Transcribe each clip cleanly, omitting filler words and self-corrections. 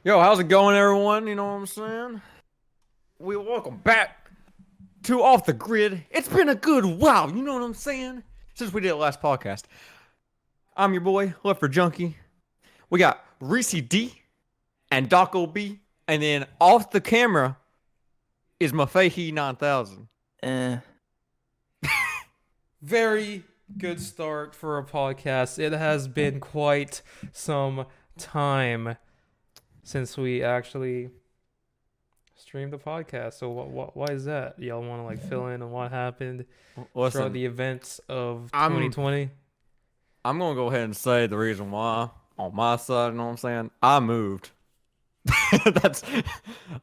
Yo, how's it going, everyone? You know what I'm saying? We welcome back to Off the Grid. It's been a good while, you know what I'm saying? Since we did the last podcast. I'm your boy, Left for Junkie. We got Reese D and Doc OB, and then off the camera is Mafehi 9000. Eh. Very good start for a podcast. It has been quite some time since we actually streamed the podcast. So why is that? Y'all want to like fill in on what happened throughout Listen, the events of I'm 2020? I'm gonna go ahead and say the reason why on my side. You know what I'm saying? I moved. That's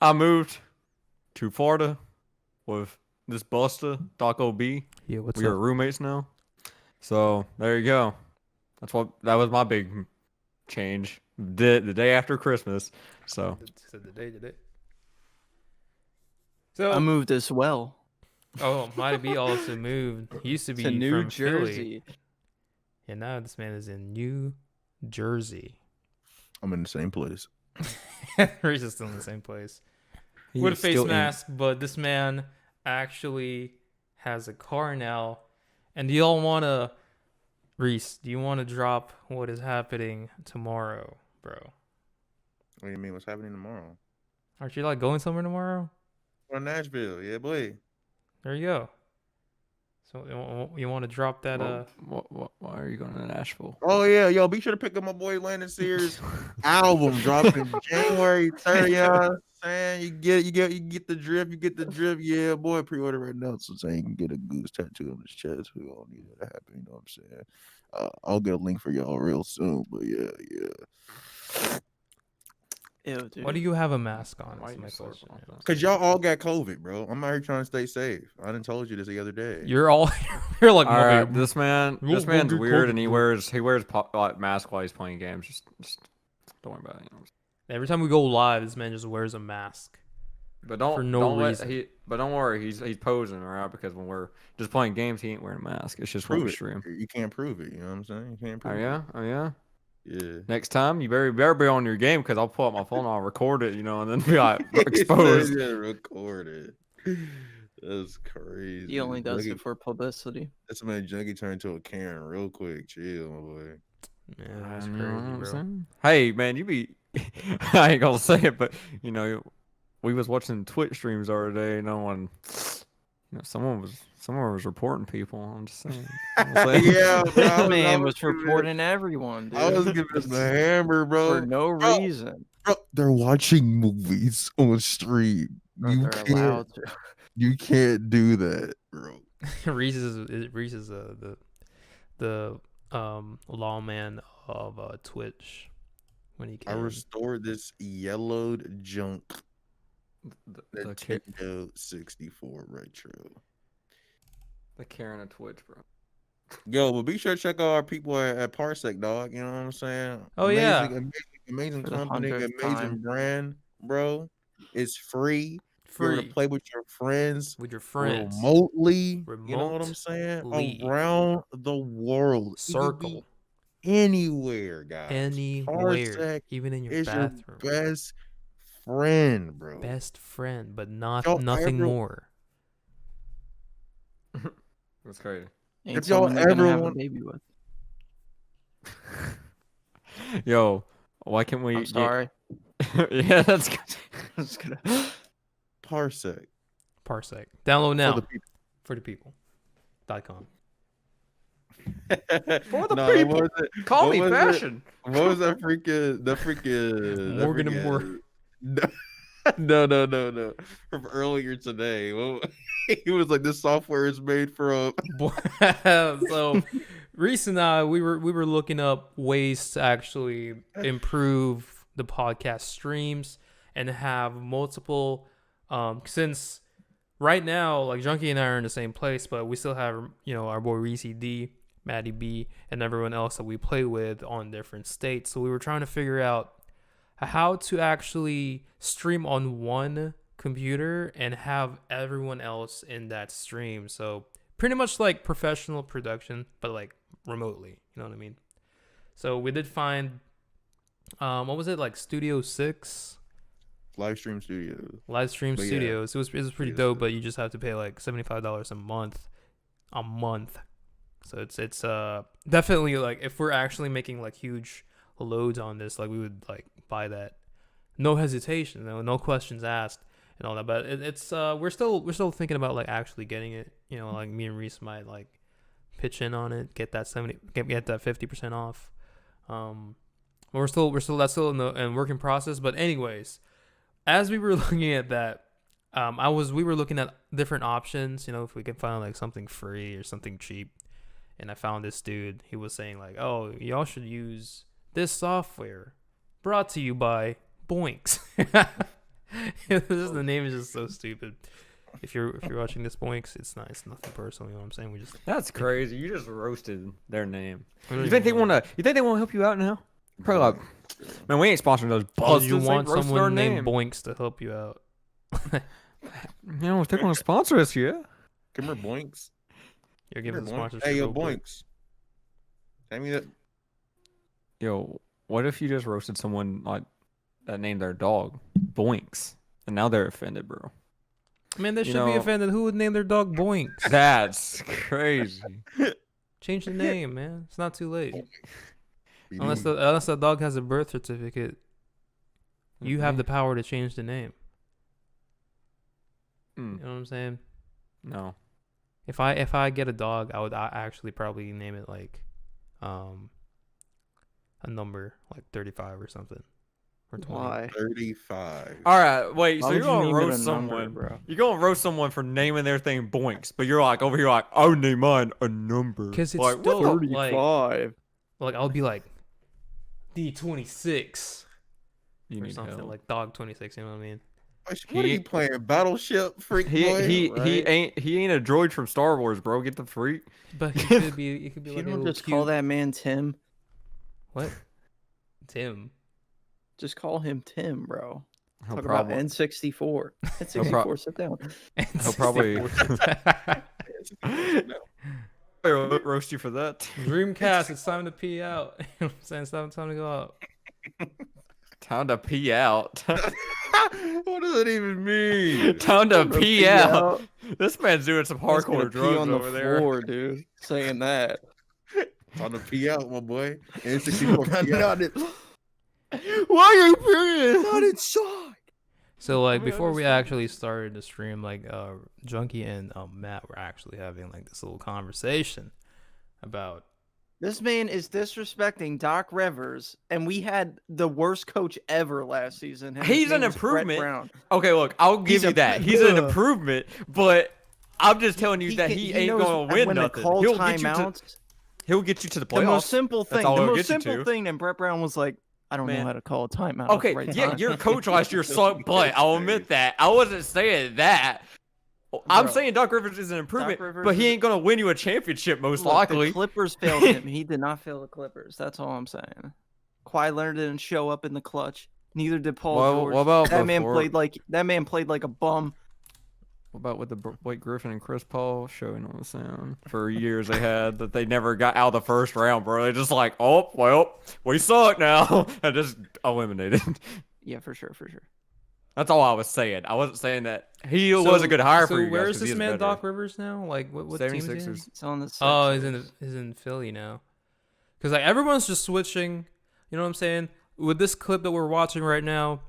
I moved to Florida with this Buster Doc OB. Yeah, what's We are up? roommates now. So there you go. That was my big change. The day after Christmas. So Today. I So, moved as well might be also moved. He used to be to New from Philly, Jersey. and now this man is in New Jersey. I'm in the same place. Reese is still in the same place. he With a is face still in- mask, but this man actually has a car now. And do y'all want to, Reese, do you want to drop what is happening tomorrow, bro? What do you mean? What's happening tomorrow? Aren't you like going somewhere tomorrow? We're in Nashville. Yeah, boy. There you go. So you want to drop that? Why are you going to Nashville? Oh yeah, yo, be sure to pick up my boy Landon Sears album dropping January 30th. Saying you get the drip. Yeah, boy, pre-order right now so saying you can get a goose tattoo on his chest. We all need that to happen. You know what I'm saying? I'll get a link for y'all real soon. But yeah. Ew, dude. What do you have a mask on? Why That's are my you so question. wrong? Cause y'all all got COVID, bro. I'm out here trying to stay safe. I done told you this the other day. You're all you're like All right, okay, this man's We'll weird, get and he wears like mask while he's playing games. Just don't worry about it. You know? every time we go live, this man just wears a mask. But don't For no don't reason. But don't worry, he's posing, all right? Because when we're just playing games, he ain't wearing a mask. It's just when prove we it. stream. You can't prove it. You know what I'm saying? You can't prove Oh it. yeah, oh yeah. Yeah. Next time, you better be on your game because I'll pull out my phone, I'll record it, and then be like exposed. Yeah, recorded. That's crazy. He only does Junkie- it for publicity. That's when Junkie turned into a Karen real quick. Chill, my boy. Yeah, that's You know what crazy, I'm bro. saying? Hey man, you be I ain't gonna say it, but we was watching Twitch streams the other day, and someone was reporting people. I'm just saying. Yeah, bro, I This man was was giving- reporting everyone, dude. I was giving him the hammer, bro. for no Bro, reason. Bro, they're watching movies on stream. Bro, You they're can't. allowed to. You can't do that, bro. Reese is the lawman of Twitch when he I came. restored this yellowed junk the Karen Nintendo 64 retro. of Twitch, bro. Yo, but be sure to check out our people at Parsec, dog. You know what I'm saying? Oh, yeah. Amazing For the company, 100th amazing time. brand, bro. It's free. You're able Free to play with your friends with your friends. remotely. You know what I'm saying? Remotely. Around the world. You could be Circle anywhere, guys. anywhere, Parsec even in your is your bathroom. best friend, bro. Best friend, but not Y'all nothing ever- more. That's crazy. Ain't If y'all someone you're gonna ever have a want- baby with. Yo, why can't we? I'm sorry. Yeah, that's good. That's good. Parsec. Parsec. Download now For the people. for the people.com. For the Nah, people. what was it? Call What me was it? fashion. What was that freaking that Morgan and Moore. No. From earlier today. He was like, this software is made from So Reese and I, we were looking up ways to actually improve the podcast streams and have multiple since right now like Junkie and I are in the same place, but we still have our boy Reese D, Maddie B, and everyone else that we play with on different states. So we were trying to figure out how to actually stream on one computer and have everyone else in that stream. So pretty much like professional production, but like remotely. You know what I mean? So we did find what was it, like Studio 6? Live stream studio. Live stream But yeah. studios. It was pretty Yeah. dope, but you just have to pay like $75 a month. So it's definitely like if we're actually making like huge loads on this, like we would like buy that. No hesitation, no questions asked and all that. But it's we're still thinking about like actually getting it. You know, like me and Reese might like pitch in on it, get that 50% off. We're still that's still in working process. But anyways, as we were looking at that, we were looking at different options. You know, if we could find like something free or something cheap. And I found this dude. He was saying like, "Oh, y'all should use this software, brought to you by Boinks." The name is just so stupid. If you're watching this, Boinks, it's nice, nothing personal. You know what I'm saying? We just That's crazy. You just roasted their name. we don't You think they even- want to? You think they want to help you out now? Probably like, man, we ain't sponsoring those Oh, buzzes. you They want roasted our someone named name. Boinks to help you out? You know, if they want to sponsor us, yeah. Come here, Boinks. You're Come giving here, Boinks. sponsorship. Hey, yo, real quick. Boinks. Tell me that. Yo, what if you just roasted someone like that named their dog Boinks, and now they're offended, bro? Man, they You should be know- offended. Who would name their dog Boinks? That's crazy. Change the name, man. It's not too late. You Unless need- the dog has a birth certificate, you have the power to change the name. You know what I'm saying? No. If I get a dog, I actually probably name it like, a number like 35 or something, or 20. Why? 35. All right, wait. Why So would you're you gonna name it a roast number, someone, bro? You're gonna roast someone for naming their thing Boinks, but you're like over here like, I'll name mine a number. 'Cause it's like, what still- the- like- 35. Like I'll be like D26 You or need something, help. like dog 26. You know what I mean? What are He- you playing? Battleship, freak He boy? he right? he ain't a droid from Star Wars, bro. Get the freak. But it could be You like a don't little just call cute- that man Tim. what? Tim. Just call him Tim, bro. He'll Talk probably about N64. He'll prob- N64, sit down. he'll probably roast you for that. Dreamcast. It's time to pee out. You know what I'm saying? It's time to go out. Time to pee out. What does that even mean? Time to pee out. Yeah. This man's doing some He's gonna hardcore pee drugs on the over there. floor, dude. Saying that. On the pee out, my boy. N64 pee out. Why are you peeing? Not inside. So like I mean, before we understand. actually started the stream, like Junkie and Matt were actually having like this little conversation about This man is disrespecting Doc Rivers, and we had the worst coach ever last season. and his He's an name is Brett improvement. Brown. Okay, look, I'll give He's you a- that. He's an improvement, but I'm just telling you that can- he ain't knows gonna win when to nothing. call He'll get, you to, timeouts. he'll get you to the The most playoffs. simple That's thing. all The he'll most get you simple to. thing. And Brett Brown was like, "I don't Man. know how to call a timeout." at the Okay, right yeah, time." your coach last year sucked butt. I'll admit that. I wasn't saying that. I'm Bro, saying Doc Rivers is an improvement, Rivers but he is- ain't gonna win you a championship most Look, likely. the Clippers failed him. He did not fail the Clippers. That's all I'm saying. Kawhi Leonard didn't show up in the clutch. Neither did Paul Well, George. what about that man before- played like a bum. What about with the Blake Griffin and Chris Paul show? You know what I'm saying? For years they had that they never got out of the first round, bro. They just like, oh well, we suck now, and just eliminated. Yeah, for sure. That's all I was saying. I wasn't saying that he was a good hire so for you guys. where is 'cause this he man better. Doc Rivers now? Like what team is he in? 76ers. It's on the. Oh, Sixers. he's in Philly now. Because like everyone's just switching. You know what I'm saying? With this clip that we're watching right now,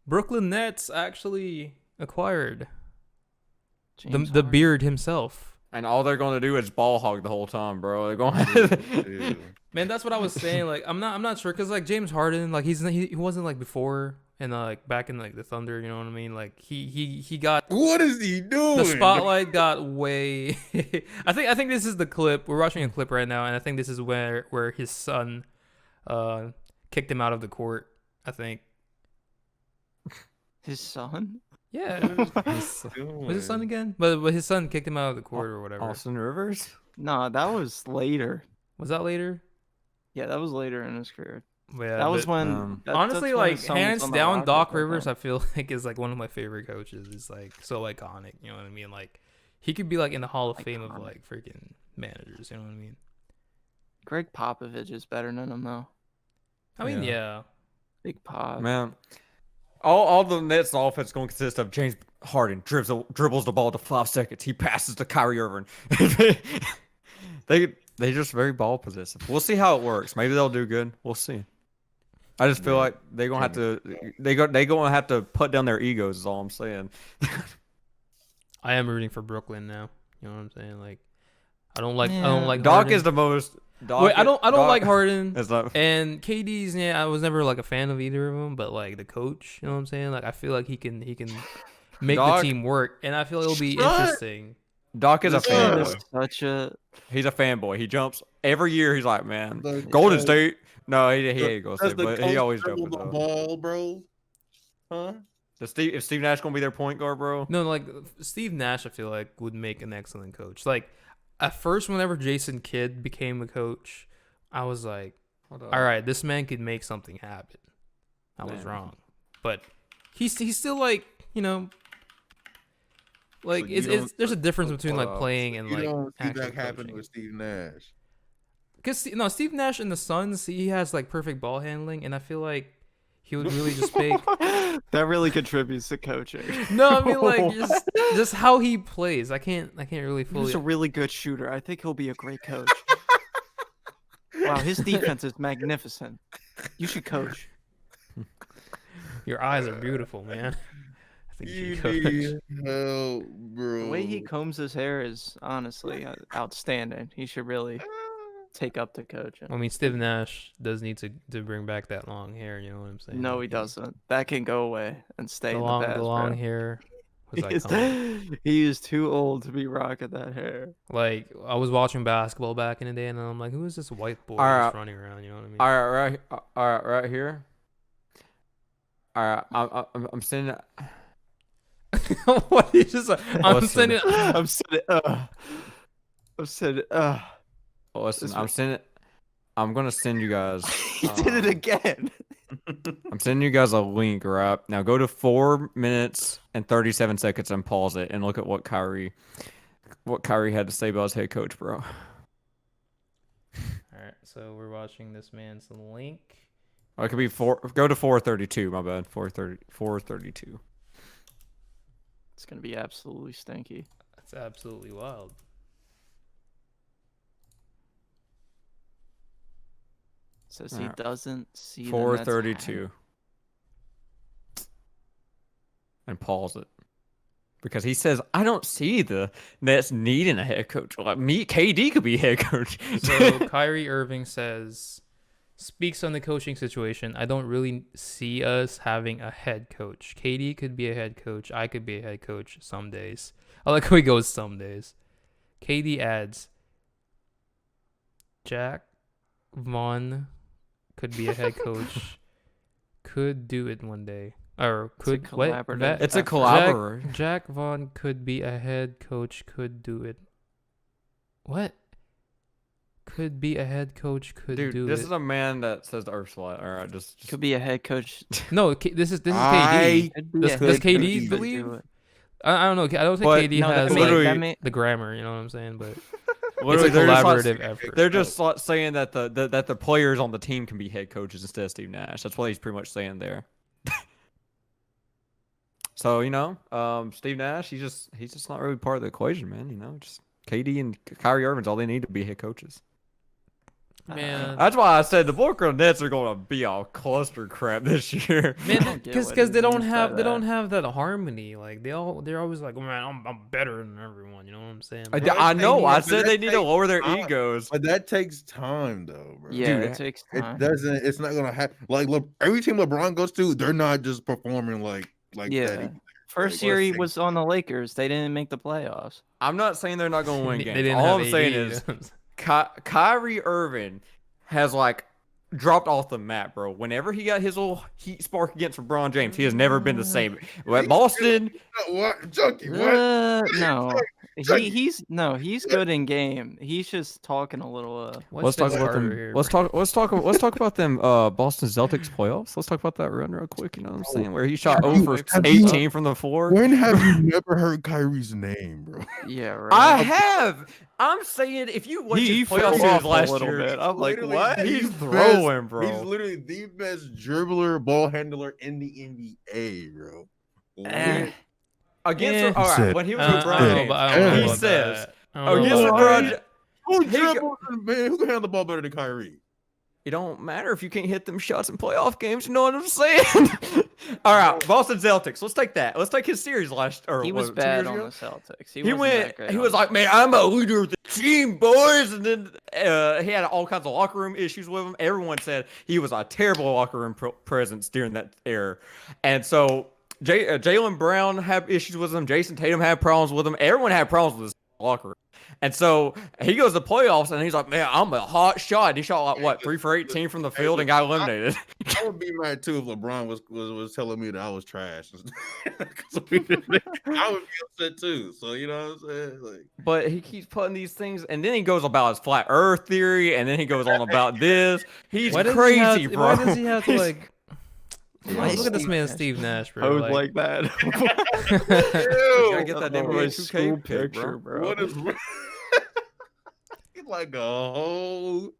Brooklyn Nets actually acquired James the Harden. beard himself. And all they're gonna do is ball hog the whole time, bro. They're going. Dude. Man, that's what I was saying. Like I'm not sure because like James Harden, like he wasn't like before and like back in like the Thunder. You know what I mean? Like he got. What is he doing? The spotlight got way. I think this is the clip. We're watching a clip right now, and I think this is where his son, kicked him out of the court. I think. His son. Yeah, was his son again? But his son kicked him out of the court or whatever. Austin Rivers. No, that was later. Was that later? Yeah, that was later in his career. Yeah, That was but when. honestly, that's when like his son was hands on the down, Rockets Doc that Rivers, time. I feel like is like one of my favorite coaches. He's like so iconic. You know what I mean? Like he could be like in the Hall of Fame of Iconic. like freaking managers. You know what I mean? Greg Popovich is better than him though. I mean, Yeah. yeah. Big pod. Man, all the Nets offense is going to consist of James Harden dribbles the ball to 5 seconds. He passes to Kyrie Irving. they just very ball possessive. We'll see how it works. Maybe they'll do good. We'll see. I just feel like they're gonna have to gonna have to put down their egos. Is all I'm saying. I am rooting for Brooklyn now. You know what I'm saying? Like, I don't like Doc Harden. is the most. Doc, Wait, I don't Doc, like Harden. It's not, And KD's, I was never like a fan of either of them, but like the coach, you know what I'm saying? Like I feel like he can make Doc, the team work, and I feel it'll be interesting. Doc is a This man is fanboy. such a. He's a fanboy. He jumps every year. He's like, man, The Golden coach- State. No, he ain't Golden Does State, the but he coach always dribble jumping the though. ball, bro? Huh? Is Steve Nash gonna be their point guard, bro? No, like Steve Nash, I feel like would make an excellent coach. Like at first, whenever Jason Kidd became a coach, I was like, all right, this man could make something happen. I was wrong, but he's still like, like So you it's there's a difference between like playing and You like don't see actual that happen coaching. with Steve Nash. Because Steve Nash in the Suns, he has like perfect ball handling, and I feel like he would really just make. That really contributes to coaching. No, I mean like just how he plays. I can't really fully. He's a really good shooter. I think he'll be a great coach. Wow, his defense is magnificent. You should coach. Your eyes are beautiful, man. I think you You should coach. need help, bro. The way he combs his hair is honestly outstanding. He should really take up to coaching. I mean, Steve Nash does need to bring back that long hair. You know what I'm saying? No, Like, he doesn't. That can go away and stay The in long, the past, the long bro. hair was He is, iconic. he is too old to be rocking that hair. Like I was watching basketball back in the day, and I'm like, who is this white boy Alright. just running around? You know what I mean? All right, right here. All right, I'm sending. What you just? I'm Listen. sending. I'm sitting. Listen, This I'm was- sending. I'm gonna send you guys. He did it again. I'm sending you guys a link, right? Now go to 4 minutes and 37 seconds and pause it and look at what Kyrie had to say about his head coach, bro. All right, so we're watching this man's link. Or it could be go to 4:32, my bad. 4:32. It's gonna be absolutely stinky. That's absolutely wild. Says he Alright. doesn't see the Nets 4:32. And pause it. Because he says, I don't see the Nets needing a head coach. Like KD could be head coach. So Kyrie Irving speaks on the coaching situation. I don't really see us having a head coach. KD could be a head coach. I could be a head coach some days. I like how he goes some days. KD adds, Jack Vaughn could be a head coach. Could do it one day. Or It's a could what? collaborative That- It's a effort. collaborator. Jack Vaughn could be a head coach. Could do it. What? Could be a head coach. Could Dude, do this it. is a man that says the Earth's flat. All right, just Could be a head coach. No, this is KD. I Could be Does- a does head KD coach, could believe? do it. I don't know. I don't think But- KD No, that has may- like, literally- that may- the grammar. You know what I'm saying? But literally, it's a they're just like- collaborative effort. They're just like saying that the players on the team can be head coaches instead of Steve Nash. That's what he's pretty much saying there. So Steve Nash, he's just not really part of the equation, man. Just KD and Kyrie Irving's all they need to be head coaches. Man, That's why I said the Brooklyn Nets are going to be all cluster crap this year. I man, don't get because what they he don't means by have that. that harmony. Like they're always like, man, I'm better than everyone. You know what I'm saying? I, Like, I know. I But said that they need to takes lower their time. egos. But that takes time, though, bro. Yeah, Dude, it takes It time. doesn't. It's not gonna happen. Like, look, every team LeBron goes to, they're not just performing like Yeah. that. either. First Like, year let's he take- was on the Lakers. They didn't make the playoffs. I'm not saying they're not going to win they games. didn't All have I'm saying AD. is Kyrie Irving has dropped off the map, bro. Whenever he got his little heat spark against LeBron James, he has never been the same. At Boston, What, Junkie? What? No. He's good in game. He's just talking a little let's talk about them. Let's talk about them. Boston Celtics playoffs. Let's talk about that run real quick. You know what I'm saying? Where he shot Have you- 0 for have you- 18 from the floor. When have you never heard Kyrie's name, bro? yeah, right. I have. I'm saying if you watch He his playoff fell series off a last little year, bit. I'm like, Literally, what? he's Best throwing balling, bro. He's literally the best dribbler, ball handler in the NBA, bro. Against Eh. all right, Said- when he was I with don't know Brian, about, I don't know he about says, that. I don't know against about LeBron, that. Who He dribbles, man? Who can handle the ball better than Kyrie? it don't matter if you can't hit them shots in playoff games. You know what I'm saying? All right, Boston Celtics. Let's take that. Let's take his series last. Or He was what, 2 bad years on ago? the Celtics. He wasn't went. that great He on was the like, "Man, I'm a leader of the team, boys." And then he had all kinds of locker room issues with him. Everyone said he was a terrible locker room presence during that era. And so Jaylen Brown had issues with him. Jason Tatum had problems with him. Everyone had problems with his locker room. And so he goes to playoffs, and he's like, "Man, I'm a hot shot." He shot like what 3 for 18 from the field and got eliminated. I would be mad too if LeBron was telling me that I was trash. 'Cause I would be upset too. So you know what I'm saying? Like, But he keeps putting these things, and then he goes about his flat Earth theory, and then he goes on about this. He's Why does crazy, he have, bro. Why does he have to He's- like? Why Look at this Steve man, Nash? Steve Nash, bro. Pose like that. gotta get that Oh, NBA my 2K school pic, picture, bro. bro. what is He's like a whole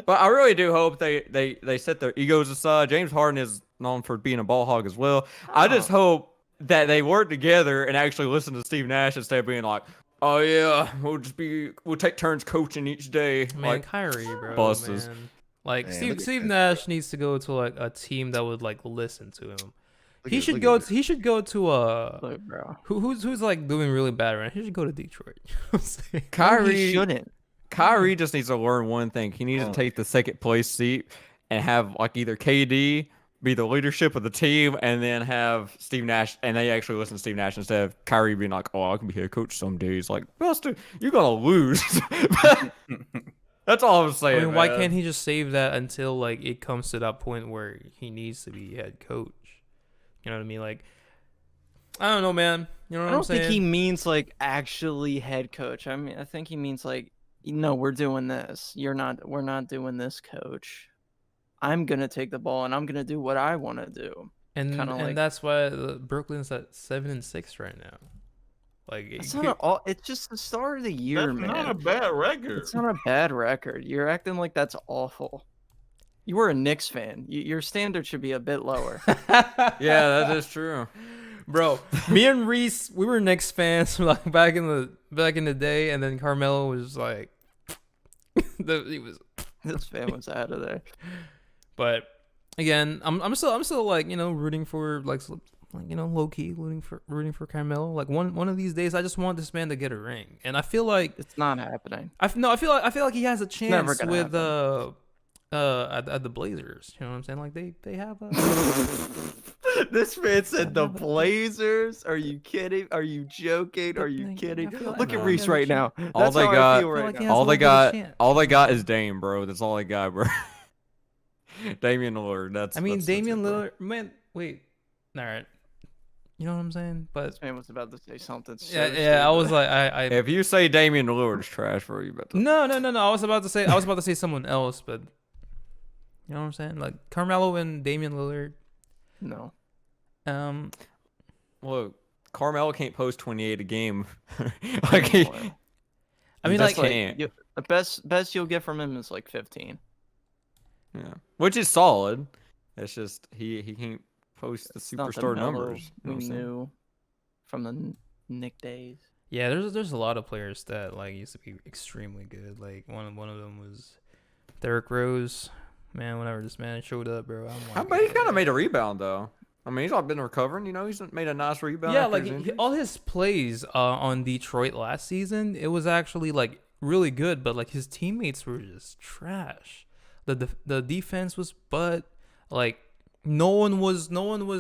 But I really do hope they set their egos aside. James Harden is known for being a ball hog as well. I just hope that they work together and actually listen to Steve Nash instead of being like, "Oh yeah, we'll take turns coaching each day." Man, Like, Kyrie, bro. busters. Man. Like Man, Steve look at Steve that. Nash needs to go to like a team that would like listen to him. Look He at- should look go. at He should go to Look, bro. who's like doing really bad right now. He should go to Detroit. You know what I'm saying? Kyrie He shouldn't. Kyrie just needs to learn one thing. He needs to take the second place seat and have like either KD be the leadership of the team, and then have Steve Nash, and they actually listen to Steve Nash instead of Kyrie being like, "Oh, I can be head coach some days." Like, Buster, you're gonna lose. That's all I'm I saying. mean, why man. can't he just save that until like it comes to that point where he needs to be head coach? You know what I mean? Like, I don't know, man. You know what I I'm don't saying? think he means like actually head coach. I mean, I think he means like, no, we're doing this. We're not doing this, coach. I'm gonna take the ball and I'm gonna do what I want to do. and kinda like- that's why Brooklyn's at 7-6 right now. Like, It's not all. It's just the start of the year, That's man. not a bad record. It's not a bad record. You're acting like that's awful. You were a Knicks fan. Your standard should be a bit lower. Yeah, that is true. Bro, me and Reese, we were Knicks fans like back in the day, and then Carmelo was like, he was. This fan was out of there. But again, I'm still like, you know, rooting for like you know, low key rooting for Carmelo. Like one of these days, I just want this man to get a ring, and I feel like It's not happening. I feel like he has a never chance gonna with at the Blazers. You know what I'm saying? Like they have a. This man said the Blazers. Are you kidding? Are you joking? Are you Like, kidding? I feel like Look he at has Reese a right chance. now. All That's they how got- I feel right like he now. has All a they little bit of got, chance. all they got is Dame, bro. That's all they got, bro. Damian Lillard. That's I mean, that's Damian it, bro. Lillard. Man, wait. All right. You know what I'm saying? But This man was about to say something. So yeah, stupid. I was like, I If you say Damian Lillard is trash, bro, you better. no. I was about to say someone else, but you know what I'm saying? Like Carmelo and Damian Lillard. No. Look, Carmelo can't post 28 a game. Like he, I mean, just like, can't. The best you'll get from him is like 15. Yeah, which is solid. It's just he can't post the It's not the superstar Melo numbers. You know we what I'm saying? knew from the Nick days. yeah, there's a lot of players that like used to be extremely good. Like one of them was Derrick Rose. Man, whenever this man showed up, bro, I'm like, But he kind of made a rebound though. I mean, he's not been recovering. You know, he's made a nice rebound. yeah, after like his injury. all his plays on Detroit last season, it was actually like really good, but like his teammates were just trash. The defense was butt. Like no one was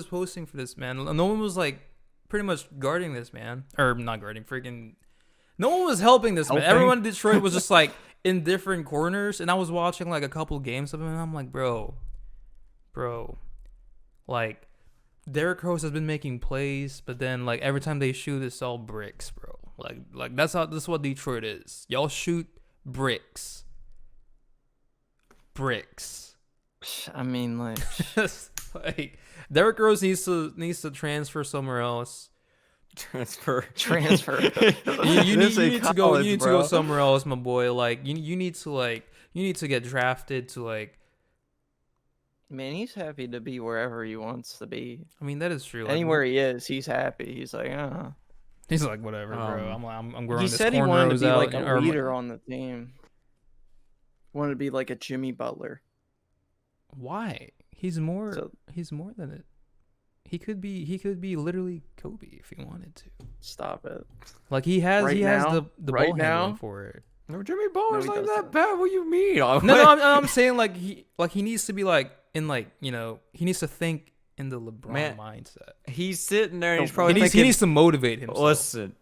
posting for this man. No one was like pretty much guarding this man, or not guarding, freaking. No one was helping this man. Helping? Everyone in Detroit was just like in different corners, and I was watching like a couple games of him, and I'm like, bro, like Derrick Rose has been making plays, but then like every time they shoot, it's all bricks, bro. Like that's what Detroit is. Y'all shoot bricks. I mean, like, Just like Derrick Rose needs to transfer somewhere else. transfer. You This need ain't to go. college, You need to bro. go somewhere else, my boy. Like you need to get drafted to like Man, he's happy to be wherever he wants to be. I mean, that is true. Like, Anywhere he is, he's happy. He's like, he's like, whatever, bro. I'm growing He this said he wanted to cornrows be out. like a leader on the team. Wanted to be like a Jimmy Butler. Why? He's more. So- He's more than it. He could be literally Kobe if he wanted to. Stop it. Like he has Right now? the Right ball handling now? for it. No, Jimmy Butler's No, he not that doesn't. bad. What do you mean? No, I'm saying like he needs to be like in like he needs to think in the LeBron mindset. He's sitting there and he's No, probably He thinking, needs to motivate himself.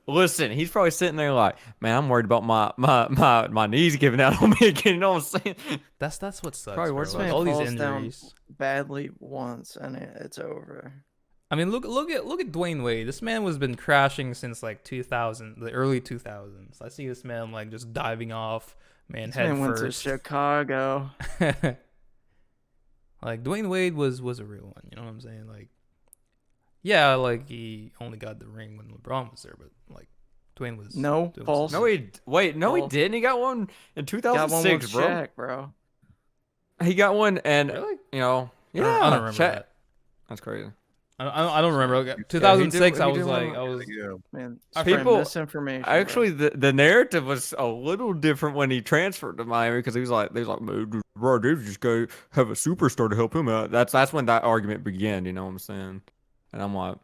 Listen. He's probably sitting there like, man, I'm worried about my knees giving out on me again. You know what I'm saying? That's what sucks. Probably Bro. worse Like, than all these falls down injuries. badly once and it's over. I mean, look at Dwayne Wade. This man was been crashing since like 2000, the early 2000s. I see this man like just diving off, This head man went to first. Chicago. Like Dwayne Wade was a real one. You know what I'm saying? Like, yeah, like he only got the ring when LeBron was there, but like Dwayne was No, doing false. some- No, he Well, didn't. He got one in Got one with 2006, bro. Shaq, bro. He got one, and Really? yeah, I don't remember Shaq- that. That's crazy. I don't remember. Okay, 2006. he I did was one- like, I was. Yeah. Man, I spreading people- misinformation. bro. Actually, the narrative was a little different when he transferred to Miami because he was like, "Man, bro, dude, just go have a superstar to help him out." That's when that argument began. You know what I'm saying? And I'm like,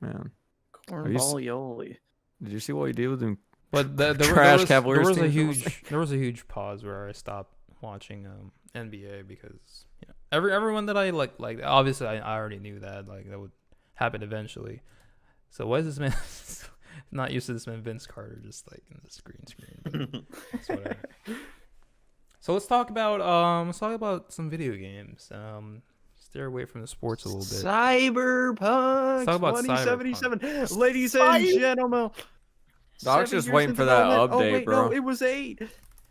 man, Cornball Yoli. did you see what he did with him? But Trash Cavaliers there was a teams, huge pause where I stopped watching NBA because everyone that I like obviously I already knew that would happen eventually. So why is this man not used to this man Vince Carter just like in the screen? But it's whatever. So let's talk about some video games. Steer away from the sports a little bit. Cyberpunk Let's talk about 2077. Ladies and gentlemen. Doc's 7 just years waiting in for that development. update, oh, wait, bro. No, it was 8.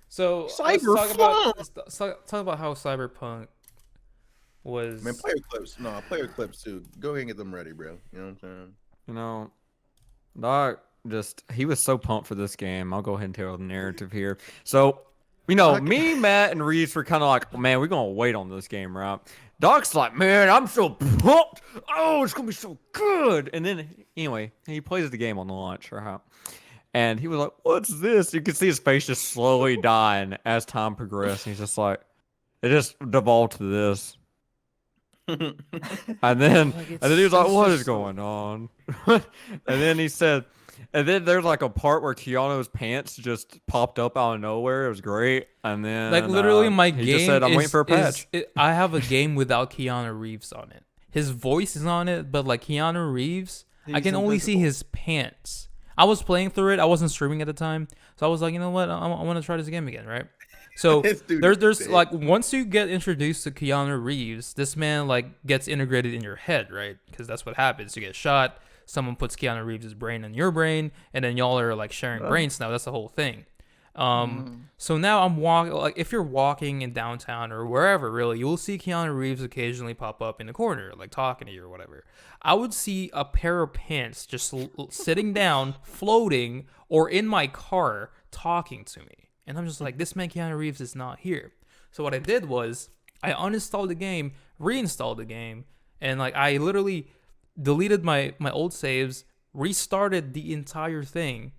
So let's talk about how Cyberpunk was. Man, player clips too. Go ahead and get them ready, bro. You know what I'm saying? You know, Doc he was so pumped for this game. I'll go ahead and tell the narrative here. So, me, Matt, and Reese were kind of like, man, we're gonna wait on this game, right? Doc's like, man, I'm so pumped. Oh, it's gonna be so good. And then, anyway, he plays the game on the launch, right? And he was like, what's this? You can see his face just slowly dying as time progressed. And he's just like, it just devolved to this. And then he was like, what is going on? And then he said, and then there's like a part where Keanu's pants just popped up out of nowhere. It was great. And then Like literally, my he game just said, I'm waiting for a patch. I have a game without Keanu Reeves on it. His voice is on it, but like Keanu Reeves, I He's can only see invisible. his pants. I was playing through it. I wasn't streaming at the time, so I was like, you know what? I want to try this game again, right? So This dude there's is big. like once you get introduced to Keanu Reeves, this man like gets integrated in your head, right? Because that's what happens. You get shot. Someone puts Keanu Reeves' brain in your brain, and then y'all are like sharing brains now. That's the whole thing. So now I'm walking. Like if you're walking in downtown or wherever, really, you will see Keanu Reeves occasionally pop up in the corner, like talking to you or whatever. I would see a pair of pants just sitting down, floating, or in my car talking to me, and I'm just like, this man Keanu Reeves is not here. So what I did was I uninstalled the game, reinstalled the game, and like I literally deleted my old saves, restarted the entire thing,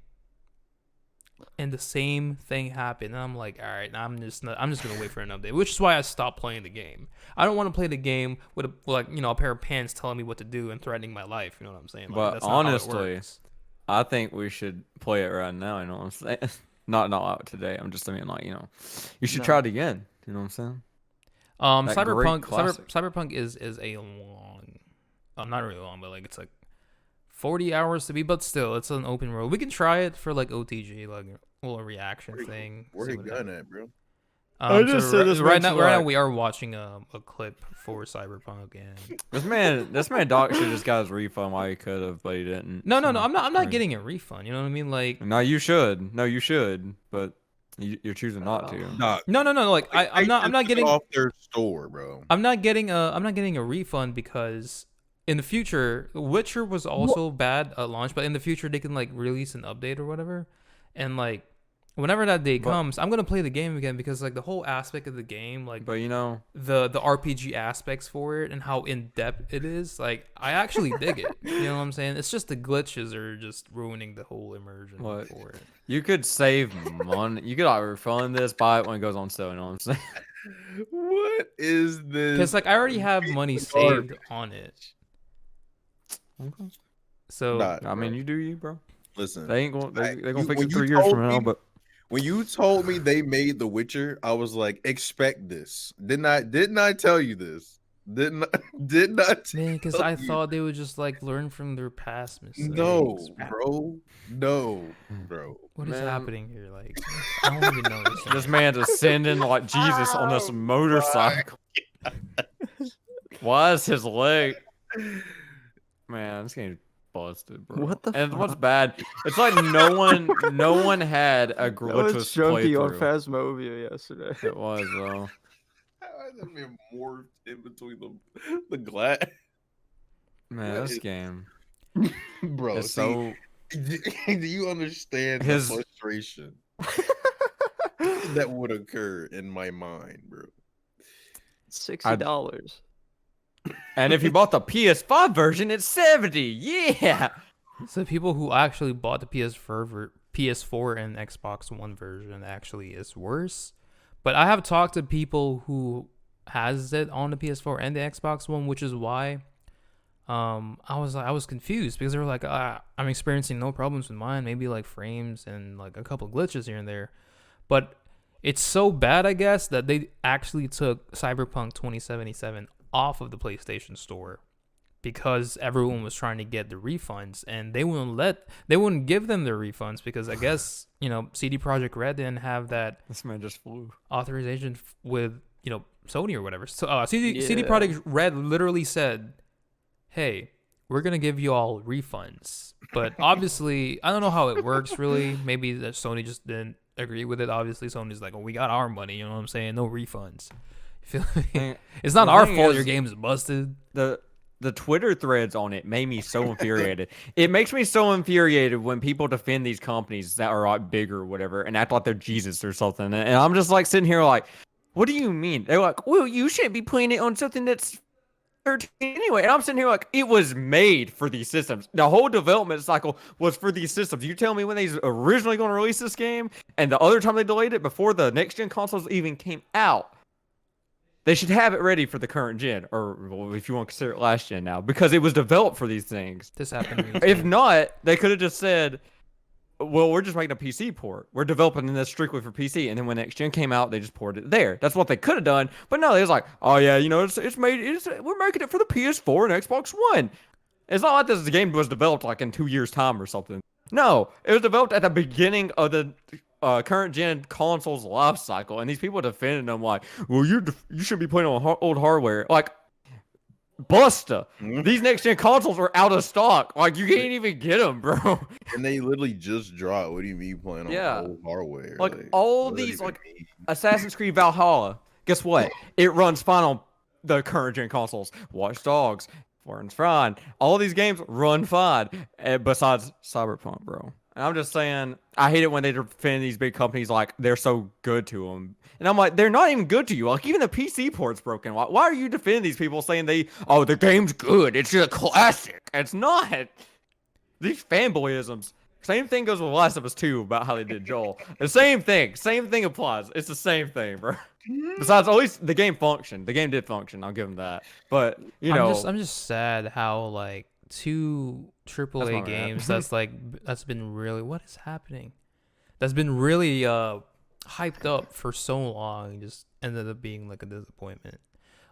and the same thing happened. And I'm like, all right, I'm just gonna wait for an update, which is why I stopped playing the game. I don't want to play the game with a pair of pants telling me what to do and threatening my life. You know what I'm saying? Like, But that's not how it honestly, works. I think we should play it right now. You know what I'm saying? Not out today. I'm just saying, you should try it again. You know what I'm saying? That great classic. Cyberpunk is a long, not really long, but like it's like 40 hours to be, but still, it's an open world. We can try it for like OTG, like a little reaction thing. Where see he what gun happens. at, bro? I just said this right now. mentioned, Right now, like- we are watching a clip for Cyberpunk, and This man Doc should just got his refund while he could have, but he didn't. no, So, I'm not right. getting a refund. You know what I mean? Like, No, you should. No, you should. But you're choosing not to. Nah, no. Like, I'm not getting. off their store, bro. I'm not getting a refund because in the future, Witcher was also bad at launch, but in the future they can like release an update or whatever, and like whenever that day But- comes, I'm gonna play the game again because like the whole aspect of the game, like But you know, the RPG aspects for it and how in depth it is, like I actually dig it. You know what I'm saying? It's just the glitches are just ruining the whole immersion What? for it. you could save money. You could like refund this, buy it when it goes on sale. You know what I'm saying? What is this? Because like I already have money saved on it, so Nah, I mean, you do you, bro. listen. They ain't going. They gonna you- fix when it you 3 years told from now. me- But When you told me they made The Witcher, I was like, expect this. Didn't I tell you this? Didn't I man, because tell I you? thought they would just like learn from their past mistakes. No, bro. No, bro. What is Man. happening here? Like, I don't even know this. this man's ascending like Jesus on this Oh, motorcycle. Why is his leg? Man, this game's busted, bro. What the And what's fuck? bad? It's like no one had a That glitchless was junky on playthrough. Phasmophobia yesterday. It was though. How has that been morphed in between the glass? Man, What this is- game Bro, is see, so. do you understand His- the frustration that would occur in my mind, bro? $60. And if you bought the PS5 version, it's 70. Yeah. So people who actually bought the PS4 and Xbox One version actually is worse. But I have talked to people who has it on the PS4 and the Xbox One, which is why I was confused because they were like, I'm experiencing no problems with mine, maybe like frames and like a couple glitches here and there. But it's so bad, I guess, that they actually took Cyberpunk 2077 off of the PlayStation Store because everyone was trying to get the refunds, and they wouldn't give them the refunds because I guess, you know, CD Projekt Red didn't have that This man just flew. authorization with, you know, Sony or whatever. So CD Yeah. Projekt Red literally said, "Hey, we're gonna give you all refunds," but obviously I don't know how it works really. Maybe that Sony just didn't agree with it. Obviously, Sony's like, "Well, we got our money," you know what I'm saying? No refunds. You feel me? Thing- It's not the our thing fault is- your game's busted. The Twitter threads on it made me so infuriated. It makes me so infuriated when people defend these companies that are like bigger or whatever and act like they're Jesus or something. And I'm just like sitting here like, what do you mean? They're like, well, you shouldn't be playing it on something that's 13 anyway. And I'm sitting here like, it was made for these systems. The whole development cycle was for these systems. You tell me when they originally going to release this game and the other time they delayed it before the next gen consoles even came out. They should have it ready for the current gen, or well, if you want to consider it last gen now, because it was developed for these things. This happened to me. If too. not, they could have just said, well, we're just making a PC port. We're developing this strictly for PC. And then when next gen came out, they just ported it there. That's what they could have done. But no, they was like, oh yeah, you know, we're making it for the PS4 and Xbox One. It's not like this game was developed like in 2 years' time or something. No, it was developed at the beginning of the current gen console's life cycle, and these people defending them like, well, you should be playing on old hardware. Like, busta. These next gen consoles are out of stock. Like, you can't even get them, bro. And they literally just dropped. What do you mean playing on Yeah. old hardware? Like, all what does that these, even like, mean? Assassin's Creed Valhalla. Guess what? It runs fine on the current gen consoles. Watch Dogs, runs fine. All these games run fine. Besides Cyberpunk, bro. And I'm just saying, I hate it when they defend these big companies like they're so good to them. And I'm like, they're not even good to you. Like, even the PC port's broken. Why are you defending these people saying the game's good? It's a classic. It's not. These fanboyisms. Same thing goes with Last of Us 2 about how they did Joel. The same thing. Same thing applies. It's the same thing, bro. Besides, at least the game functioned. The game did function. I'll give them that. But, you know. I'm just sad how like two That's my AAA bad. games that's been really, what is happening? That's been really hyped up for so long just ended up being like a disappointment.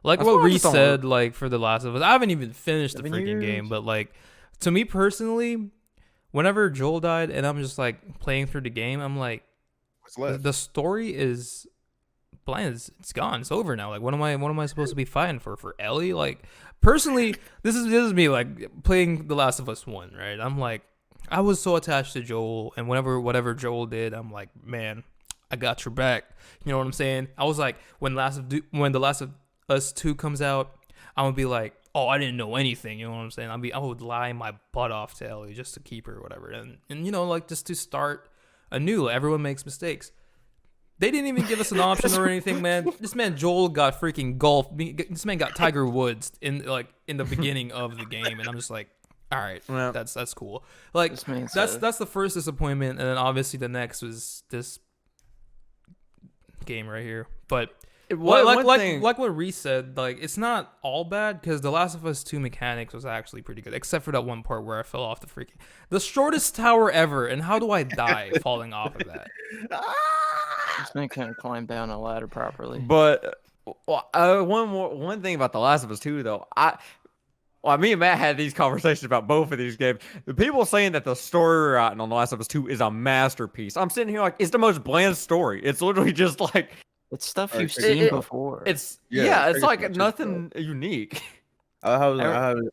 Like That's what why I Reese just don't said, like for The Last of Us. I haven't even finished the 7 freaking game, years. but like to me personally, whenever Joel died and I'm just like playing through the game, I'm like, What's left? the story is bland. It's gone. It's over now. Like, what am I supposed to be fighting for Ellie? Like, personally, this is me like playing The Last of Us 1, right? I'm like, I was so attached to Joel, and whatever Joel did, I'm like, man, I got your back. You know what I'm saying? I was like, when The Last of Us 2 comes out, I'm gonna be like, oh, I didn't know anything. You know what I'm saying? I would lie my butt off to Ellie just to keep her or whatever, and you know, like just to start anew. Everyone makes mistakes. They didn't even give us an option or anything, man. This man Joel got freaking golf. This man got Tiger Woods in the beginning of the game, and I'm just like, all right, Well, that's cool. Like This man that's said- that's the first disappointment, and then obviously the next was this game right here. But one thing, like what Reese said, like it's not all bad because The Last of Us 2 mechanics was actually pretty good, except for that one part where I fell off the shortest tower ever, and how do I die falling off of that? This man can't climb down a ladder properly. but one thing about The Last of Us 2 though, me and Matt had these conversations about both of these games. The people saying that the story writing on The Last of Us 2 is a masterpiece. I'm sitting here like, it's the most bland story. It's literally just like, It's stuff Alright, you've take seen it- before. it's Yeah, it's take it like from the nothing unique. I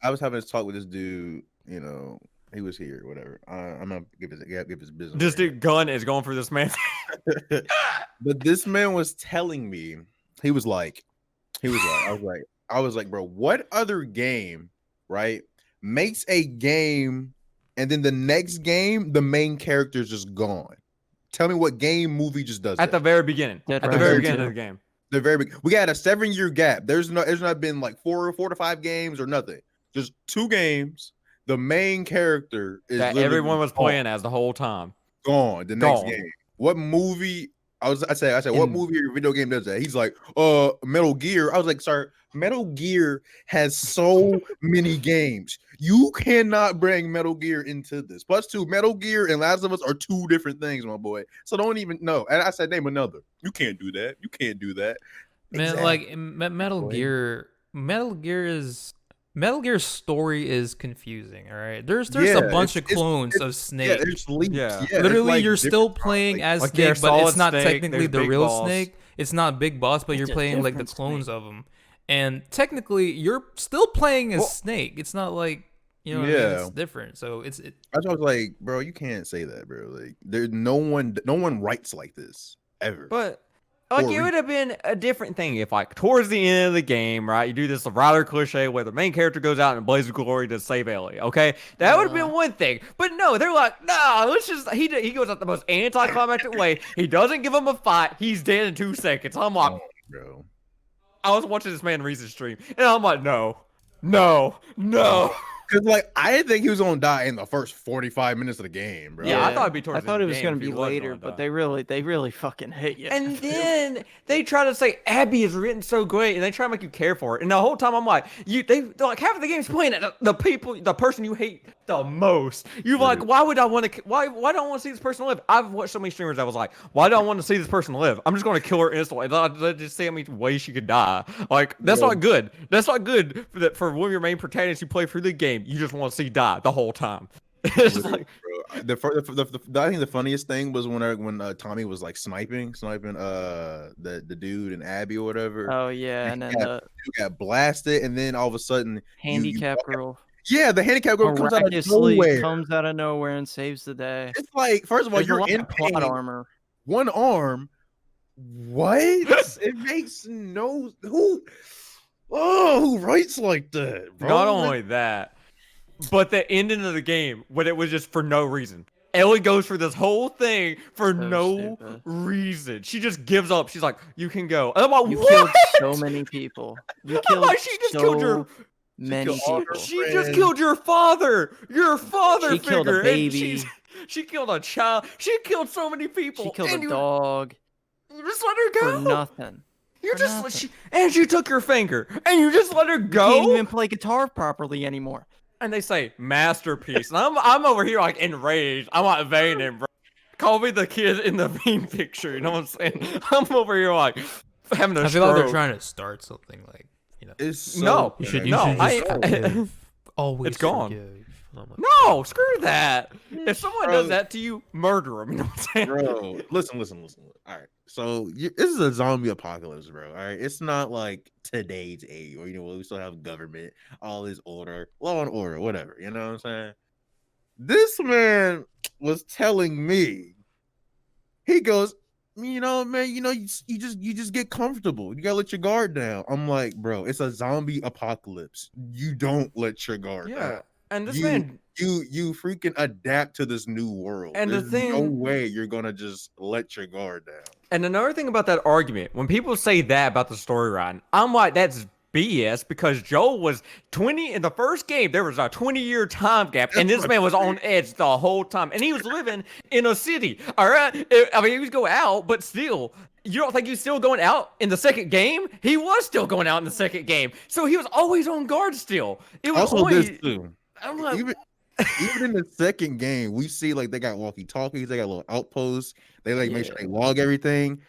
was having this talk with this dude. You know, he was here, whatever. I'm gonna give his business. Just a gun is going for this man. But this man was telling me, I was like, bro, what other game, right, makes a game and then the next game the main character is just gone? Tell me what game movie just does At the that. very beginning. Dead At the Rising very 2. beginning of the game. The very big. We got a 7-year gap. There's not been like four to 5 games or nothing. Just 2 games. The main character is That literally everyone was gone. playing as the whole time. Gone. The next Gone. game. What movie? I said, what And- movie or video game does that? He's like, Metal Gear. I was like, sir, Metal Gear has so many games. You cannot bring Metal Gear into this. Plus 2, Metal Gear and Last of Us are 2 different things, my boy. So don't even know. And I said, name another. You can't do that. You can't do that. Man, Exactly. like Metal Boy. Metal Gear's story is confusing. All right, there's Yeah, a bunch of it's- clones it's- of Yeah, Snake. there's leaks. Yeah. Yeah, Literally, it's you're like still different- playing as like, there's Snake, but it's Solid not Snake, technically there's the Big real Boss. Snake. It's not Big Boss, but It's you're a playing like the different clones Snake. of him. And technically, you're still playing as Well- Snake. It's not like you know, what I mean? Yeah. It's different. So I was like, bro, you can't say that, bro. Like, there's no one writes like this ever. But like Or it re- would have been a different thing if like towards the end of the game, right? You do this rather cliche where the main character goes out in a blaze of glory to save Ellie. Okay, that would have been one thing. But no, they're like, no, let's just he goes out the most anticlimactic way. He doesn't give him a fight. He's dead in 2 seconds. I'm like, Bro, I was watching this man Reese's stream, and I'm like, no. because like I didn't think he was gonna die in the first 45 minutes of the game, bro. Yeah, I thought it'd be towards I the thought end it of was the gonna game if be he was later, gonna but die. they really fucking hit you. And then they try to say Abby is written so great, and they try to make you care for it. And the whole time I'm like, they're like half of the game's playing at the person you hate the most. You're like, why do I want to see this person live? I've watched so many streamers that was like, why do I want to see this person live? I'm just going to kill her instantly. They just see how many ways she could die. Like that's not good. That's not good for one of your main protagonists you play through the game. You just want to see die the whole time. It's like, Bro, I think the funniest thing was when Tommy was like sniping the dude and Abby or whatever. Oh yeah, and then Yeah. the You got blasted, and then all of a sudden, handicap girl yeah, the handicap girl comes out of miraculously nowhere. comes out of nowhere and saves the day. It's like, first of all, There's a you're lot in of plot pain. armor. One arm. What? It makes no who writes like that, bro? not only that, but the ending of the game when it was just for no reason. Ellie goes through this whole thing for So no stupid. reason. She just gives up. She's like, "You can go." And I'm like, You "What?" killed so many people. You I'm killed like, she just killed your. so many killed all her people. She just friends. killed your father. Your father She killed a figure. and baby. she killed a child. She killed so many people. She killed and a you, dog You just let her for go. nothing. You for just nothing. and she took your finger and you just let her You go. can't even play guitar properly anymore. And they say masterpiece. And I'm over here like enraged. I'm like Vanin, bro. Call me the kid in the meme picture. You know what I'm saying? I'm over here like having a I feel like they're stroke. trying to start something like It's so No. you should bad. No, just I- forgive. Always It's gone. forgive. Oh my No, screw that. If someone Bro. does that to you, murder them. You know what I'm saying? Bro, listen. All right, so this is a zombie apocalypse, bro. All right, it's not like today's age, or we still have government, all this order, law and order, whatever. You know what I'm saying? This man was telling me, he goes, man, you just get comfortable. You gotta let your guard down. I'm like, bro, it's a zombie apocalypse. You don't let your guard down. And this you man, you freaking adapt to this new world. And the There's no thing- way you're gonna just let your guard down. and another thing about that argument, when people say that about the storyline, I'm like, that's BS because Joel was 20 in the first game. There was a 20-year time gap, and this man was on edge the whole time, and he was living in a city. All right, I mean, he was going out, but still, you don't think he's still going out in the second game? He was still going out in the second game, so he was always on guard. Still, it was Also, always. this too. I'm like, Even in the second game, we see like they got walkie-talkies, they got little outposts. They like make sure they log everything.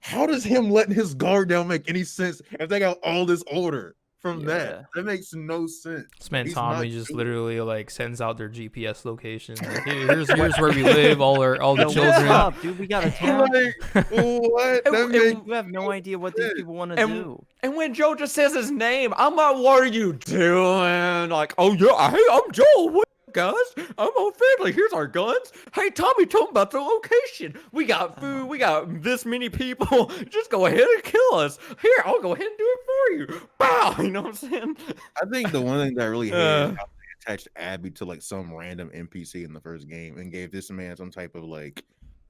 How does him letting his guard down make any sense if they got all this order from that? That makes no sense. This man He's Tommy not just doing literally like sends out their GPS location. Like, here's where we live. All the Yo, children. what's up, dude? We got a town. Like, what? That And- makes You have no idea what these people want to do. And when Joe just says his name, I'm like, what are you doing? Like, oh yeah, hey, I'm Joel. What guys? I'm all friendly. Here's our guns. Hey, Tommy told me about the location. We got food. We got this many people. Just go ahead and kill us. Here, I'll go ahead and do it for you. Wow, you know what I'm saying? I think the one thing that I really hated is how they attached Abby to like some random NPC in the first game and gave this man some type of like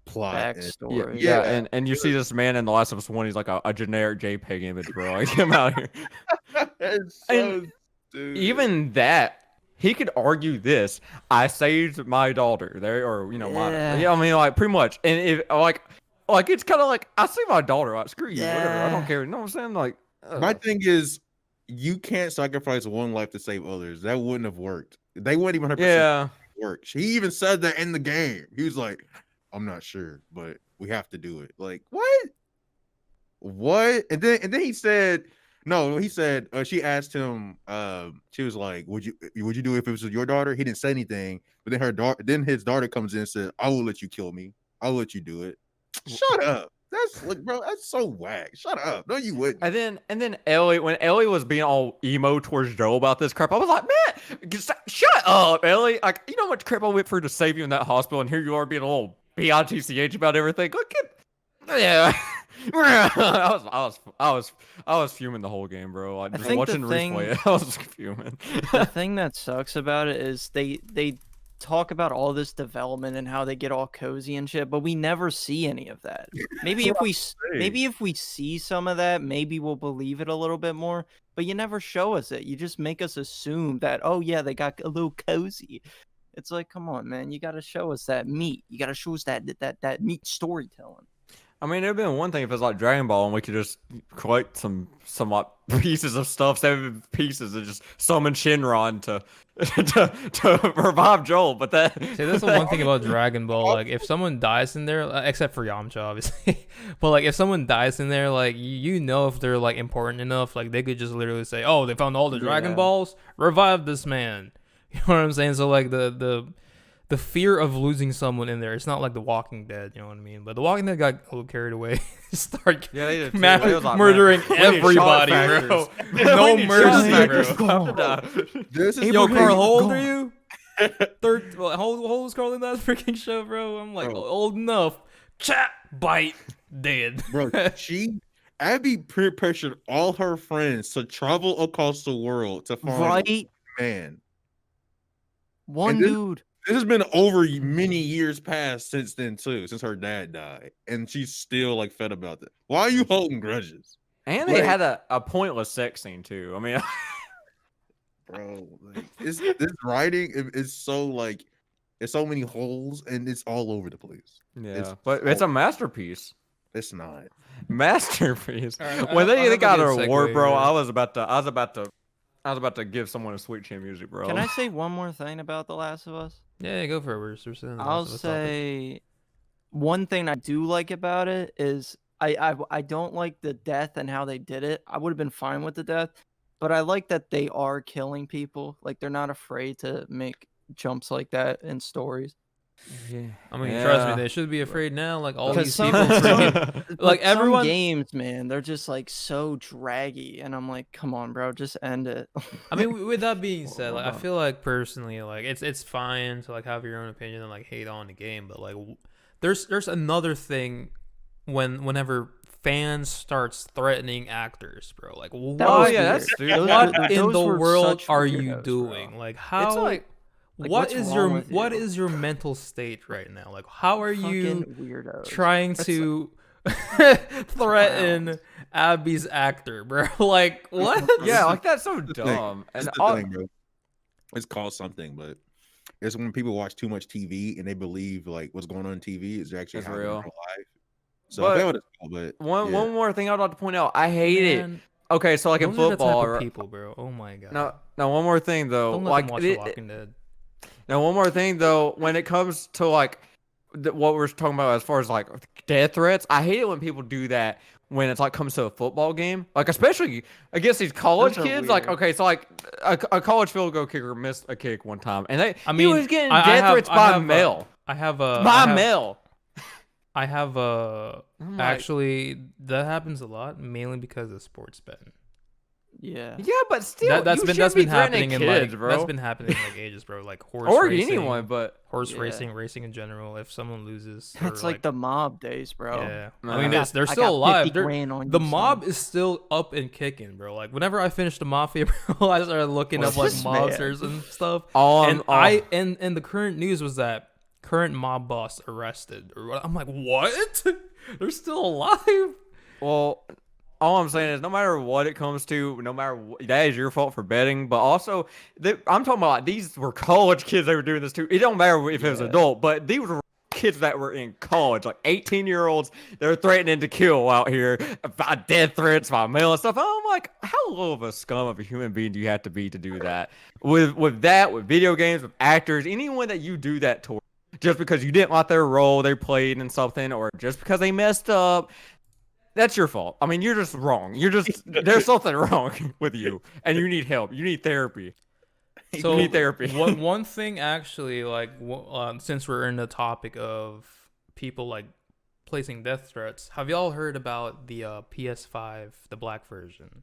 plot. Backstory. Yeah, and you see this man in The Last of Us 1. He's like a generic JPEG image, bro. Like, get him out here. It's so And stupid. even that, he could argue this: I saved my daughter there, or my I mean, like pretty much. And if like it's kind of like I saved my daughter. Like, screw you, whatever. I don't care. You know what I'm saying? Like, my thing is, you can't sacrifice one life to save others. That wouldn't have worked. They wouldn't even 100% work. He even said that in the game. He was like, "I'm not sure, but we have to do it." Like, what? And then he said. No, he said she asked him. She was like, "Would you do it if it was your daughter?" He didn't say anything, but then his daughter comes in and said, "I will let you kill me. I'll let you do it." Shut up. That's like, bro. That's so whack. Shut up. No, you wouldn't. and then Ellie, when Ellie was being all emo towards Joel about this crap, I was like, man, shut up, Ellie. Like, you know how much crap I went through to save you in that hospital, and here you are being a little bitch about everything. Look at, yeah. I was fuming the whole game, bro. Like, just watching the replay, I was fuming. The thing that sucks about it is they talk about all this development and how they get all cozy and shit, but we never see any of that. Maybe if we see some of that, maybe we'll believe it a little bit more. But you never show us it. You just make us assume that, oh yeah, they got a little cozy. It's like, come on, man, you got to show us that meat. You got to show us that meat storytelling. I mean, it'd been one thing if it's like Dragon Ball and we could just collect some like pieces of stuff, 7 pieces, and just summon Shinron to revive Joel. But See, that's the one thing about Dragon Ball. Like, if someone dies in there, except for Yamcha, obviously, but like if someone dies in there, like you know if they're like important enough, like they could just literally say, "Oh, they found all the Dragon Balls, revive this man." You know what I'm saying? So like the fear of losing someone in there, it's not like The Walking Dead, you know what I mean? But The Walking Dead got a little carried away. Start they did murdering everybody, bro. No mercy, bro. Yo, Carl, how old are you? How old was Carl in that freaking show, bro? I'm like, old enough. Chat, bite, dead. Bro, Abby peer pressured all her friends to travel across the world to find man. Dude. This has been over many years past since then too, since her dad died, and she's still like fed about that. Why are you holding grudges? And they had a pointless sex scene too. I mean, bro, like, this writing is so like, it's so many holes and it's all over the place. Yeah, but it's a masterpiece. It's not masterpiece. Right, when they got a a award, bro, here. I was about to give someone a sweet chin music, bro. Can I say one more thing about The Last of Us? Yeah, go for it. We're still in the I'll Last of Us topic. say one thing I do like about it is I don't like the death and how they did it. I would have been fine with the death, but I like that they are killing people. Like, they're not afraid to make jumps like that in stories. Yeah. I mean, trust me, they should be afraid now. Like all Because these people, like some everyone. games, man, they're just like so draggy, and I'm like, come on, bro, just end it. I mean, with that being said, like I feel like personally, like it's fine to like have your own opinion and like hate on the game, but like there's another thing whenever fans starts threatening actors, bro. Like, That Oh was yeah, weird. that's stupid. what in Those the were world such are you weirdos, doing? bro. Like, how? like what what's is wrong your with what you? is your mental state right now? Like, how are you Fucking weirdos. trying That's to threaten Abby's actor, bro? Like, what? yeah, like that's so the thing. dumb. It's And the thing, bro. It's called something, but it's when people watch too much TV and they believe like what's going on TV is actually It's happening in real. real life. So But I what it's called, but one yeah. more thing I'd like to point out, I hate it. Man, Okay, so like in those are the football, type of people, bro. Oh my god. no, one more thing though, Don't let like them watch The Walking Dead. now one more thing though, when it comes to like what we're talking about as far as like death threats, I hate it when people do that when it's like comes to a football game, like especially against these college Those are kids. Like, weird. okay, so like a college field goal kicker missed a kick one time, and I he mean, was getting I death have- threats I by have, mail. I have By mail. I have I'm like, actually that happens a lot, mainly because of sports betting. Yeah. yeah, but still, That's you been shouldn't be happening threatening in kids, like bro. that's been happening in like ages, bro. Like horse or racing, anyone, but horse Yeah. racing in general. If someone loses, That's or, like the mob days, bro. yeah. Nah. I mean, I they're I still got 50 alive. They're- grand on the you, son. mob is still up and kicking, bro. Like whenever I finished the Mafia, bro, I started looking up like This man. mobsters and stuff. all And the current news was that current mob boss arrested. Or what? I'm like, what? They're still alive. well, all I'm saying is no matter what it comes to, no matter that is your fault for betting, but also I'm talking about like, these were college kids they were doing this to. It don't matter if it was Yeah. adult, but these were kids that were in college, like 18-year-olds. They're threatening to kill out here by death threats, by mail and stuff. I'm like, how low of a scum of a human being do you have to be to do that? With video games, with actors, anyone that you do that toward, just because you didn't like their role they played in something, or just because they messed up. That's your fault. I mean, you're just wrong. There's something wrong with you, and you need help. You need therapy. So You need therapy. one thing actually, like, since we're in the topic of people like placing death threats, have y'all heard about the PS5, the black version?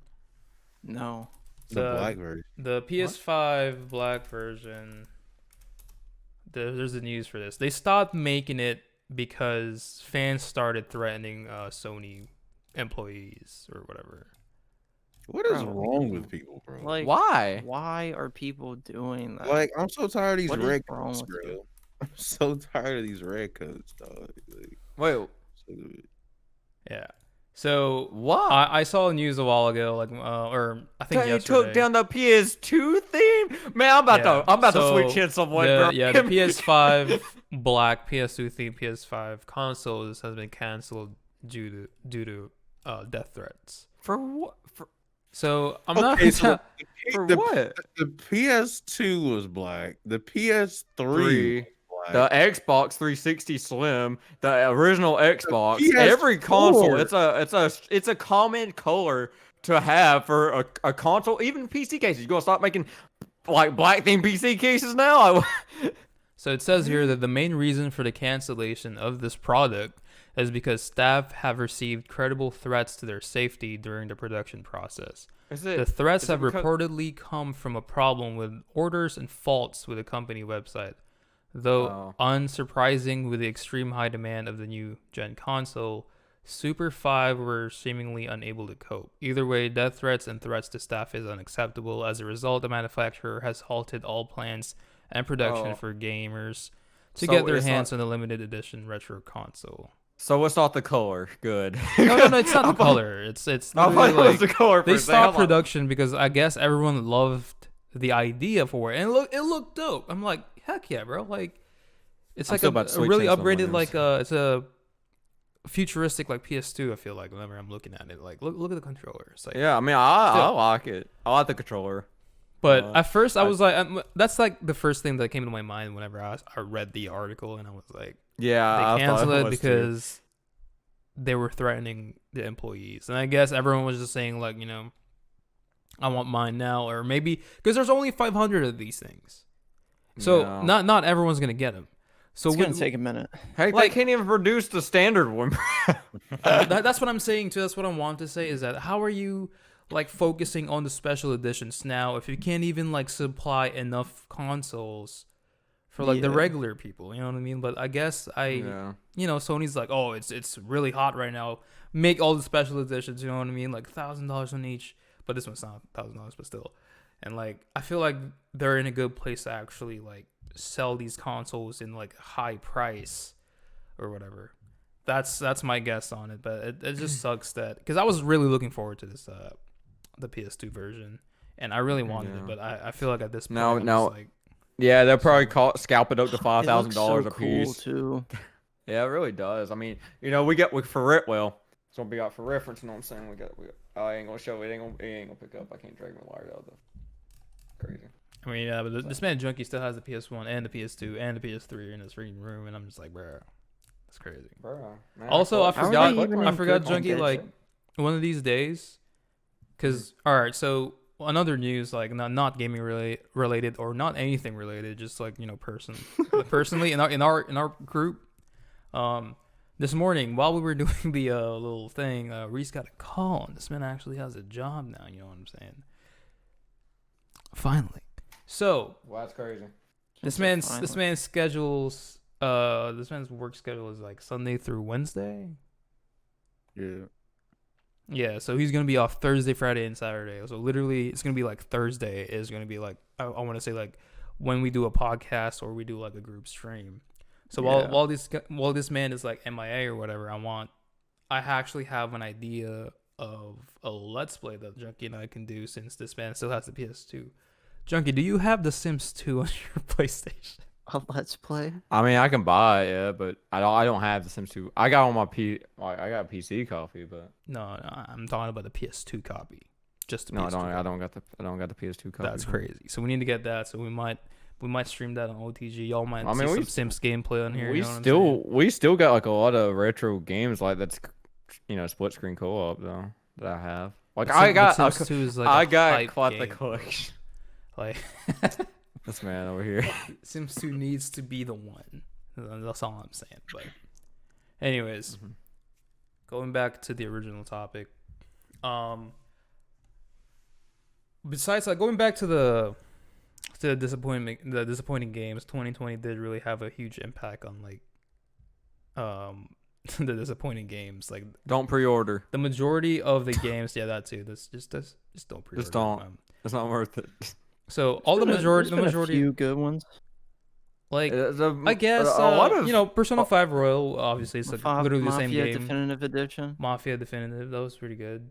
No. The black version. The PS5 black version. There's the news for this. They stopped making it because fans started threatening Sony employees or whatever. What is Bro. wrong with people, bro? Like, Why? why are people doing that? Like, I'm so tired of these What is red wrong coats, with bro. you? I'm so tired of these red coats, dog. Like, Wait, Yeah. So why? I saw news a while ago, like or I think They yesterday. took down the PS2 theme. Man, I'm about to switch in someone, bro. The PS5 black, PS2 theme PS5 consoles has been canceled due to death threats. For what? So I'm okay, not. so For the, what? the PS2 was black. The PS3 was black. The Xbox 360 Slim, the original Xbox, PS4. every console, it's a common color to have for a console, even PC cases. You gonna stop making like black themed PC cases now? So it says here that the main reason for the cancellation of this product is because staff have received credible threats to their safety during the production process. The threats have reportedly come from a problem with orders and faults with the company website. Though unsurprising with the extreme high demand of the new gen console, Super 5 were seemingly unable to cope. Either way, death threats and threats to staff is unacceptable. As a result, the manufacturer has halted all plans and production for gamers to get their hands on the limited edition retro console. So it's not the color. Good. No, it's not the color. It's literally like the color. they stopped production because I guess everyone loved the idea for it, and it looked dope. I'm like, heck yeah, bro! Like, it's like a really upgraded, like it's a futuristic like PS2. I feel like whenever I'm looking at it, like look at the controller. It's like, yeah, I mean, I like it. I like the controller. But at first, I was like, that's like the first thing that came to my mind whenever I read the article, and I was like, yeah, they canceled it because they were threatening the employees, and I guess everyone was just saying like, you know, I want mine now, or maybe because there's only 500 of these things, so not everyone's gonna get them. So it's gonna take a minute. Hey, like, they can't even produce the standard one. that's what I'm saying too. That's what I want to say is that how are you like focusing on the special editions now if you can't even like supply enough consoles for like the Yeah. regular people. You know what I mean? But I guess Yeah. Sony's like, oh, it's really hot right now. Make all the special editions. You know what I mean? Like $1,000 on each. But this one's not $1,000, but still. And like I feel like they're in a good place to actually like sell these consoles in like high price or whatever. That's my guess on it. But it just sucks that because I was really looking forward to this the PS2 version, and I really wanted it. But I feel like at this point, I'm Now- just like, Yeah, they'll probably scalp it up to It $5,000 looks a so cool piece. too. Yeah, it really does. I mean, so we got for reference. You know what I'm saying? We got. I ain't gonna show it. It ain't gonna pick up. I can't drag my wire out though. Crazy. I mean, yeah, but this man Junkie still has the PS1 and the PS2 and the PS3 in his reading room, and I'm just like, bro, that's crazy. Bro, man, Also, I How are forgot, they even I forgot good on Junkie that like shit? one of these days, because all right, so another news like not gaming related or not anything related, just like personally in our group, this morning while we were doing the little thing, Reese got a call, and this man actually has a job now. You know what I'm saying? Finally, so Well, that's crazy. this man's schedules this man's work schedule is like Sunday through Wednesday. Yeah. Yeah, so he's gonna be off Thursday, Friday, and Saturday. So literally, it's gonna be like Thursday is gonna be like I want to say like when we do a podcast or we do like a group stream. So Yeah. while this man is like MIA or whatever, I actually have an idea of a let's play that Junkie and I can do since this man still has the PS2. Junkie, do you have The Sims 2 on your PlayStation? A Let's Play. I mean, I can buy it, yeah, but I don't have the Sims 2. I got on my I got a PC copy, but No, I'm talking about the PS2 copy. Just the no, PS2 copy. I don't got the PS2 copy. That's crazy. So we need to get that. So we might stream that on OTG. Y'all might I see mean, some Sims gameplay on here. We you know what I'm saying? we still got like a lot of retro games like that's split screen co-op though that I have. Like But I got Sims 2 is like I a got hype quite the game. collection. Like This man over here. Sims 2 needs to be the one. That's all I'm saying. But anyways, going back to the original topic. Besides like going back to the disappointing games, 2020 did really have a huge impact on like the disappointing games. Like Don't pre-order. the majority of the games, yeah, that too. Just don't pre-order. Just don't. It's not worth it. So all the majority, A few good ones. like I guess a lot of Persona 5 Royal obviously it's like literally the same Mafia game. Definitive Edition. Mafia Definitive, that was pretty good.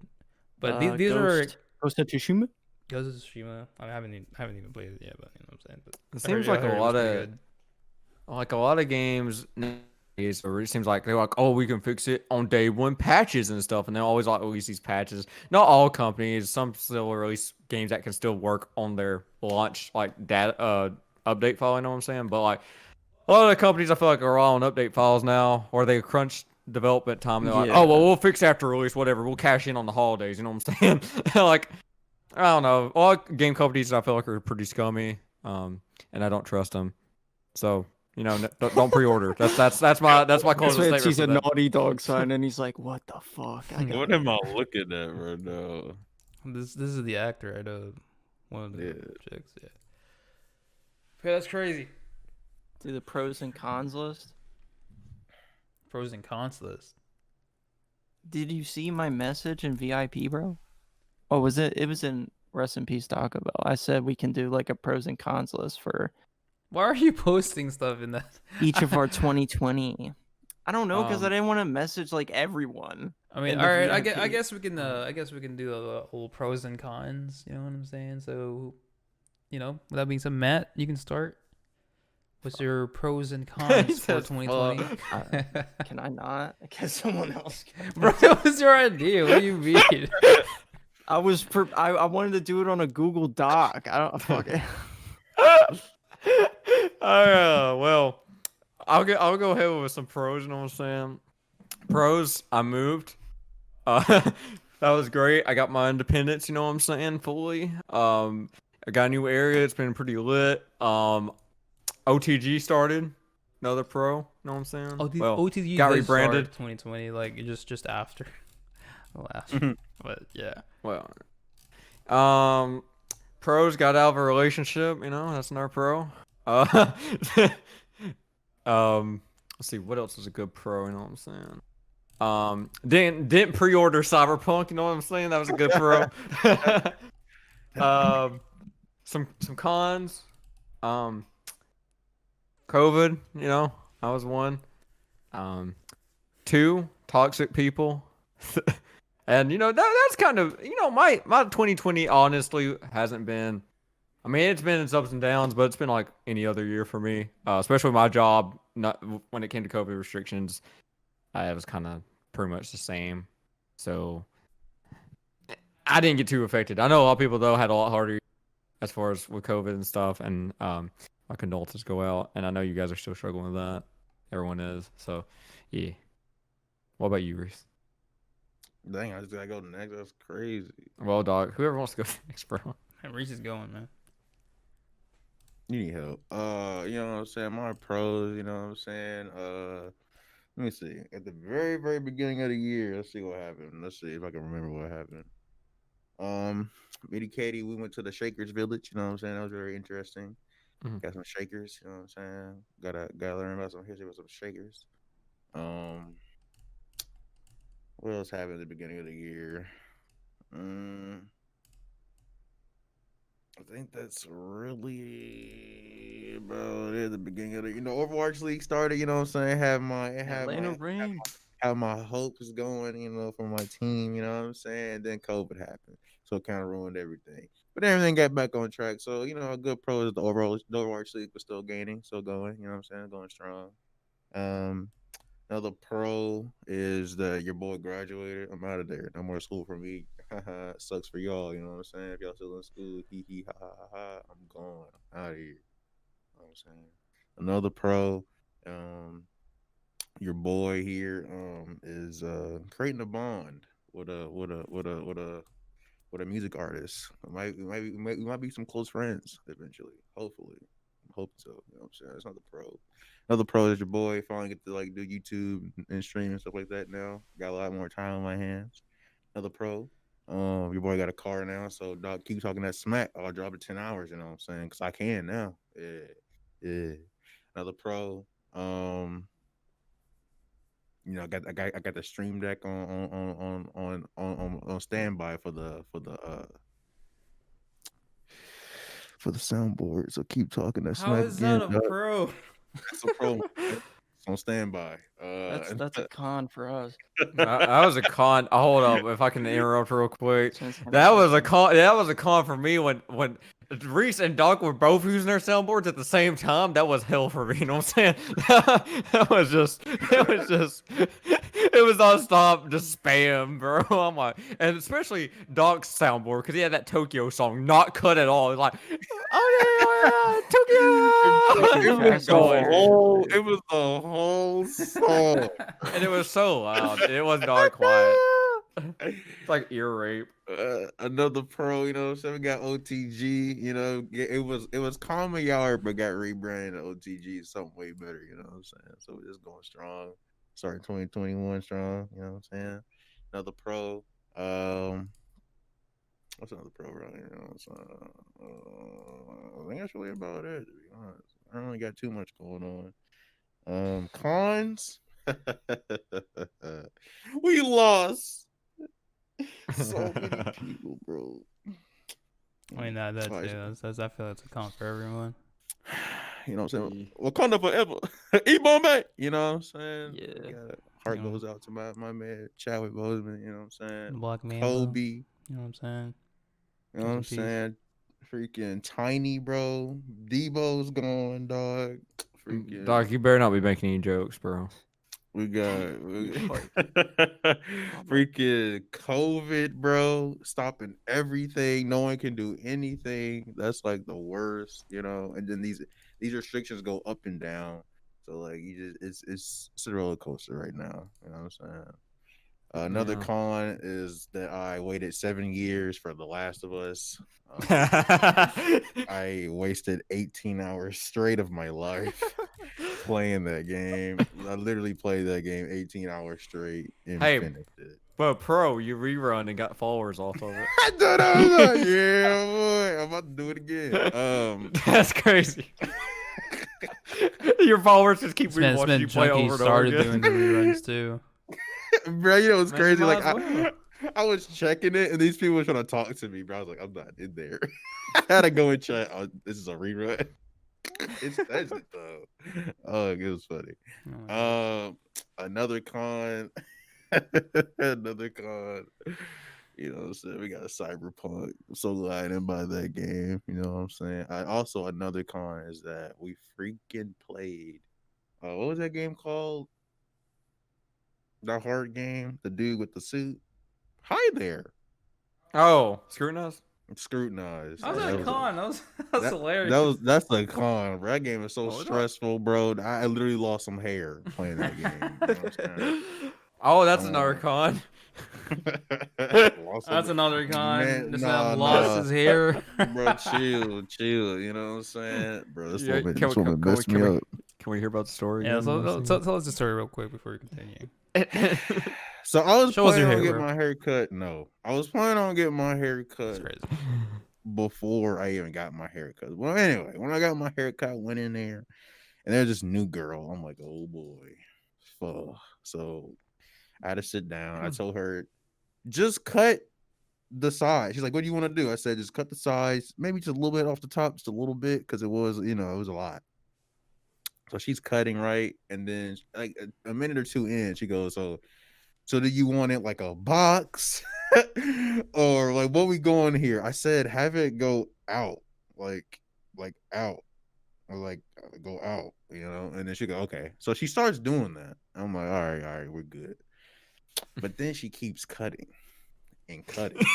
But these Ghost, are Ghost of Tsushima. Ghost of Tsushima. I haven't even played it yet, but you know what I'm saying. But It I heard- seems I like heard a it was lot pretty of good. games nowadays, or it seems like they're like, oh, we can fix it on day one, patches and stuff, and they always like release these patches. Not all companies, some still release games that can still work on their launch like data update file. You know what I'm saying? But like a lot of the companies, I feel like are all on update files now, or they crunch development time. They're like, Yeah. oh well, we'll fix after release, whatever. We'll cash in on the holidays. You know what I'm saying? Like I don't know. All game companies I feel like are pretty scummy, and I don't trust them. So don't pre-order. That's my closing This man statement. sees for a that. Naughty Dog sign and he's like, "What the fuck?" What am I looking at right now? This is the actor, right? One of the Yeah. chicks, yeah. Yeah, that's crazy. Do the pros and cons list. Pros and cons list. Did you see my message in VIP, bro? Oh, was it? It was in Rest in Peace Taco Bell. I said we can do like a pros and cons list for Why are you posting stuff in that? each of our 2020. I don't know because I Um, didn't want to message like everyone. I mean, in all the right. I VIP. guess we can. I guess we can do a whole pros and cons. You know what I'm saying? So, with that being said, Matt, you can start. What's your pros and cons for says 2020? Can I not? Can someone else? Can? Bro, what was your idea? What do you mean? I wanted to do it on a Google Doc. I don't fuck it. Well, I'll go ahead with some pros. You know what I'm saying? Pros, I moved. That was great. I got my independence. You know what I'm saying? Fully. I got a new area. It's been pretty lit. OTG started. Another pro. You know what I'm saying? OTG got did rebranded. start 2020, like just after the last. But yeah. Well, pros got out of a relationship. That's another pro. Uh, let's see what else is a good pro. You know what I'm saying? Didn't pre-order Cyberpunk. You know what I'm saying? That was a good pro. um, some cons. Um, COVID. You know, I was one. Two, toxic people. And that's kind of my 2020 honestly hasn't been. I mean, it's been its ups and downs, but it's been like any other year for me. Especially my job. Not when it came to COVID restrictions, it was kind of pretty much the same. So I didn't get too affected. I know a lot of people though had a lot harder as far as with COVID and stuff. And my condolences go out. And I know you guys are still struggling with that. Everyone is. So yeah. What about you, Reese? Dang, I just gotta go next. That's crazy. Well, dog, whoever wants to go next, bro. Reese is going, man. You need help. You know what I'm saying? My pros, you know what I'm saying? Let me see. At the very, very beginning of the year, let's see what happened. Let's see if I can remember what happened. Me and Katie, we went to the Shakers Village, you know what I'm saying? That was very interesting. Mhm. Got some Shakers, you know what I'm saying? Gotta learn about some history with some Shakers. What else happened at the beginning of the year? I think that's really about it. At the beginning of the, Overwatch League started. You know what I'm saying? Have my hopes going. For my team. You know what I'm saying? And then COVID happened, so it kind of ruined everything. But everything got back on track. So a good pro is the Overwatch League was still gaining, still going. You know what I'm saying? Going strong. Another pro is that your boy graduated. I'm out of there. No more school for me. Sucks for y'all. You know what I'm saying? If y'all still in school, hee hee ha ha ha ha. I'm gone. I'm out of here. You know what I'm saying? Another pro, your boy here, is creating a bond with a music artist. We might be some close friends eventually. Hopefully, I'm hoping so. You know what I'm saying? That's not the pro. Another pro is your boy finally get to do YouTube and stream and stuff like that now. Got a lot more time on my hands. Another pro. Your boy got a car now, so dog keep talking that smack. I'll drop it 10 hours, you know what I'm saying? Cause I can now. Yeah. Another pro. I got the stream deck on standby for the soundboard. So keep talking that How smack is again. that a pro? That's a pro. It's on standby. That's a con for us. That was a con. Hold up, if I can interrupt real quick. Since That was a con. That was a con for me when Reese and Doc were both using their soundboards at the same time. That was hell for me. You know what I'm saying? It was nonstop, just spam, bro. I'm like, and especially Doc's soundboard because he had that Tokyo song, not cut at all. It's like, oh yeah, Tokyo. It was the whole song. And it was so loud. It was not quiet. It's like ear rape. Another pro, you know what I'm saying? We got OTG, it was Calm Yard, but got rebranded to OTG, something way better, you know what I'm saying? So we're just going strong. Starting 2021 strong, you know what I'm saying? Another pro. What's another pro right here? You know what I'm saying? I think that's really about it, to be honest. I don't really got too much going on. Cons. We lost so many people, bro. I mean, that's I feel it's a con for everyone. You know what I'm saying? Wakanda forever. E-Bombay. You know what I'm saying? Yeah. Heart goes out to my man Chadwick Boseman. You know what I'm saying? Black man. Kobe. You know what I'm saying? You know what I'm saying? Freaking Tiny, bro. Debo's gone, dog. Freaking Doc, you better not be making any jokes, bro. We got freaking COVID, bro, stopping everything. No one can do anything. That's like the worst, And then these restrictions go up and down. So like it's a roller coaster right now. You know what I'm saying? Another con is that I waited 7 years for The Last of Us. I wasted 18 hours straight of my life playing that game. I literally played that game 18 hours straight and finished it. But pro, you rerun and got followers off of it. I thought I was like, yeah, boy, I'm about to do it again. That's crazy. Your followers just keep This man, rewatching you play Junkie over and over started again. doing the reruns too. Bro, you know what's Man, crazy? might Like as well. I was checking it, and these people were trying to talk to me, bro. I was like, I'm not in there. I had to go and check. Oh, this is a rerun. That's it though. Oh, it was funny. Another con. Another con. You know what I'm saying? We got a Cyberpunk. I'm so glad I didn't buy that game. You know what I'm saying? Also another con is that we freaking played. What was that game called? The hard game. The dude with the suit. Hi there. Oh, scrutinize. Scrutinized. That was Yeah, a con. That's hilarious. that's a con. Bro. That game is so Oh, is it? stressful, bro. I literally lost some hair playing that game. You know what I'm saying? Oh, that's another con. Lost That's some- another con. Man, This nah, man lost nah. his hair. Bro, chill. You know what I'm saying? Bro, this Yeah, woman, can this we- woman can we- messed can me we- up. Can we hear about the story? Yeah, again? so tell us the story real quick before we continue. So I was Show us your planning on hair, getting bro. my hair cut. No, I was planning on getting my hair That's cut crazy. before I even got my hair cut. Well, anyway, when I got my hair cut, went in there, and there's this new girl. I'm like, oh boy, fuck. So I had to sit down. I told her, just cut the sides. She's like, what do you want to do? I said, just cut the sides, maybe just a little bit off the top, just a little bit, because it was, it was a lot. So she's cutting, right? And then like a minute or two in, she goes, so do you want it like a box? Or like what we going here? I said, have it go out, like out. Or like go out, and then she go, okay. So she starts doing that. I'm like, all right, we're good. But then she keeps cutting and cutting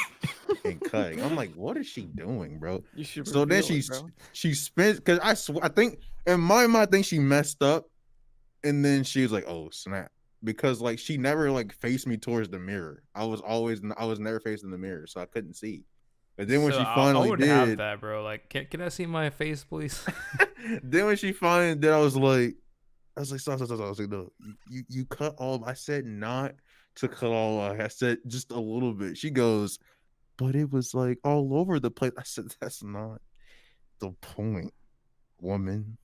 and cutting. I'm like, what is she doing, bro? You should. So then reveal it, bro. she spins, because I think in my mind, I think she messed up, and then she was like, oh snap, because like she never like faced me towards the mirror. I was never facing the mirror, so I couldn't see. But then when So she I finally would have did, that, bro. Like, can I see my face, please? then when she finally did, I was like, stop. I was like, no, you cut all. I said not to cut all. I said just a little bit. She goes, but it was like all over the place. I said, that's not the point, woman.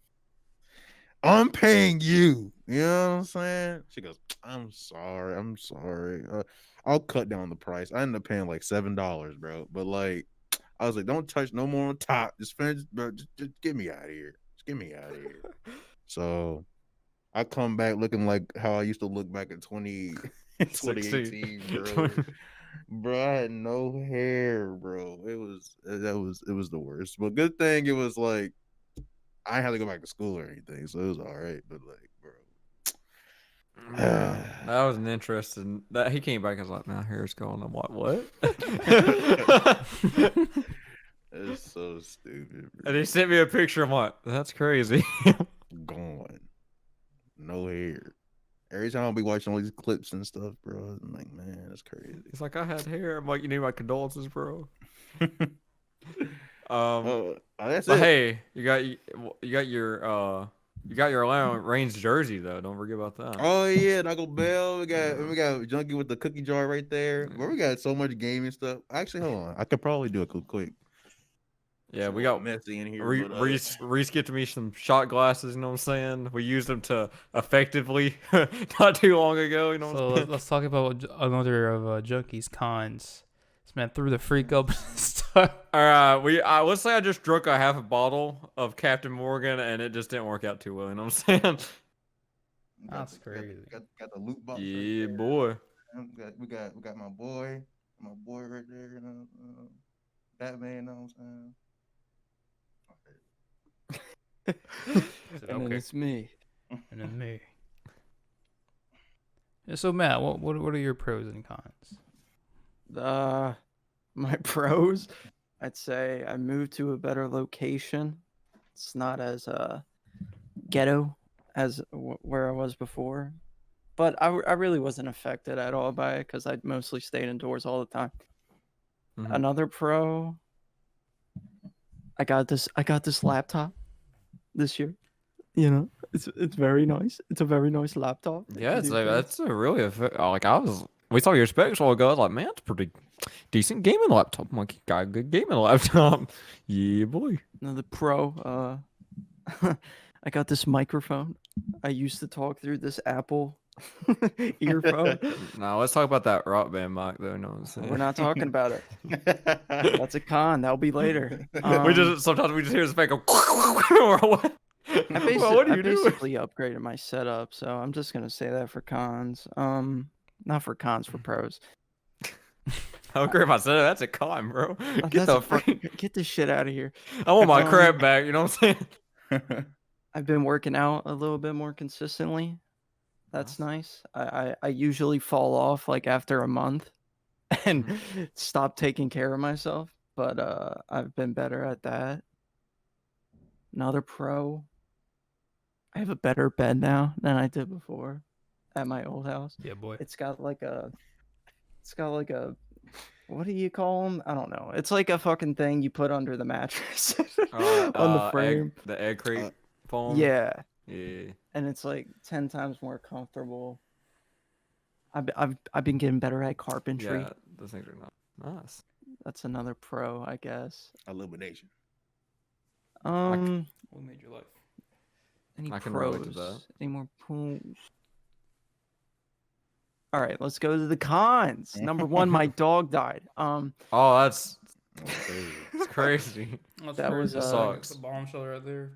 I'm paying you. You know what I'm saying? She goes, I'm sorry. I'll cut down the price. I ended up paying like $7, bro. But like, I was like, don't touch no more on top. Just finish, bro. Just get me out of here. Just get me out of here. So I come back looking like how I used to look back in 2018, bro. Bro, I had no hair, bro. It was the worst. But good thing it was like I didn't have to go back to school or anything, so it was all right. But like, bro, That was an interesting. That he came back and was like, "My hair's going." I'm like, "What?" it's so stupid. Bro. And he sent me a picture. I'm like, "That's crazy." Gone, no hair. Every time I'll be watching all these clips and stuff, bro, I'm like, man, that's crazy. He's like, "I had hair." I'm like, "You need my condolences, bro." That's But it. hey, you got your Atlanta Reigns jersey though. Don't forget about that. Oh yeah, Knuckle Bell. We got Junkie with the cookie jar right there. Bro, we got so much gaming stuff. Actually, hold on. I could probably do it quick. Yeah, we It's a got little messy in here. Reese get to me some shot glasses. You know what I'm saying? We used them to effectively not too long ago. You know. What So I'm saying? let's talk about another of Junkie's cons. This man threw the freak up and stuff. All right, let's say I just drunk a half a bottle of Captain Morgan and it just didn't work out too well. You know what I'm saying? That's crazy. Got the loot box. Yeah, right there. boy. We got my boy right there. Batman. You know what I'm saying? And then it's me. And then me. Yeah, so Matt, what are your pros and cons? My pros, I'd say I moved to a better location. It's not as ghetto as where I was before, but I really wasn't affected at all by it because I mostly stayed indoors all the time. Mhm. Another pro, I got this laptop this year. You know, it's very nice. It's a very nice laptop. Yeah, it's like that's a really we saw your specs all ago. I was like, man, it's a pretty decent gaming laptop. I'm like, you got a good gaming laptop. Yeah, boy. Another pro, I I got this microphone. I used to talk through this Apple earphone. Now let's talk about that rock band mic, though. You know what I'm saying? We're not talking about it. That's a con. That'll be later. we just sometimes we just hear this back go. Or what? Well, what do I you do? basically upgraded my setup, so I'm just gonna say that for cons. Not for cons, for pros. I'll grab my setup. That's a con, bro. Get That's the a freak. get this shit out of here. I want my Um, crap back. You know what I'm saying? I've been working out a little bit more consistently. That's nice. I usually fall off like after a month and stop taking care of myself, but I've been better at that. Another pro. I have a better bed now than I did before at my old house. Yeah, boy. It's got like a what do you call them? I don't know. It's like a fucking thing you put under the mattress on the frame. The egg crate foam. Yeah. Yeah. And it's like 10 times more comfortable. I've been getting better at carpentry. Yeah, those things are not nice. That's another pro, I guess. Illumination. What made your life? Any I can relate to pros? that. Any more pros? All right, let's go to the cons. Number one, my dog died. Oh, that's it's crazy. That was, That sucks. The bombshell right there.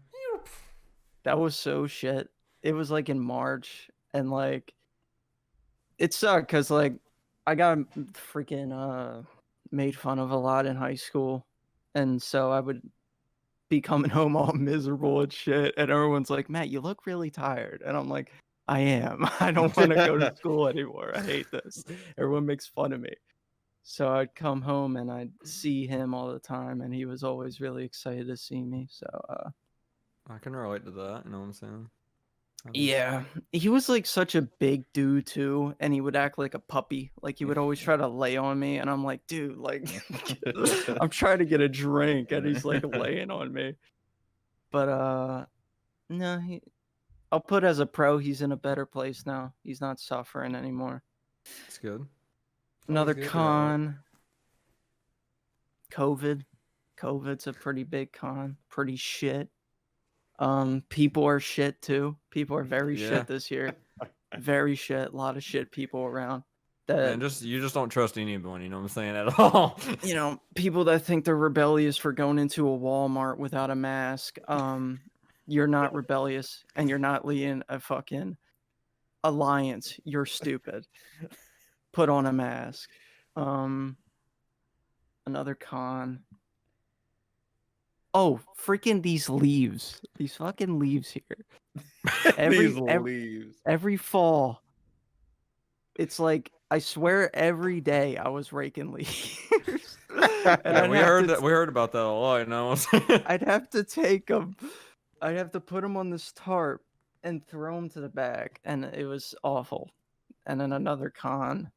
That was so shit. It was like in March, and like it sucked because like I got freaking made fun of a lot in high school, and so I would be coming home all miserable and shit, and everyone's like, "Matt, you look really tired," and I'm like, "I am. I don't want to go to school anymore. I hate this. Everyone makes fun of me." So I'd come home and I'd see him all the time, and he was always really excited to see me. So I can relate to that. You know what I'm saying? yeah, he was like such a big dude too, and he would act like a puppy. Like he would always try to lay on me, and I'm like, dude, like I'm trying to get a drink, and he's like laying on me. But no, I'll put as a pro, he's in a better place now. He's not suffering anymore. It's good. Another good, yeah. con. COVID. COVID's a pretty big con. Pretty shit. People are shit too. People are very Yeah. shit this year. Very shit. A lot of shit people around. That Man, you just don't trust anyone. You know what I'm saying at all. you know, people that think they're rebellious for going into a Walmart without a mask. You're not rebellious, and you're not leading a fucking alliance. You're stupid. Put on a mask. Another con. Oh, freaking these leaves. These fucking leaves here. Every fall. It's like, I swear every day I was raking leaves. And Yeah, I'd we have heard to that. We heard about that a lot. You know what I'm saying? I'd have to take them. I'd have to put them on this tarp and throw them to the back, and it was awful. And then another con.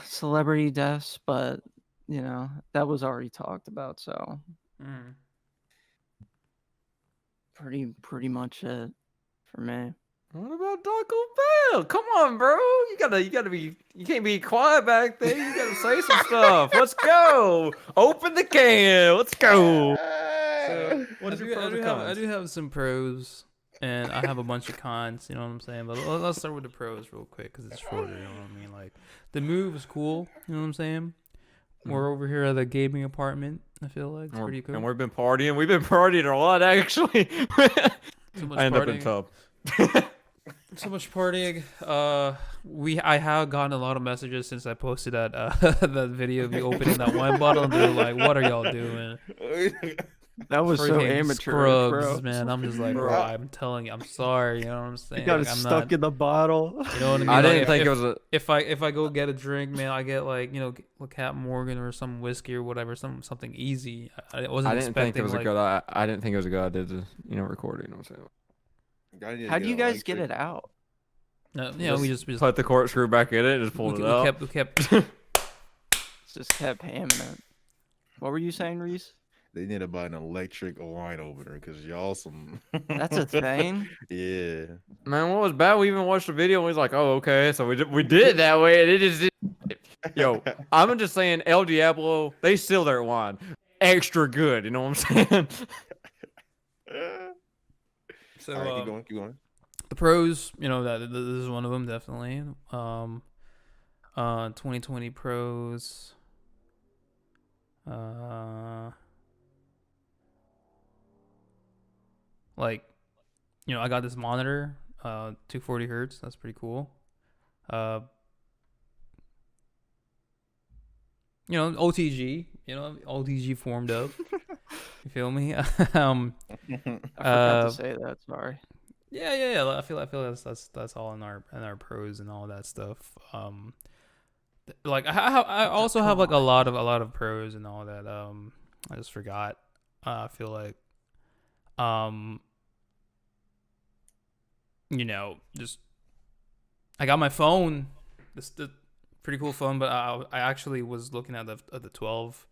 Celebrity deaths, but you know that was already talked about, so pretty much it for me. What about Taco Bell? Come on, bro. You gotta be. You can't be quiet back there. You gotta say some stuff. Let's go. Open the can. Let's go. So, What is I your pros and cons? I do have some pros, and I have a bunch of cons. You know what I'm saying? But let's start with the pros real quick because it's shorter. You know what I mean? Like the move is cool. You know what I'm saying? We're over here at the gaming apartment. I feel like it's pretty cool. And we've been partying. We've been partying a lot, actually. So much I end up in partying. tub. So much partying. I have gotten a lot of messages since I posted that that video of me opening that wine bottle, and they're like, "What are y'all doing?" That was so Freaking amateur, scrubs, bro. man. I'm just like, bro, I'm telling you, I'm sorry. You know what I'm saying? You got it Like, I'm stuck not, in the bottle. you know what I mean? I Like, didn't if- think if, it was a. if I go get a drink, man, I get like Captain Morgan or some whiskey or whatever, something easy. I wasn't I didn't think expecting it was like, a good. I didn't think it was a good idea to record it. You know what I'm saying? How do you guys get it out? No, we just Put the corkscrew back in it and just pulled it out. we kept Just kept hamming it. What were you saying, Reese? They need to buy an electric wine opener because y'all some. That's a thing. Yeah. Man, what was bad? We even watched the video and we was like, oh, okay. So we did it that way. And it just Yo, I'm just saying El Diablo, they seal their wine. Extra good. You know what I'm saying? So All right, keep going, keep going. the pros, that this is one of them definitely. 2020 pros. Like, I got this monitor, 240 hertz. That's pretty cool. OTG. OTG formed up. You feel me? I forgot to say that. Sorry. Yeah. I feel that's all in our pros and all that stuff. Like I also have like a lot of pros and all that. I just forgot. I feel like, just I got my phone. This the pretty cool phone, but I actually was looking at the 12.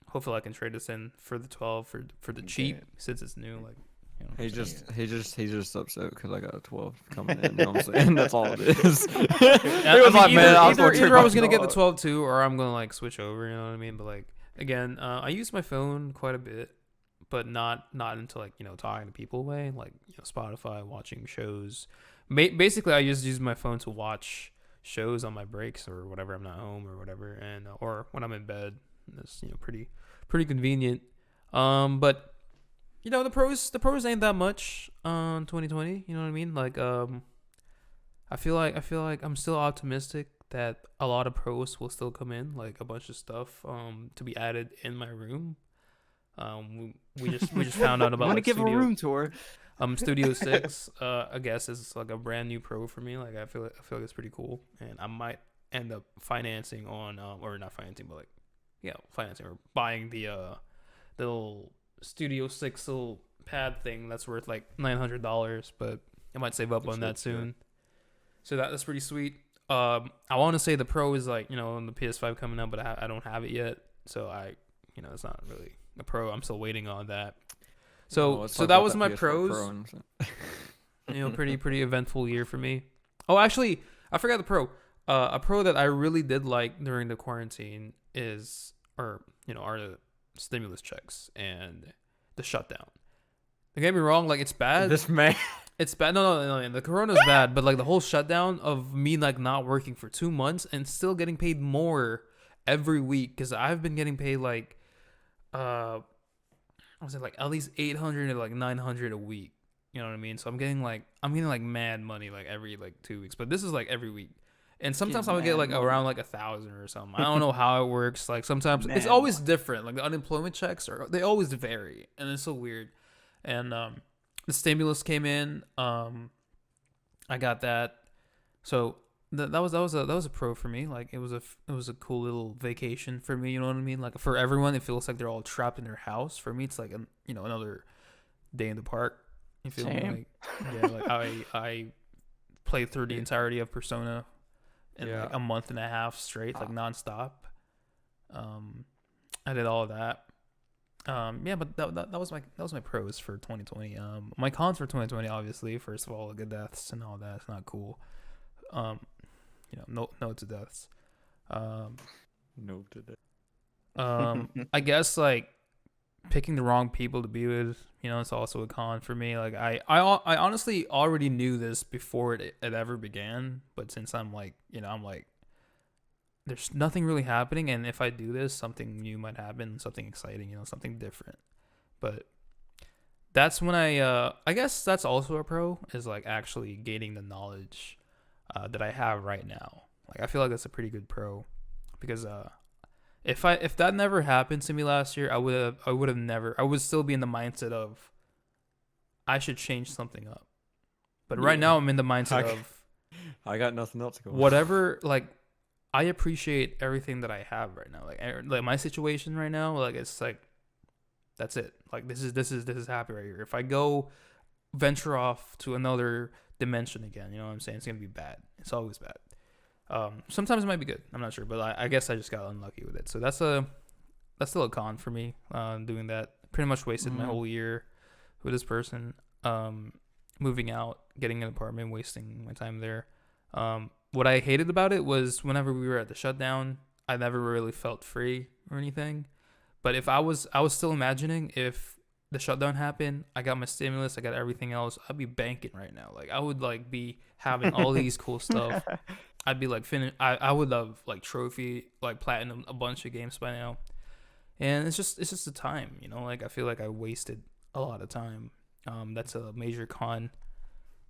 Hopefully I can trade this in for the 12 for the cheap since it's new. Like, He's just upset because I got a 12 coming in. You know what I'm saying? That's all it is. Either I was gonna get the 12 too, or I'm gonna like switch over. You know what I mean? But like again, I use my phone quite a bit, but not into like talking to people way, like Spotify, watching shows. Basically, I just use my phone to watch shows on my breaks or whatever. I'm not home or whatever, and or when I'm in bed. It's pretty convenient. But the pros ain't that much on 2020. You know what I mean? Like I feel like I'm still optimistic that a lot of pros will still come in, like a bunch of stuff to be added in my room. We just found out about. I want to give a room tour. Studio 6, I guess is like a brand new pro for me. Like I feel like it's pretty cool, and I might end up financing on or not financing, but like financing or buying the little Studio 6 little pad thing that's worth like $900, but I might save up on that soon. So that's pretty sweet. I want to say the pro is like on the PS5 coming out, but I don't have it yet, so it's not really a pro. I'm still waiting on that. So that was my pros. Pretty eventful year for me. Oh, actually, I forgot the pro. A pro that I really did like during the quarantine are the stimulus checks and the shutdown. Don't get me wrong, like it's bad. This man. It's bad. No. The corona's bad, but like the whole shutdown of me like not working for 2 months and still getting paid more every week because I've been getting paid like I was like at least 800 to like 900 a week. You know what I mean? So I'm getting like mad money like every like 2 weeks, but this is like every week. And sometimes I would get like around like 1,000 or something. I don't know how it works. Like sometimes it's always different. Like the unemployment checks they always vary, and it's so weird. And the stimulus came in. I got that. So that was a pro for me. Like it was a cool little vacation for me. You know what I mean? Like for everyone, it feels like they're all trapped in their house. For me, it's like another day in the park. You feel me? Like I played through the entirety of Persona in like a month and a half straight, like nonstop. I did all of that. But that was my pros for 2020. My cons for 2020, obviously, first of all, the deaths and all that. It's not cool. No to deaths. No to death. I guess like picking the wrong people to be with, it's also a con for me. Like I honestly already knew this before it ever began, but since I'm like, I'm like, there's nothing really happening, and if I do this, something new might happen, something exciting, something different. But that's when I guess that's also a pro, is like actually gaining the knowledge that I have right now. Like I feel like that's a pretty good pro, because if that never happened to me last year, I would still be in the mindset of I should change something up. But right now I'm in the mindset of I got nothing else to go. Whatever, like I appreciate everything that I have right now. Like my situation right now, like it's like that's it. Like this is happy right here. If I go venture off to another dimension again, you know what I'm saying? It's gonna be bad. It's always bad. Sometimes it might be good. I'm not sure, but I guess I just got unlucky with it. So that's still a con for me. Doing that, pretty much wasted my whole year with this person. Moving out, getting an apartment, wasting my time there. What I hated about it was whenever we were at the shutdown, I never really felt free or anything. But if I was still imagining if the shutdown happened, I got my stimulus, I got everything else, I'd be banking right now. Like I would like be having all these cool stuff. I'd be like I would have like trophy like platinum a bunch of games by now. And it's just the time, you know, like I feel like I wasted a lot of time. That's a major con.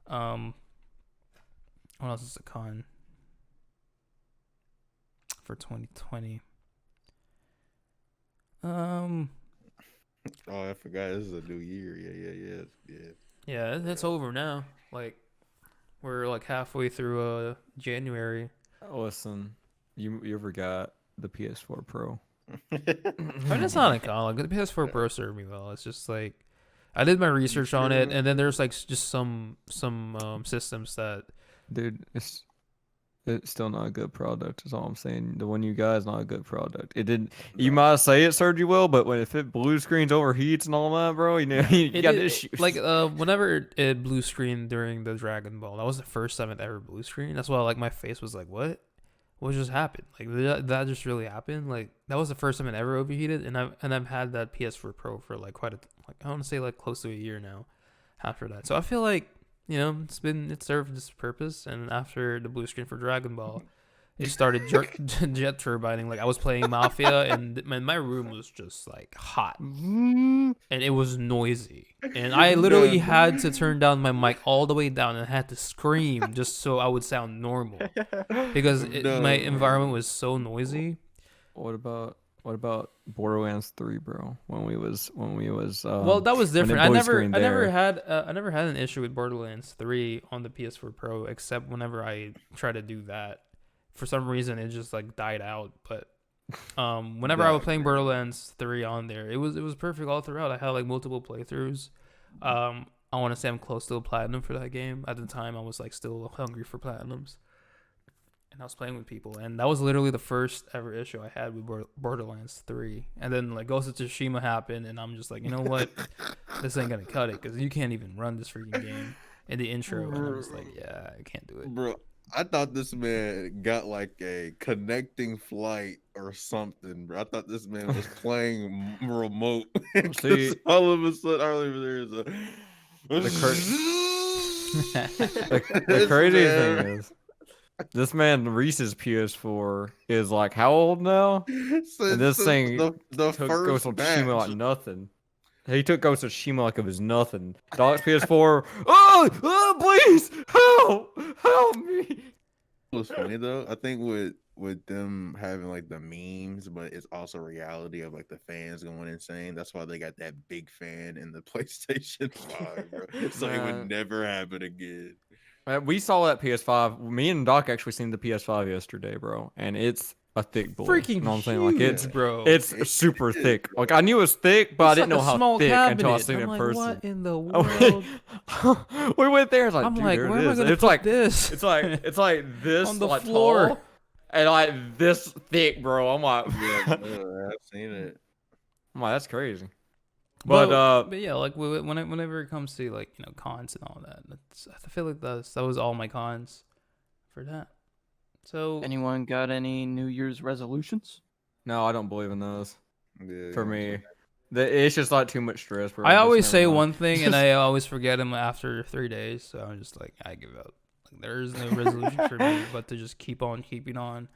What else is a con for 2020? Oh, I forgot. This is a new year. Yeah. Yeah, that's over now. Like we're like halfway through January. Listen, you forgot the PS4 Pro. I mean, it's not a con. Like the PS4 Pro served me well. It's just like I did my research on it, and then there's like just some systems that, Dude, it's still not a good product. Is all I'm saying. The one you got is not a good product. It didn't. You might say it served you well, but when if it blue screens overheats and all that, bro, you know you got issues. like whenever it blue screen during the Dragon Ball, that was the first time it ever blue screen. That's why like my face was like, what just happened? Like that just really happened. Like that was the first time it ever overheated, and I've had that PS4 Pro for like I want to say like close to a year now. After that, so I feel like, you know, it served its purpose. And after the blue screen for Dragon Ball, it started jet turbining. Like I was playing Mafia, and my room was just like hot, and it was noisy, and I literally had to turn down my mic all the way down and had to scream just so I would sound normal because my environment was so noisy. What about Borderlands 3, bro? When we was Well, that was different. I blue never screen there. had an issue with Borderlands 3 on the PS4 Pro, except whenever I tried to do that. For some reason, it just like died out. But whenever I was playing Borderlands 3 on there, it was perfect all throughout. I had like multiple playthroughs. I want to say I'm close to a platinum for that game. At the time, I was like still hungry for platinums. And I was playing with people, and that was literally the first ever issue I had with Borderlands 3. And then like Ghost of Tsushima happened, and I'm just like, you know what, this ain't gonna cut it because you can't even run this freaking game in the intro. And I was like, yeah, I can't do it, Bro, I thought this man got like a connecting flight or something, bro. I thought this man was playing remote. See, all of a sudden, all over there is a. The crazy thing is, this man Reese's PS4 is like how old now? And this thing the took first Ghost of Tsushima batch. like nothing. He took Ghost of Tsushima like it was nothing. Doc's PS4. Oh, please help me. It was funny though. I think with them having like the memes, but it's also reality of like the fans going insane. That's why they got that big fan in the PlayStation 5, bro. So it would never happen again. We saw that PS5. Me and Doc actually seen the PS5 yesterday, bro, and it's a thick boy. freaking you know what I'm saying? huge, Like it's bro. it's super thick. Like I knew it was thick, but I didn't know how thick until I seen it in person. What in the world? We went there. It's like, I'm dude, like, there where it am I is. gonna It's put like this? It's like this On the like, floor. tall, and like this thick, bro. I'm like, Yeah, I've seen it. I'm like, that's crazy. But yeah, like whenever it comes to like, you know, cons and all that, I feel like that was all my cons for that. So Anyone got any New Year's resolutions? no, I don't believe in those. Yeah, For me, it's just like too much stress, bro. I Just always never say mind. one thing and I always forget them after 3 days. So I'm just like, I give up. Like there is no resolution for me but to just keep on keeping on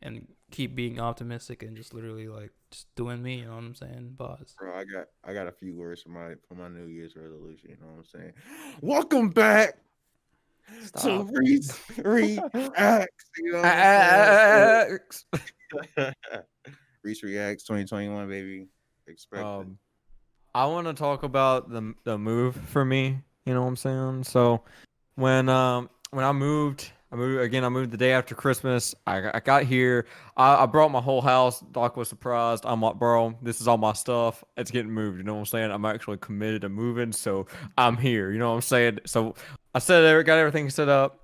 and keep being optimistic and just literally like just doing me. You know what I'm saying, boss? Bro, I got a few words for my New Year's resolution. You know what I'm saying? Welcome back to Reacts. You know what I'm saying? Reese Reacts 2021, baby. Expect it. I want to talk about the move for me. You know what I'm saying? So when I moved the day after Christmas. I got here. I brought my whole house. Doc was surprised. I'm like, bro, this is all my stuff. It's getting moved. You know what I'm saying? I'm actually committed to moving, so I'm here. You know what I'm saying? So I got everything set up,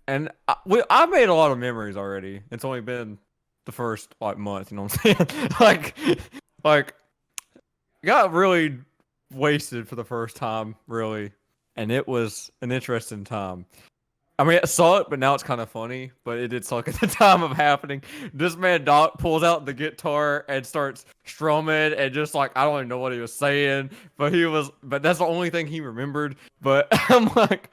and I made a lot of memories already. It's only been the first like month. You know what I'm saying? like got really wasted for the first time, really, and it was an interesting time. I mean, it sucked, but now it's kind of funny. But it did suck at the time of happening. This man Doc pulls out the guitar and starts strumming, and just like I don't even know what he was saying, but that's the only thing he remembered. But I'm like,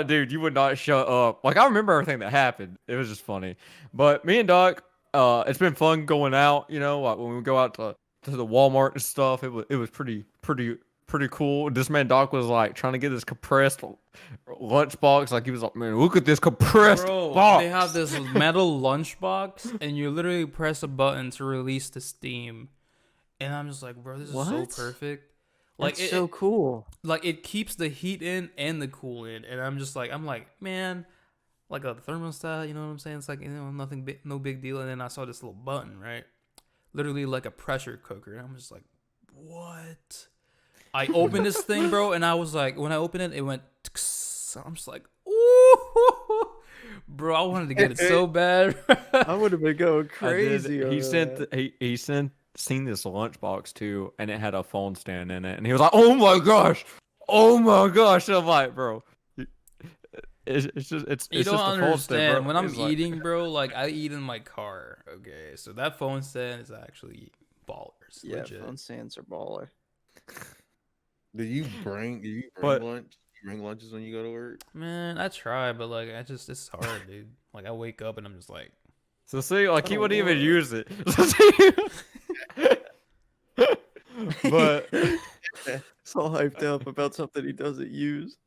dude, you would not shut up. Like I remember everything that happened. It was just funny. But me and Doc, it's been fun going out. You know, like when we go out to the Walmart and stuff. It was pretty cool. This man Doc was like trying to get this compressed lunchbox. Like he was like, man, look at this compressed box. They have this metal lunchbox, and you literally press a button to release the steam. And I'm just like, bro, this is so What? perfect. Like it's so cool. Like it keeps the heat in and the cool in, and I'm like, man, like a thermostat. You know what I'm saying? It's like nothing, no big deal. And then I saw this little button, right? Literally like a pressure cooker, and I'm just like, what? I opened this thing, bro, and I was like, when I opened it, it went. I'm just like, ooh, bro, I wanted to get it so bad. I would have been going crazy. He seen this lunchbox too, and it had a phone stand in it, and he was like, oh my gosh. And I'm like, bro, it's just You don't just a phone stand, understand. bro. When I'm He's like- eating, bro, like I eat in my car. Okay, so that phone stand is actually ballers. Yeah, Legit. phone stands are baller. Do you bring But- lunch? You bring lunches when you go to work? Man, I try, but like it's hard, dude. Like I wake up and I'm just like, So see, like he Oh, wouldn't even Lord. use it. But So hyped up about something he doesn't use.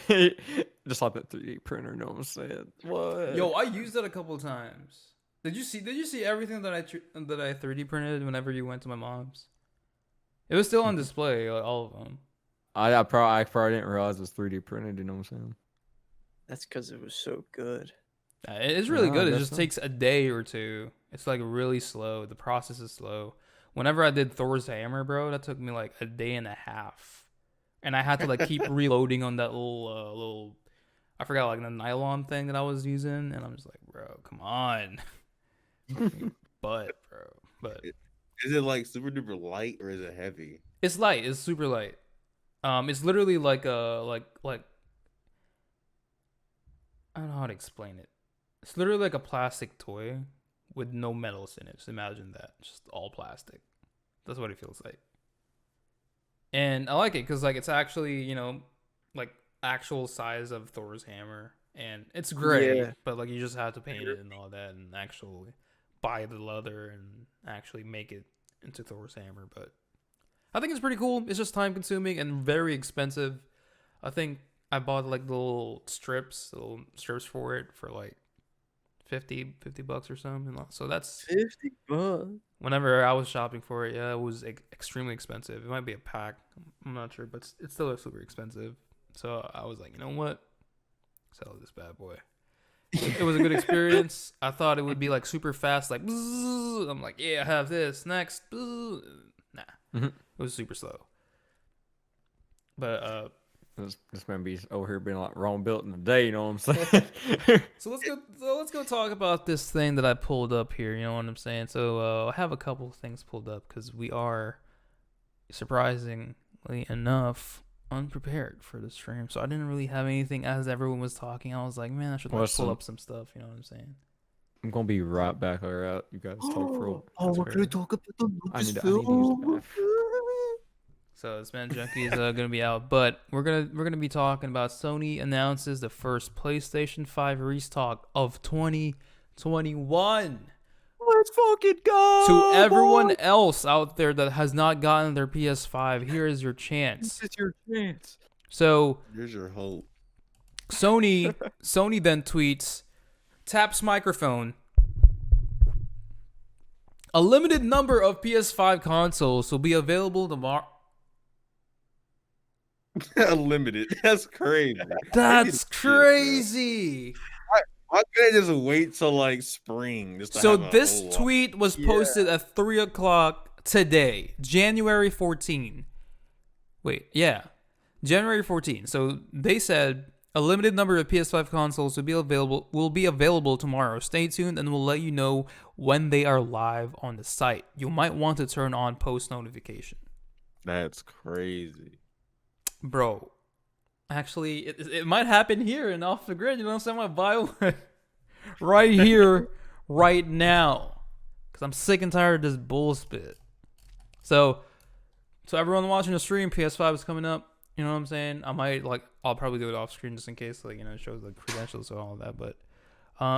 just like that 3D printer, know what I'm saying? What? yo, I used it a couple of times. Did you see everything that I 3D printed whenever you went to my mom's? It was still on display, like, all of them. I probably didn't realize it was 3D printed. You know what I'm saying? That's because it was so good. It's really Yeah, I good. It guess just so. takes a day or two. It's like really slow. The process is slow. Whenever I did Thor's hammer, bro, that took me like a day and a half, and I had to like keep reloading on that little, I forgot like the nylon thing that I was using, and I'm just like, bro, come on, but bro, but Is it like super duper light or is it heavy? it's light. It's super light. It's literally like like I don't know how to explain it. It's literally like a plastic toy with no metals in it. Just imagine that, just all plastic. That's what it feels like. And I like it because like it's actually like actual size of Thor's hammer, and it's gray, Yeah. but like you just have to paint it and all that, and actually buy the leather and actually make it into Thor's hammer. But I think it's pretty cool. It's just time consuming and very expensive. I think I bought like the little strips for it for like 50 bucks or something. So that's $50. whenever I was shopping for it. Yeah, it was extremely expensive. It might be a pack. I'm not sure, but it's still super expensive. So I was like, you know what? Sell this bad boy. It was a good experience. I thought it would be like super fast, like bzzz. I'm like, yeah, I have this next. Bzzz. Nah, Mhm. It was super slow. But This man be over here being like wrong built in the day. You know what I'm saying? so let's go talk about this thing that I pulled up here. You know what I'm saying? So I have a couple of things pulled up because we are surprisingly enough unprepared for the stream. So I didn't really have anything as everyone was talking. I was like, man, I should like, pull up some stuff. You know what I'm saying? I'm gonna be right back. All right, you guys talk for. We're gonna talk about the I need to Lucasfilm. use the bath. So this man Junkie is gonna be out, but we're gonna be talking about Sony announces the first PlayStation 5 restock of 2021. Let's fucking go. To everyone else out there that has not gotten their PS5, here is your chance. This is your chance. So Here's your hope. Sony then tweets, taps microphone. A limited number of PS5 consoles will be available tomorrow. Unlimited. That's crazy. That's crazy. Why can't they just wait till like spring? Just to So have a this whole lot? tweet was posted at 3:00 today, January 14. Wait, yeah, January 14. So they said a limited number of PS5 consoles will be available tomorrow. Stay tuned, and we'll let you know when they are live on the site. You might want to turn on post notification, That's crazy. bro. Actually, it might happen here and off the grid. You know what I'm saying? I might buy one right here, right now, because I'm sick and tired of this bullshit. So everyone watching the stream, PS5 is coming up. You know what I'm saying? I'll probably do it off screen just in case, like, it shows the credentials and all of that. But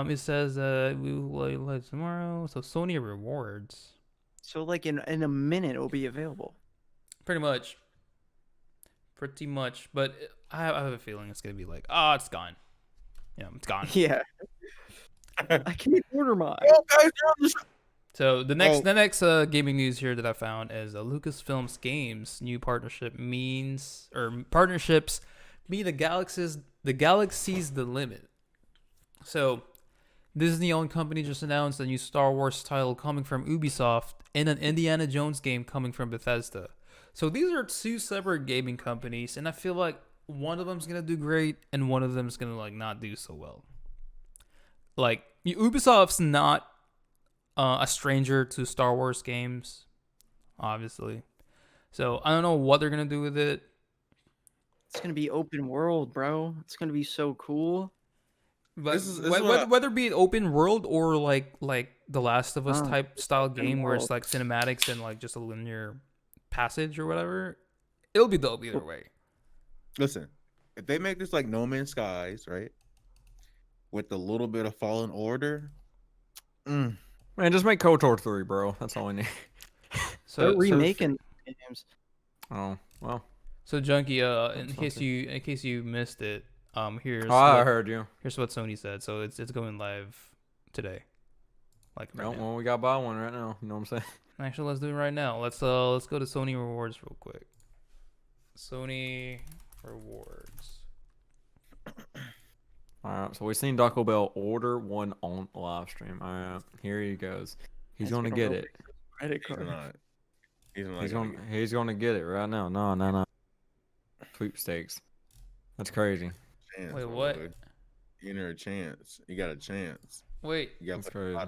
it says we will live tomorrow. So Sony rewards. So like in a minute it'll be available. Pretty much. But I have a feeling it's gonna be like, oh, it's gone. Yeah, it's gone. Yeah. I can't order mine. Oh, guys, you're on the show. So the next gaming news here that I found is Lucasfilm's games new partnerships mean the galaxy's the limit. So Disney-owned company just announced a new Star Wars title coming from Ubisoft and an Indiana Jones game coming from Bethesda. So these are two separate gaming companies, and I feel like one of them's gonna do great and one of them's gonna like not do so well. Like Ubisoft's not a stranger to Star Wars games, obviously. So I don't know what they're gonna do with it. It's gonna be open world, bro. It's gonna be so cool. But This is whether it be an open world or like the Last of Us type style game where it's world. like cinematics and like just a linear passage or whatever, it'll be dope either way. Listen, if they make this like No Man's Skies, right, with a little bit of Fallen Order, Man, just make KOTOR 3, bro. That's all I need. They're remaking games. Oh well. So Junkie, in something. case you missed it, here's I heard you. here's what Sony said. So it's going live today. Like right No, now. well, we got to buy one right now. You know what I'm saying? Actually, let's do it right now. Let's go to Sony rewards real quick. Sony rewards. All right, so we've seen Taco Bell order one on live stream. All right, here he goes. He's That's gonna gonna get go it. Credit he's card. not. He's not. He's gonna get it right now. No. Sweepstakes. That's crazy. Chance, Wait, my what? boy. You know a chance. You got a chance. Wait, You got That's crazy.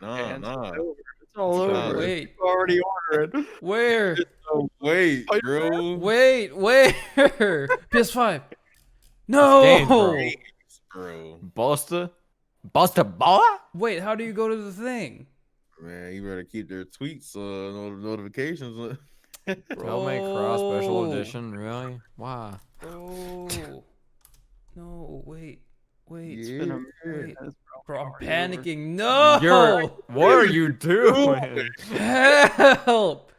no. It's all It's over. wait, It's already ordered. where? Oh, wait, bro. Wait, where? PS5. Games, No. Bro, Buster boy. Wait, how do you go to the thing? man, you better keep their tweets notifications. Tell May Cry special Bro. edition. Really? Why? Oh. No, wait. It's been a Wait. minute. Bro, I'm panicking. No. What are you doing? Help.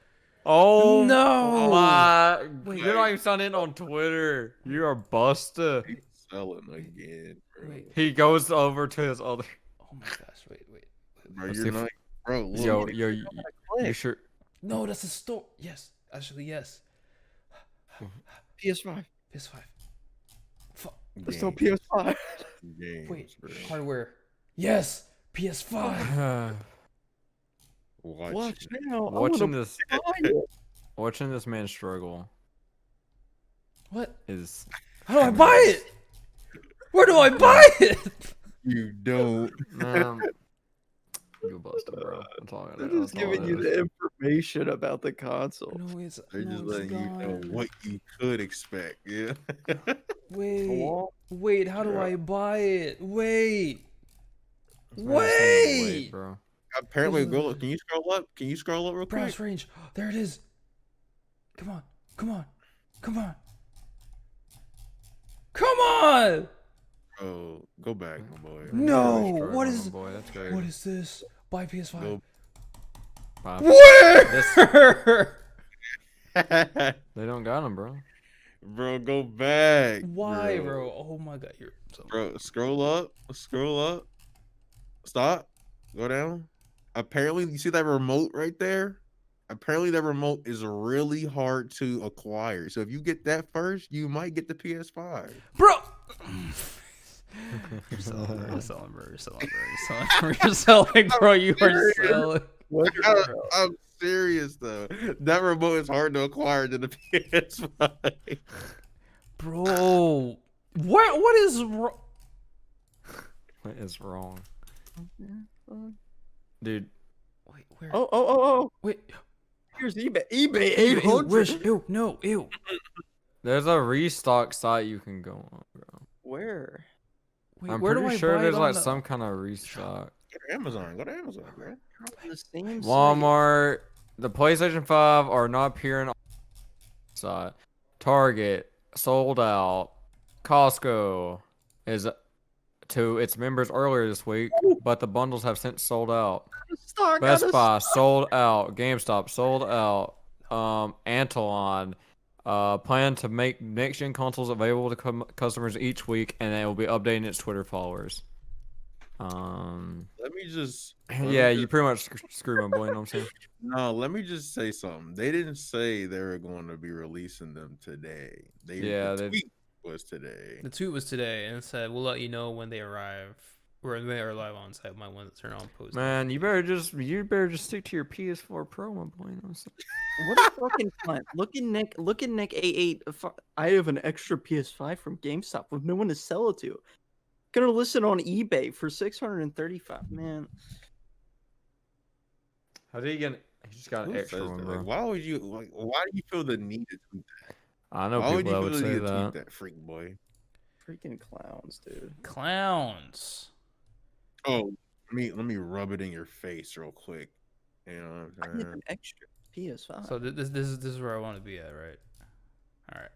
Oh No. my! Wait. You're not even signed in on Twitter. You are Buster. He's selling again, bro. Wait. He goes over to his other. Oh my gosh, wait. Bro, Let's you're see if- not, bro. Look, Yo, you Click. sure? No, that's a store. Yes. Actually, yes. PS5. PS5. Fuck. There's no games, PS5. games, Wait. bro. Hardware. Yes. PS5. Watch now. Watching I'm gonna this, buy it. watching this man struggle What? is. How do I buy it? Where do I buy it? You don't. You busted, bro. That's all I They're know. just giving you the information about the console. No, it's They're just letting you know gone. what you could expect. Yeah. Wait, how do I buy it? Wait. This man's saying Wait. bro. Apparently, go look. Can you scroll up? Can you scroll up real quick? Browse range. There it is. Come on. Oh, go back, my boy. No, Really struggling, what is- my boy? That's great. What is this? Buy PS5. Go. Where? They don't got him, bro. Bro, go back. Why, bro? Oh my god, you're so Bro, scroll up. Stop. Go down. Apparently, you see that remote right there? Apparently, that remote is really hard to acquire. So if you get that first, you might get the PS5. bro. You're selling, bro. You are selling. I'm serious though. That remote is hard to acquire than the PS5. Bro. What is wrong? What is wrong, dude? Wait, where? Oh. Wait. Here's eBay. eBay Ew, 800. ew, no, ew. There's a restock site you can go on, bro. Where? Wait, I'm where do pretty I sure buy it there's on like the- some kind of restock. Go to Amazon. Go to Amazon, bro. The same site. Walmart, the PlayStation 5 are not appearing on the site. Target sold out. Costco is to its members earlier this week, but the bundles have since sold out. Stock, Best out of Buy stock. sold out. GameStop sold out. Antolon plan to make next gen consoles available to customers each week, and they will be updating its Twitter followers. Let me just. Yeah, you pretty much screwed my boy. You know what I'm saying? No, let me just say something. They didn't say they were going to be releasing them today. The tweet was today. The tweet was today, and it said, "We'll let you know when they arrive, or when they are live on site. Might want to turn on post." Man, you better just stick to your PS4 Pro, my boy. You know what I'm saying? What a fucking cunt. Look at Nick A8. I have an extra PS5 from GameStop with no one to sell it to. Gonna list it on eBay for $635. Man. How did he get? He just got an Who extra says one, that? bro. Like, why would you? Like, why do you feel the need to tweet that? I know Why would people you that feel would the need say to tweet that. that, freak boy? Freaking clowns, dude. Clowns. Oh, let me rub it in your face real quick. You know what I I'm have saying? an extra PS5. So this is where I want to be at, right? All right.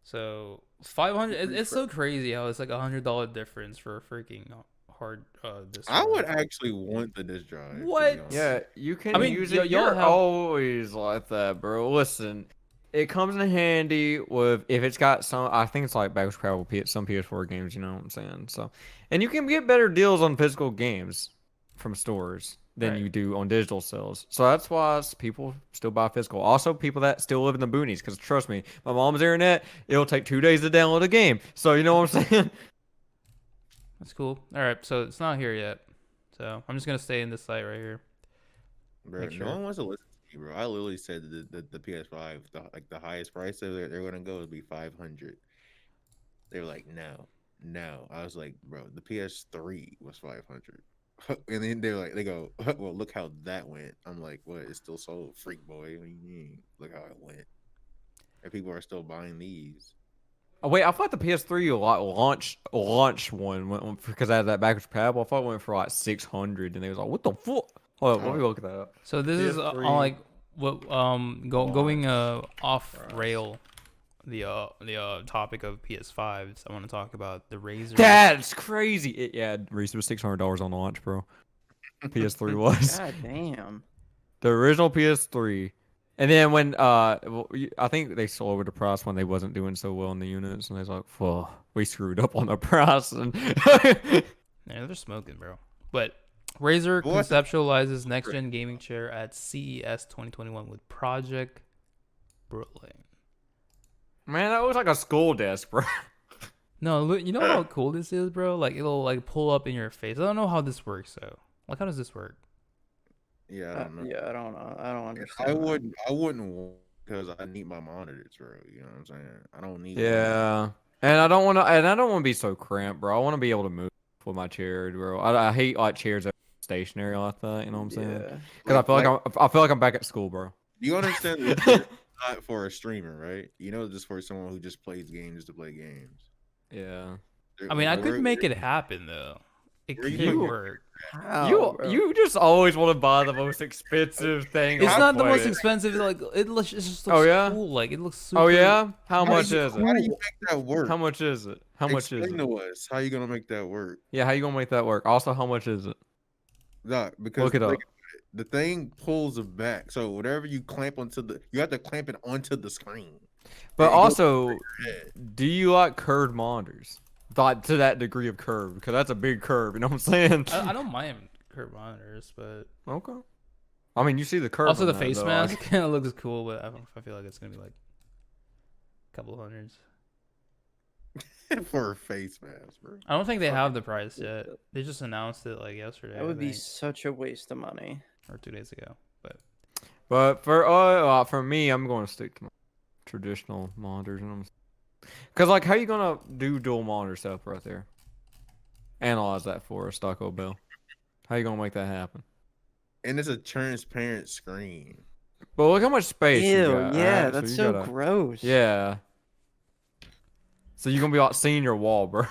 So 500. It's so crazy how it's like $100 difference for a freaking hard disc I would drive. actually want the disc drive. to be What? honest. Yeah, you can I mean, use y'all it. You're have- always like that, bro. Listen, it comes in handy with if it's got some. I think it's like backwards compatible some PS4 games. You know what I'm saying? So, and you can get better deals on physical games from stores than Right. you do on digital sales. So that's why people still buy physical. Also, people that still live in the boonies, because trust me, my mom's internet, it'll take 2 days to download a game. So you know what I'm saying? That's cool. All right, so it's not here yet. So I'm just gonna stay in this site right here. Bro, Make no sure. one wants to listen to me, bro. I literally said that the PS5, the highest price they're gonna go would be 500. They were like, no. I was like, bro, the PS3 was 500. And then they go, well, look how that went. I'm like, what? It's still sold, freak boy. What do you mean? Look how it went. And people are still buying these. Oh, wait, I thought the PS3 launch one went because I had that backwards compatible. I thought it went for like 600, and they was like, "What the fuck?" Hold on, let me look that up. So this is PS3 on like what going off rail the topic of PS5s. I want to talk about the Razer. That's crazy. Yeah, Reese was $600 on launch, bro. PS3 was God damn. the original PS3, and then when I think they sold over the price when they wasn't doing so well in the units, and they was like, "Well, we screwed up on the price." And Yeah, they're smoking, bro. But Razer What? conceptualizes next gen gaming chair at CES 2021 with Project Brooklyn. man, that looks like a school desk, bro. No, look, you know how cool this is, bro? Like it'll like pull up in your face. I don't know how this works though. Like how does this work? Yeah, I don't know. Yeah, I don't know. I don't understand. I wouldn't because I need my monitors, bro. You know what I'm saying? I don't need. Yeah, and I don't want to be so cramped, bro. I want to be able to move with my chair, bro. I hate like chairs that are stationary like that. You know what I'm saying? Yeah. Because I feel like I'm back at school, bro. Do you understand that it's not for a streamer, right? You know, just for someone who just plays games to play games. Yeah. I mean, I could Where- make it happen though. It where could you- work. How, bro? You just always want to buy the most expensive thing. It's on not the most planet. expensive. Like it just looks Oh, yeah? cool. Like it looks super. Oh yeah? How How much do you- is How do it? you make that work? How much is it? How much is Explain it? to us how you gonna make that work? Yeah, how you gonna make that work? Also, how much is it? Doc, because Look it up. the thing pulls it back. So whatever you clamp you have to clamp it onto the screen. But it goes also, head. do you like curved monitors? Like to that degree of curve, because that's a big curve. You know what I'm saying? I don't mind curved monitors, but Okay. I mean, you see the curve. also on the that, face though. mask kind of looks cool. But I feel like it's gonna be like a couple hundreds. For a face mask, bro. I don't think they have the price yet. They just announced it like yesterday. That would I be think, such a waste of money. or 2 days ago. But But for me, I'm going to stick to my traditional monitors, and because like, how you gonna do dual monitor stuff right there? Analyze that for us, Taco Bell. How you gonna make that happen? And it's a transparent screen. But look how much space you Ew, got. yeah, alright? that's you so gotta- gross. Yeah, So you're gonna be like seeing your wall, bro.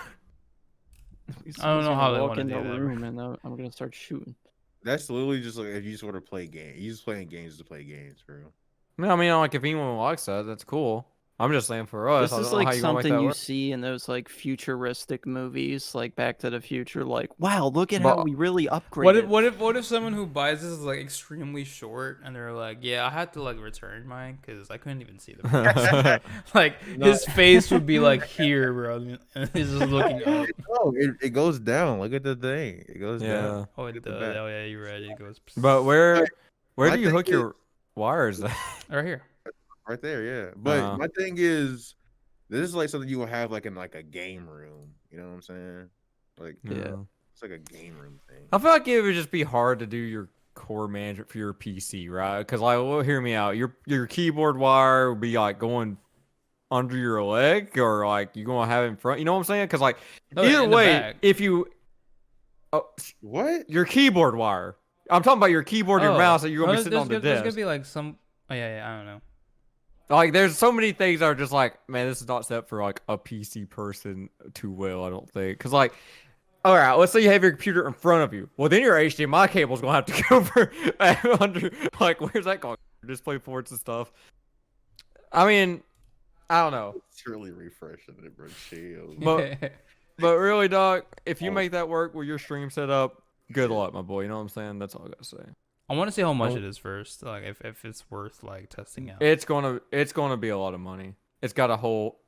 I don't know how they walk wanna in do the that, bro. room and I'm gonna start shooting. That's literally just like if you just want to play games. You just playing games to play games, bro. No, I mean, like if anyone likes that, that's cool. I'm just saying for us, This I is don't know how like you gonna make something that you work. see in those like futuristic movies, like Back to the Future. Like, wow, look at But- how we really upgraded. What if someone who buys this is like extremely short and they're like, yeah, I had to like return mine because I couldn't even see the price. Like his face would be like here, bro, and he's just looking up. No, it goes down. Look at the thing. It goes Yeah. down. Oh, it Look at the does. back. Oh yeah, you're right. It goes. But where My do you thing hook your wires? Right here. Right there, yeah. But Uh-huh. my thing is, this is like something you will have like in like a game room. You know what I'm saying? Like, Yeah. it's like a game room thing. I feel like it would just be hard to do your core management for your PC, right? Because like, well, hear me out. Your keyboard wire would be like going under your leg, or like you gonna have it in front. You know what I'm saying? Because like No, either in the way, back. if you What? your keyboard wire, I'm talking about your keyboard, your mouse that you're gonna be sitting on the There's desk. gonna be like some. Oh yeah, I don't know. Like, there's so many things that are just like, man, this is not set for like a PC person too well. I don't think, because like, all right, let's say you have your computer in front of you. Well, then your HDMI cable's gonna have to go over under. Like, where's that going? Display ports and stuff. I mean, I don't know, It's really refreshing it, bro. Chill. but really, dog, if you Oh. make that work with your stream setup, good luck, my boy. You know what I'm saying? That's all I gotta say. I want to see how much Oh. it is first. Like if it's worth like testing out. It's gonna be a lot of money. It's got a whole.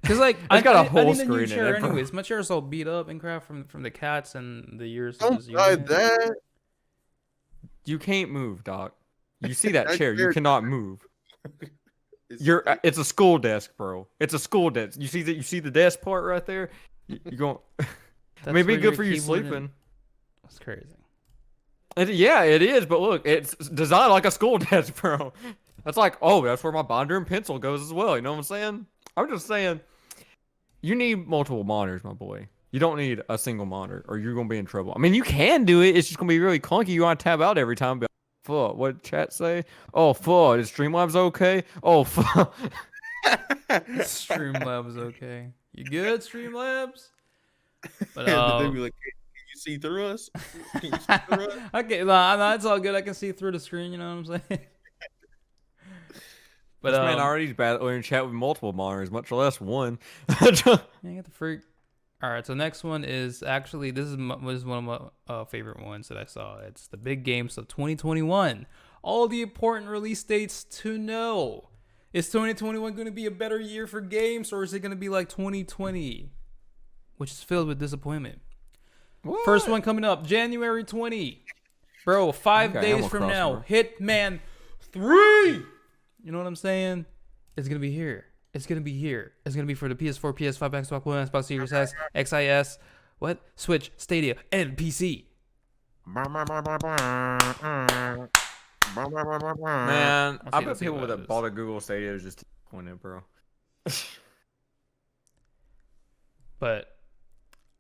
Cause like It's got a I whole need a new screen in chair it, bro. anyways. My chair's all beat up and crap from the cats and the years. of Don't just buy using it. that. You can't move, doc. You see that That chair? You chair- cannot move. It's a school desk, bro. It's a school desk. You see that? You see the desk part right there? You going? That's Maybe where good your for you keyboard and- sleeping. That's crazy. Yeah, it is. But look, it's designed like a school desk, bro. That's like, oh, that's where my binder and pencil goes as well. You know what I'm saying? I'm just saying, you need multiple monitors, my boy. You don't need a single monitor, or you're gonna be in trouble. I mean, you can do it. It's just gonna be really clunky. You want to tab out every time. Be like, fuck, what did chat say? Oh, fuck, is Streamlabs okay? Oh, fuck. Streamlabs okay. You good, Streamlabs? But They be like, "Can you see through us? Can you see through us?" okay, no, it's all good. I can see through the screen. You know what I'm saying? But This man already battling in chat with multiple monitors, much less one. yeah, get the freak. All right, so next one is actually was one of my favorite ones that I saw. It's the big games of 2021. All the important release dates to know. Is 2021 going to be a better year for games, or is it going to be like 2020, which is filled with disappointment? What? First one coming up, January 20. Bro, 5 Okay, days Animal from now, Crossing, Hitman 3. You know what I'm saying? It's going to be here. It's going to be here. It's going to be for the PS4, PS5, Xbox One, Xbox Series S, XIS, Switch, Stadia, and PC. Man, Let's I see bet people what it that is. bought a Google Stadia is just disappointed, bro. But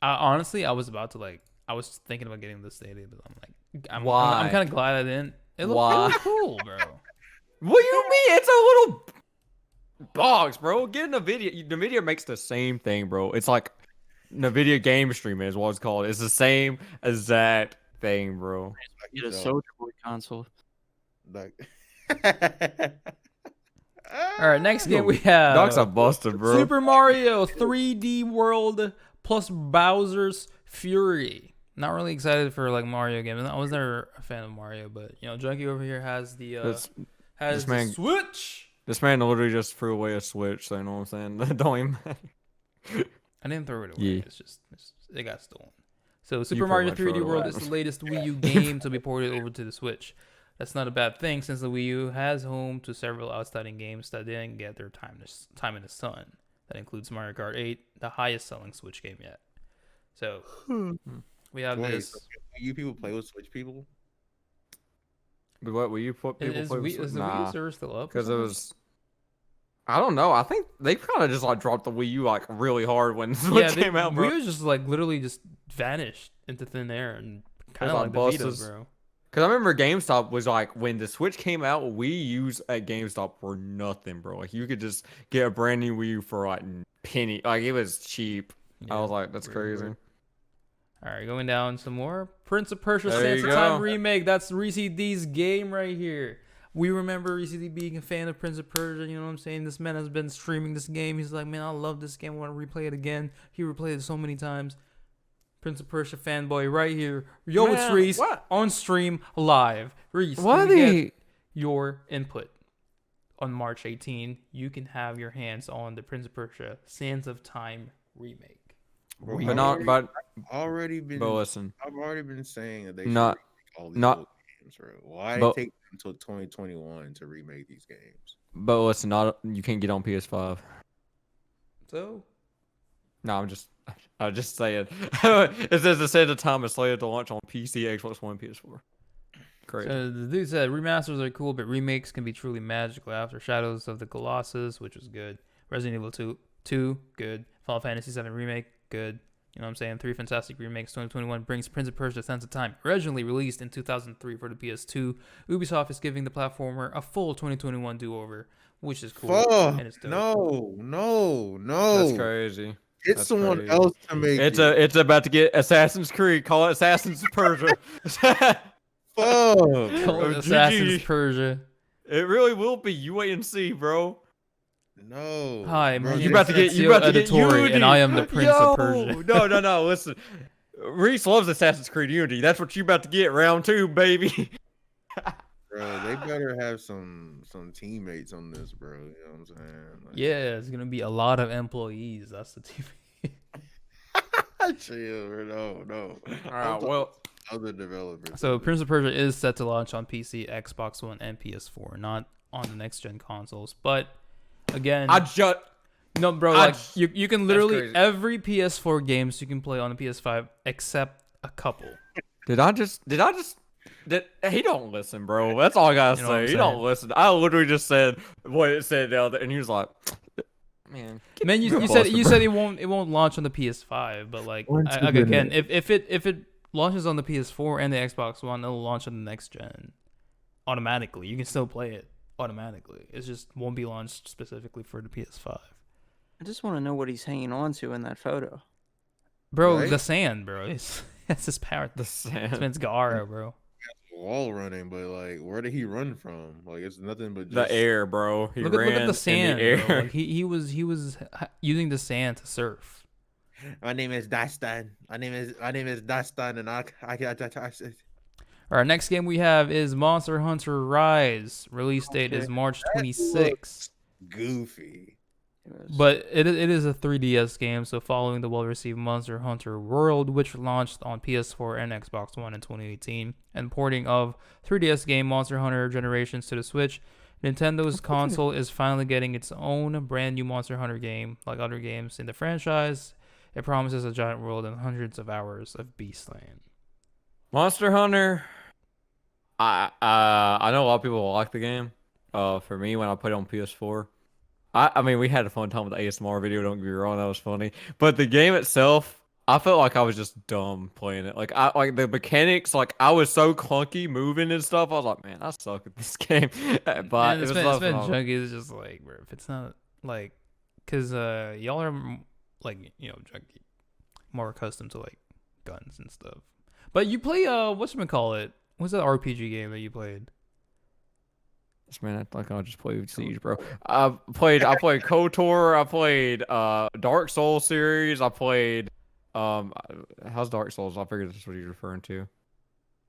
honestly, I was about to I was thinking about getting the Stadia, but I'm like, I'm Why? kind of glad I didn't. It looked Why? really cool, bro. What do you mean? It's a little box, bro. Getting a video. NVIDIA makes the same thing, bro. It's like NVIDIA game streaming is what it's called. It's the same exact thing, bro. Get a Soldier Boy console. Like, All right, next game we have Dogs are busted, bro. Super Mario 3D World plus Bowser's Fury. Not really excited for like Mario games. I was never a fan of Mario, but you know, Junkie over here has the This has the man- Switch. This man literally just threw away a Switch, so you know what I'm saying? That don't even matter. I didn't throw it away. Yeah. It got stolen. So Super pretty Mario much threw 3D it World away. is the latest Wii U game to be ported over to the Switch. That's not a bad thing since the Wii U has home to several outstanding games that didn't get their time in the sun. That includes Mario Kart 8, the highest selling Switch game yet. So we have wait, this. so you people play with Switch people? But what will you put people Is play with the Switch? Wii Nah, U server still up? or because it something? was. I don't know. I think they kind of just like dropped the Wii U like really hard when Switch came out, bro. Wii U just like literally just vanished into thin air and kind of like like the Vita, buses. bro. Cause I remember GameStop was like when the Switch came out, Wii U's at GameStop were nothing, bro. Like you could just get a brand new Wii U for like penny, like it was cheap. I was like, that's crazy. All right, going down some more. Prince of Persia There you Sands of Time go. remake. That's Reese D's game right here. We remember Reese D being a fan of Prince of Persia. You know what I'm saying? This man has been streaming this game. He's like, man, I love this game. I want to replay it again. He replayed it so many times. Prince of Persia fanboy right here. Yo, Man, it's Reese what? on stream live. Reese, What can we the- get your input? On March 18, you can have your hands on the Prince of Persia Sands of Time remake. Bro, But not, but already been. listen, I've already been saying that they Not- should remake all these not- old games, bro. Why but- take until 2021 to remake these games? but listen, not you can't get on PS5. So, No, I'm just saying. It says the Sands of Time is slated to launch on PC, Xbox One, PS4. Crazy. the dude said remasters are cool, but remakes can be truly magical. After Shadows of the Colossus, which was good. Resident Evil 2, good. Final Fantasy 7 remake, good. You know what I'm saying? 3 fantastic remakes. 2021 brings Prince of Persia: Sands of Time. Originally released in 2003 for the PS2, Ubisoft is giving the platformer a full 2021 do-over, which is cool. Fuck! and it's dope. No. That's crazy. Get That's someone crazy. else to make It's about to get Assassin's Creed. Call it Assassin's Persia. Fuck! Call it Oh, Assassin's GG. Persia. It really will be. You wait and see, bro. No. Hi, bro, my You name about is to get Ezio Unity. Auditore, and I am the Prince of Persia. No. Listen, Reese loves Assassin's Creed Unity. That's what you about to get. Round 2, baby. Bro, they better have some teammates on this, bro. You know what I'm saying? Like, Yeah, it's gonna be a lot of employees. That's the TV. chill, bro. No. All right. Well, Other developers. So Prince of Persia is set to launch on PC, Xbox One, and PS4, not on the next gen consoles. But again, no, bro, I like you can literally crazy. every PS4 games you can play on the PS5 except a couple. Did he don't listen, bro? That's all I gotta You know what I'm say. He don't saying? listen. I literally just said what it said the other, and he was like, "Man, Man, you Boston, said it won't launch on the PS5, but like again, if it launches on the PS4 and the Xbox One, it'll launch on the next gen automatically. You can still play it automatically. It just won't be launched specifically for the PS5. I just want to know what he's hanging on to in that photo. Bro, Right? the sand, bro. That's his power. the It's sand." Vince Gara, bro. wall running, but like, where did he run from? Like, it's nothing but just The air, bro. He Look at ran the sand, in the bro. air. Like, he was using the sand to surf. My name is Dastan. My name is Dastan, and I Our next game we have is Monster Hunter Rise. Release date is March 26th. goofy. But it is a 3DS game, so following the well-received Monster Hunter World, which launched on PS4 and Xbox One in 2018, and porting of 3DS game Monster Hunter Generations to the Switch, Nintendo's console is finally getting its own brand new Monster Hunter game. Like other games in the franchise, it promises a giant world and hundreds of hours of beastland. Monster Hunter. I know a lot of people like the game. For me, when I put it on PS4, I mean, we had a fun time with the ASMR video. Don't get me wrong, that was funny. But the game itself, I felt like I was just dumb playing it. Like like the mechanics, like I was so clunky moving and stuff. I was like, man, I suck at this game. But Man, it it's was been phenomenal. junky. It's just like, bro, if it's not like, cause y'all are like, you know, junky, more accustomed to like guns and stuff. But you play whatchamacallit? What's that RPG game that you played? Man, I like I just played Siege, bro. I played KOTOR. I played Dark Souls series. I played how's Dark Souls? I figured that's what you're referring to.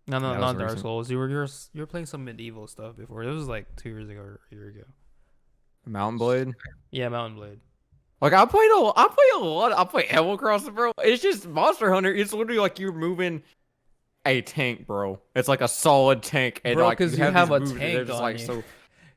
No, That was not Dark recent. Souls. You were playing some medieval stuff before. It was like 2 years ago or a year ago. Mountain Blade. Yeah, Mountain Blade. Like I play a lot. I play Animal Crossing, bro. It's just Monster Hunter. It's literally like you're moving a tank, bro. It's like a solid tank, and Bro, like 'cause you have these a moves, and tank they're just on like you. so.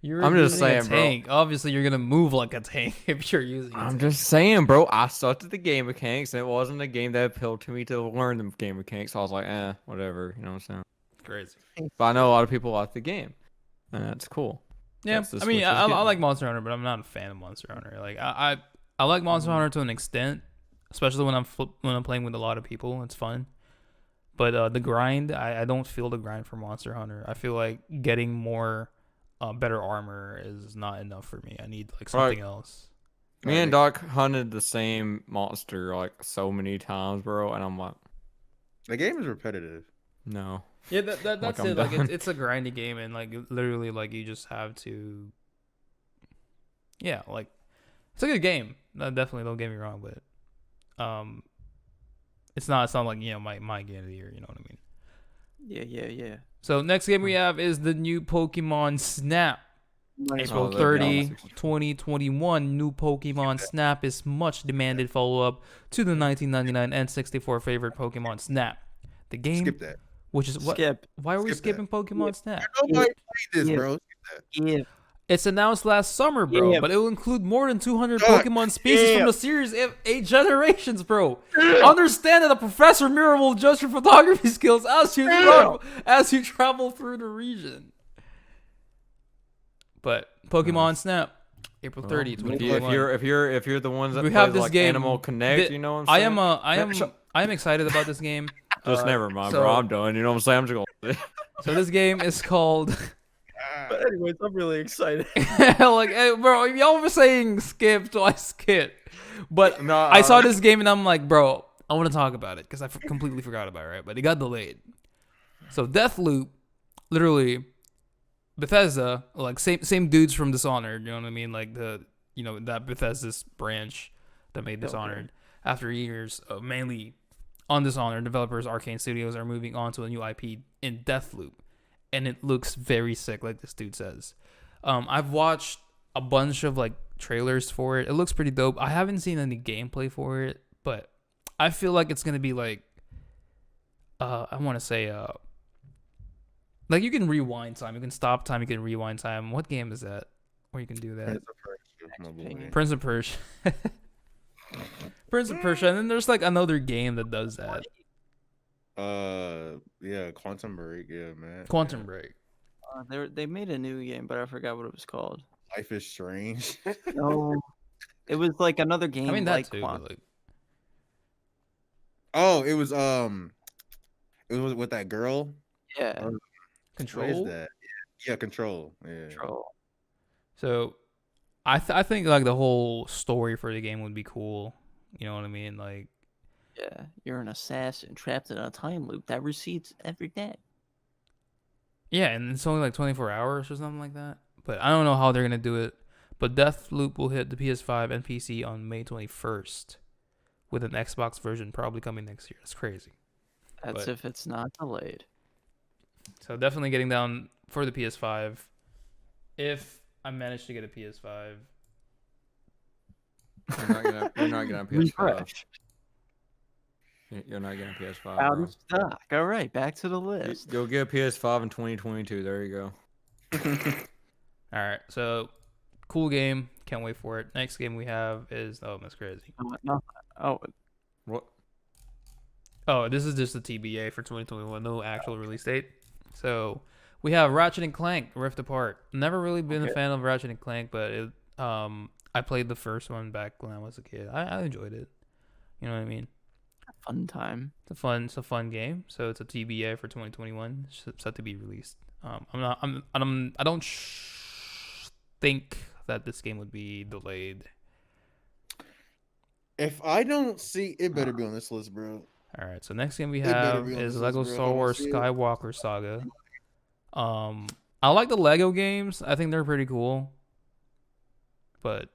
You're I'm just using a saying, bro. tank. Obviously, you're gonna move like a tank if you're using. A I'm tank. just saying, bro. I sucked at the game mechanics, and it wasn't a game that appealed to me to learn the game mechanics. So I was like, whatever. You know what I'm saying? Crazy. But I know a lot of people like the game, and that's cool. Yeah, That's the I mean, Switch is I getting. like Monster Hunter, but I'm not a fan of Monster Hunter. Like I like Monster Hunter to an extent, especially when I'm playing with a lot of people. It's fun. But the grind, I don't feel the grind for Monster Hunter. I feel like getting more better armor is not enough for me. I need like something else. Me and Doc hunted the same monster like so many times, bro, and I'm like, the game is repetitive. no. Yeah, that's Like, I'm it. Like done. it's a grindy game, and like literally, like you just have to. Yeah, like it's a good game. Definitely, don't get me wrong, but it's not like my game of the year. You know what I mean? Yeah. So next game we have is the new Pokemon Snap. April that'd be 30, awesome. 2021, new Pokemon Snap is much demanded follow-up to the 1999 N64 favorite Pokemon Snap. The game, Skip that. which is what? Skip. Why are we Skip skipping Pokemon Snap? Nobody played this, bro. Yeah. It's announced last summer, bro, Yeah. but it will include more than 200 God Pokemon species damn. from the series 8 generations, bro. Understand that the Professor Mirror will adjust your photography skills as you travel through the region. But Pokemon Snap, April 30, If 2021. you're the ones that We play have this like game. Animal Connect, you know what I'm I saying? I am excited about this game. Just never mind, so- bro. I'm done. You know what I'm saying? I'm just going. So this game is called But anyways, I'm really excited. like, hey, bro, y'all were saying skip, so I skipped. But No, I saw this game and I'm like, bro, I want to talk about it because I completely forgot about it, right? But it got delayed. So Deathloop, literally, Bethesda, like same dudes from Dishonored, you know what I mean? Like that Bethesda's branch that made Dishonored. After years of mainly on Dishonored, developers Arcane Studios are moving on to a new IP in Deathloop. And it looks very sick, like this dude says. I've watched a bunch of like trailers for it. It looks pretty dope. I haven't seen any gameplay for it, but I feel like it's gonna be like, I want to say, like you can rewind time, you can stop time, you can rewind time. What game is that? Where you can do that? Prince of Persia. Prince of Persia, and then there's like another game that does that. Yeah, Quantum Break. Yeah, man. Quantum Break. They made a new game, but I forgot what it was called. Life is Strange. No, it was like another game. I mean that like too. But like, Oh, it was with that girl. Yeah, Control. What is that? Yeah, Control. Yeah. Control. So, I think like the whole story for the game would be cool. You know what I mean? Like, Yeah, you're an assassin trapped in a time loop that repeats every day. yeah, and it's only like 24 hours or something like that. But I don't know how they're gonna do it. But Deathloop will hit the PS5 and PC on May 21st, with an Xbox version probably coming next year. That's crazy. That's But- if it's not delayed. So definitely getting down for the PS5. If I manage to get a PS5, You're not getting a PS5. Refresh. You're not getting a PS5. Out Bro. of stock. All right, back to the list. You'll get a PS5 in 2022. There you go. all right. So cool game. Can't wait for it. Next game we have is that's crazy. Oh, What? Oh, this is just a TBA for 2021. No actual release date. So we have Ratchet and Clank Rift Apart. Never really been a fan of Ratchet and Clank, but I played the first one back when I was a kid. I enjoyed it. You know what I mean? fun time. It's a fun game. So it's a TBA for 2021. It's set to be released. I don't think that this game would be delayed. If I don't see it, better be on this list, bro. All right. So next game we better have be on is this Lego list, bro. Star I wanna Wars see it. Skywalker Saga. I like the Lego games. I think they're pretty cool, but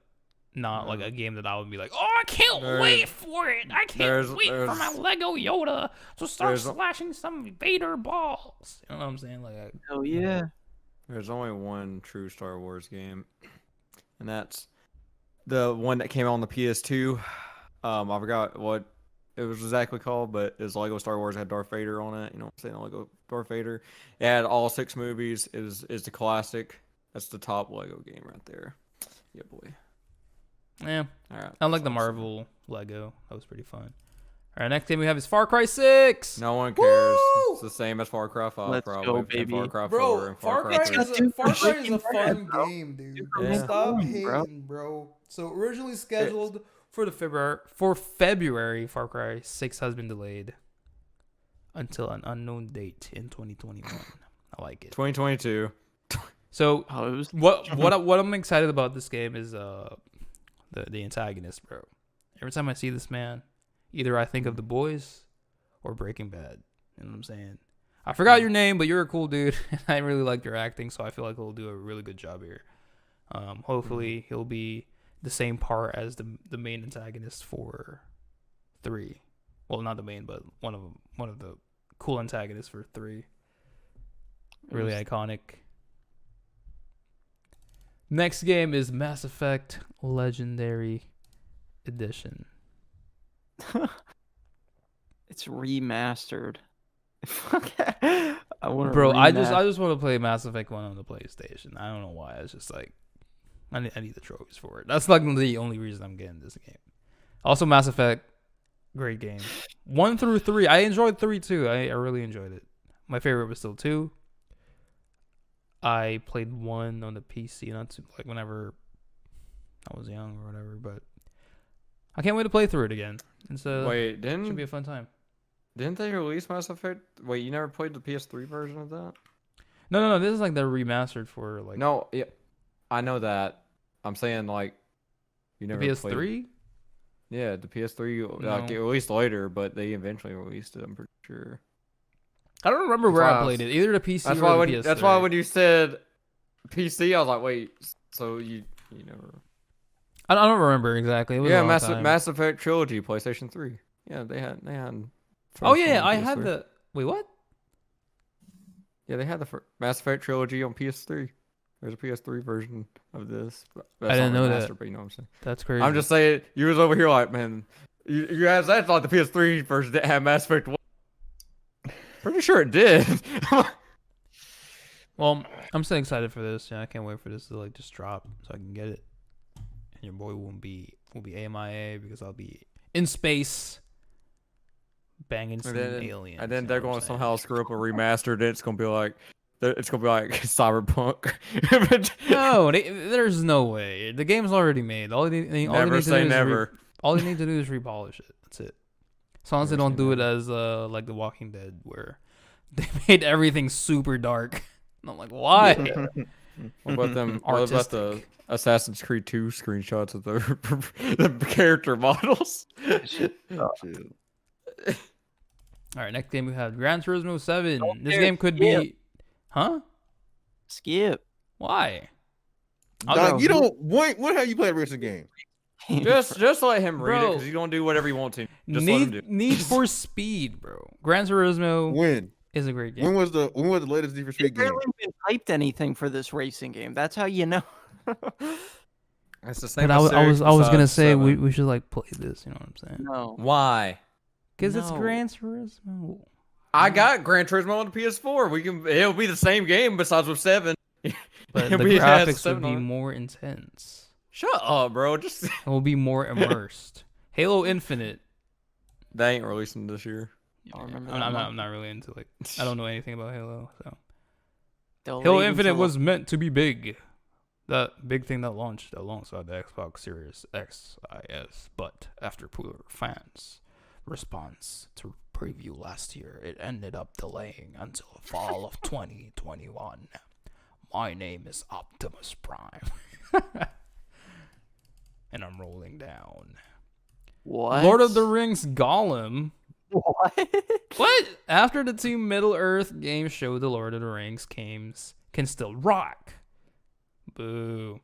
not like a game that I would be like, oh, I can't There's- wait for it. I can't there's- wait for my there's- Lego Yoda to start there's- slashing some Vader balls. You know what I'm saying? Like, Oh yeah. There's only one true Star Wars game, and that's the one that came out on the PS2. I forgot what it was exactly called, but it's Lego Star Wars. It had Darth Vader on it. You know what I'm saying? Lego Darth Vader. It had all 6 movies. Is the classic. That's the top Lego game right there. Yeah, boy. yeah, All right. I like the Marvel Lego. That was pretty fun. All right, next game we have is Far Cry 6. No one cares. Woo! It's the same as Far Cry 5, Let's go, probably. and baby. Far Cry 4 Bro, and Far Cry It's is got a, super Far Cry is a freaking bad, fun bro. game, dude. Yeah. Stop fun, hating, bro. bro. So originally scheduled For February, Far Cry 6 has been delayed. until an unknown date in 2021. I like it. 2022. So Oh, it was what I'm excited about this game is the antagonist, bro. Every time I see this man, either I think of The Boys or Breaking Bad. You know what I'm saying? I forgot your name, but you're a cool dude, and I really like your acting, so I feel like he'll do a really good job here. Hopefully he'll be the same part as the main antagonist for 3. Well, not the main, but one of the cool antagonists for 3. Really iconic. Next game is Mass Effect Legendary Edition. It's remastered. I want Bro, I just want to play Mass Effect 1 on the PlayStation. I don't know why. It's just like I need the trophies for it. That's like the only reason I'm getting this game. Also, Mass Effect, great game. 1 through 3, I enjoyed 3 too. I really enjoyed it. My favorite was still 2. I played 1 on the PC, not too, like whenever I was young or whatever. But I can't wait to play through it again. It's Wait, should be a fun time. didn't they release Mass Effect? Wait, you never played the PS3 version of that? No. This is like the remastered for like No, yeah, I know that. I'm saying like you the never PS3. played. Yeah, the PS3 like No. it released later, but they eventually released it. I'm pretty sure. I don't remember That's where why I I played was- it. Either the PC That's or why the when PS3. that's why when you said PC, I was like, wait, so you never? I don't remember exactly. It was a Yeah, long Mass time. Mass Effect trilogy, PlayStation 3. Yeah, they had. Oh first yeah, one on I had PS3. the. Wait, what? Yeah, they had the Mass Effect trilogy on PS3. There's a PS3 version of this. But I that's didn't not know that. remastered, but you know what I'm saying. That's crazy. I'm just saying, you was over here like, man, you guys, that's like the PS3 version that had Mass Effect 1. Pretty sure it did. Well, I'm so excited for this. Yeah, I can't wait for this to like just drop so I can get it. And your boy will be AMIA because I'll be in space, banging some aliens. And then you they're know what going I'm to saying? somehow screw up a remastered. It's gonna be like Cyberpunk. No, there's no way. The game's already made. All they need Never to say do is never. all they need to do is repolish it. That's it. As long as they Never don't say do it never. as like The Walking Dead, where they made everything super dark. And I'm like, why? What about them? What about the Artistic. Assassin's Creed 2 screenshots of the character models? All right, next game we have Gran Turismo 7. This care, game could be, huh? Skip. Why? Dog, you don't. When have you played a racing game? Just let him read it Bro. because he's gonna do whatever he wants to. Just let him do. Need for Speed, bro. Gran Turismo When? is a great game. When was the latest Need for They Speed game? haven't even hyped anything for this racing game. That's how you know. It's the same. But I was gonna say we should like play this. You know what I'm saying? No. Why? Because it's No. Gran Turismo. I got Gran Turismo on the PS4. It'll be the same game besides with 7. But the It'll be- it has graphics would 7 be on it. more intense. Shut up, bro. Just It will be more immersed. Halo Infinite. they ain't releasing this year. I remember I'm that not, one. I'm not really into like. I don't know anything about Halo. So Delayed Halo Infinite until- was meant to be big. That big thing that launched alongside the Xbox Series XS, but after poor fans' response to preview last year, it ended up delaying until fall of 2021. My name is Optimus Prime. And I'm rolling down. What? Lord of the Rings Gollum. What? What? After the two Middle-earth games show the Lord of the Rings games can still rock. Boo.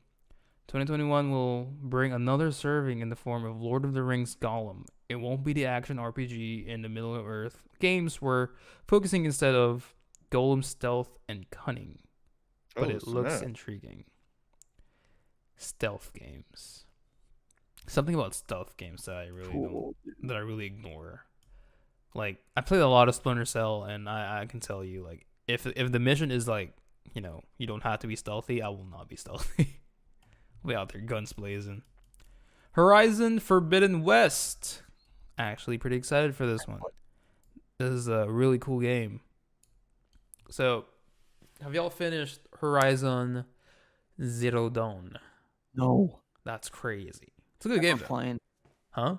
2021 will bring another serving in the form of Lord of the Rings Gollum. It won't be the action RPG in the Middle-earth games we're focusing instead of Gollum's stealth and cunning. But it looks intriguing. Stealth games. Something about stealth games that I really Cool. that I really ignore. Like I played a lot of Splinter Cell, and I can tell you, like, if the mission is like, you know, you don't have to be stealthy, I will not be stealthy. I'll be out there guns blazing. Horizon Forbidden West. Actually pretty excited for this one. This is a really cool game. So, have y'all finished Horizon Zero Dawn? No. That's crazy. It's a good game, Never though. playing. Huh?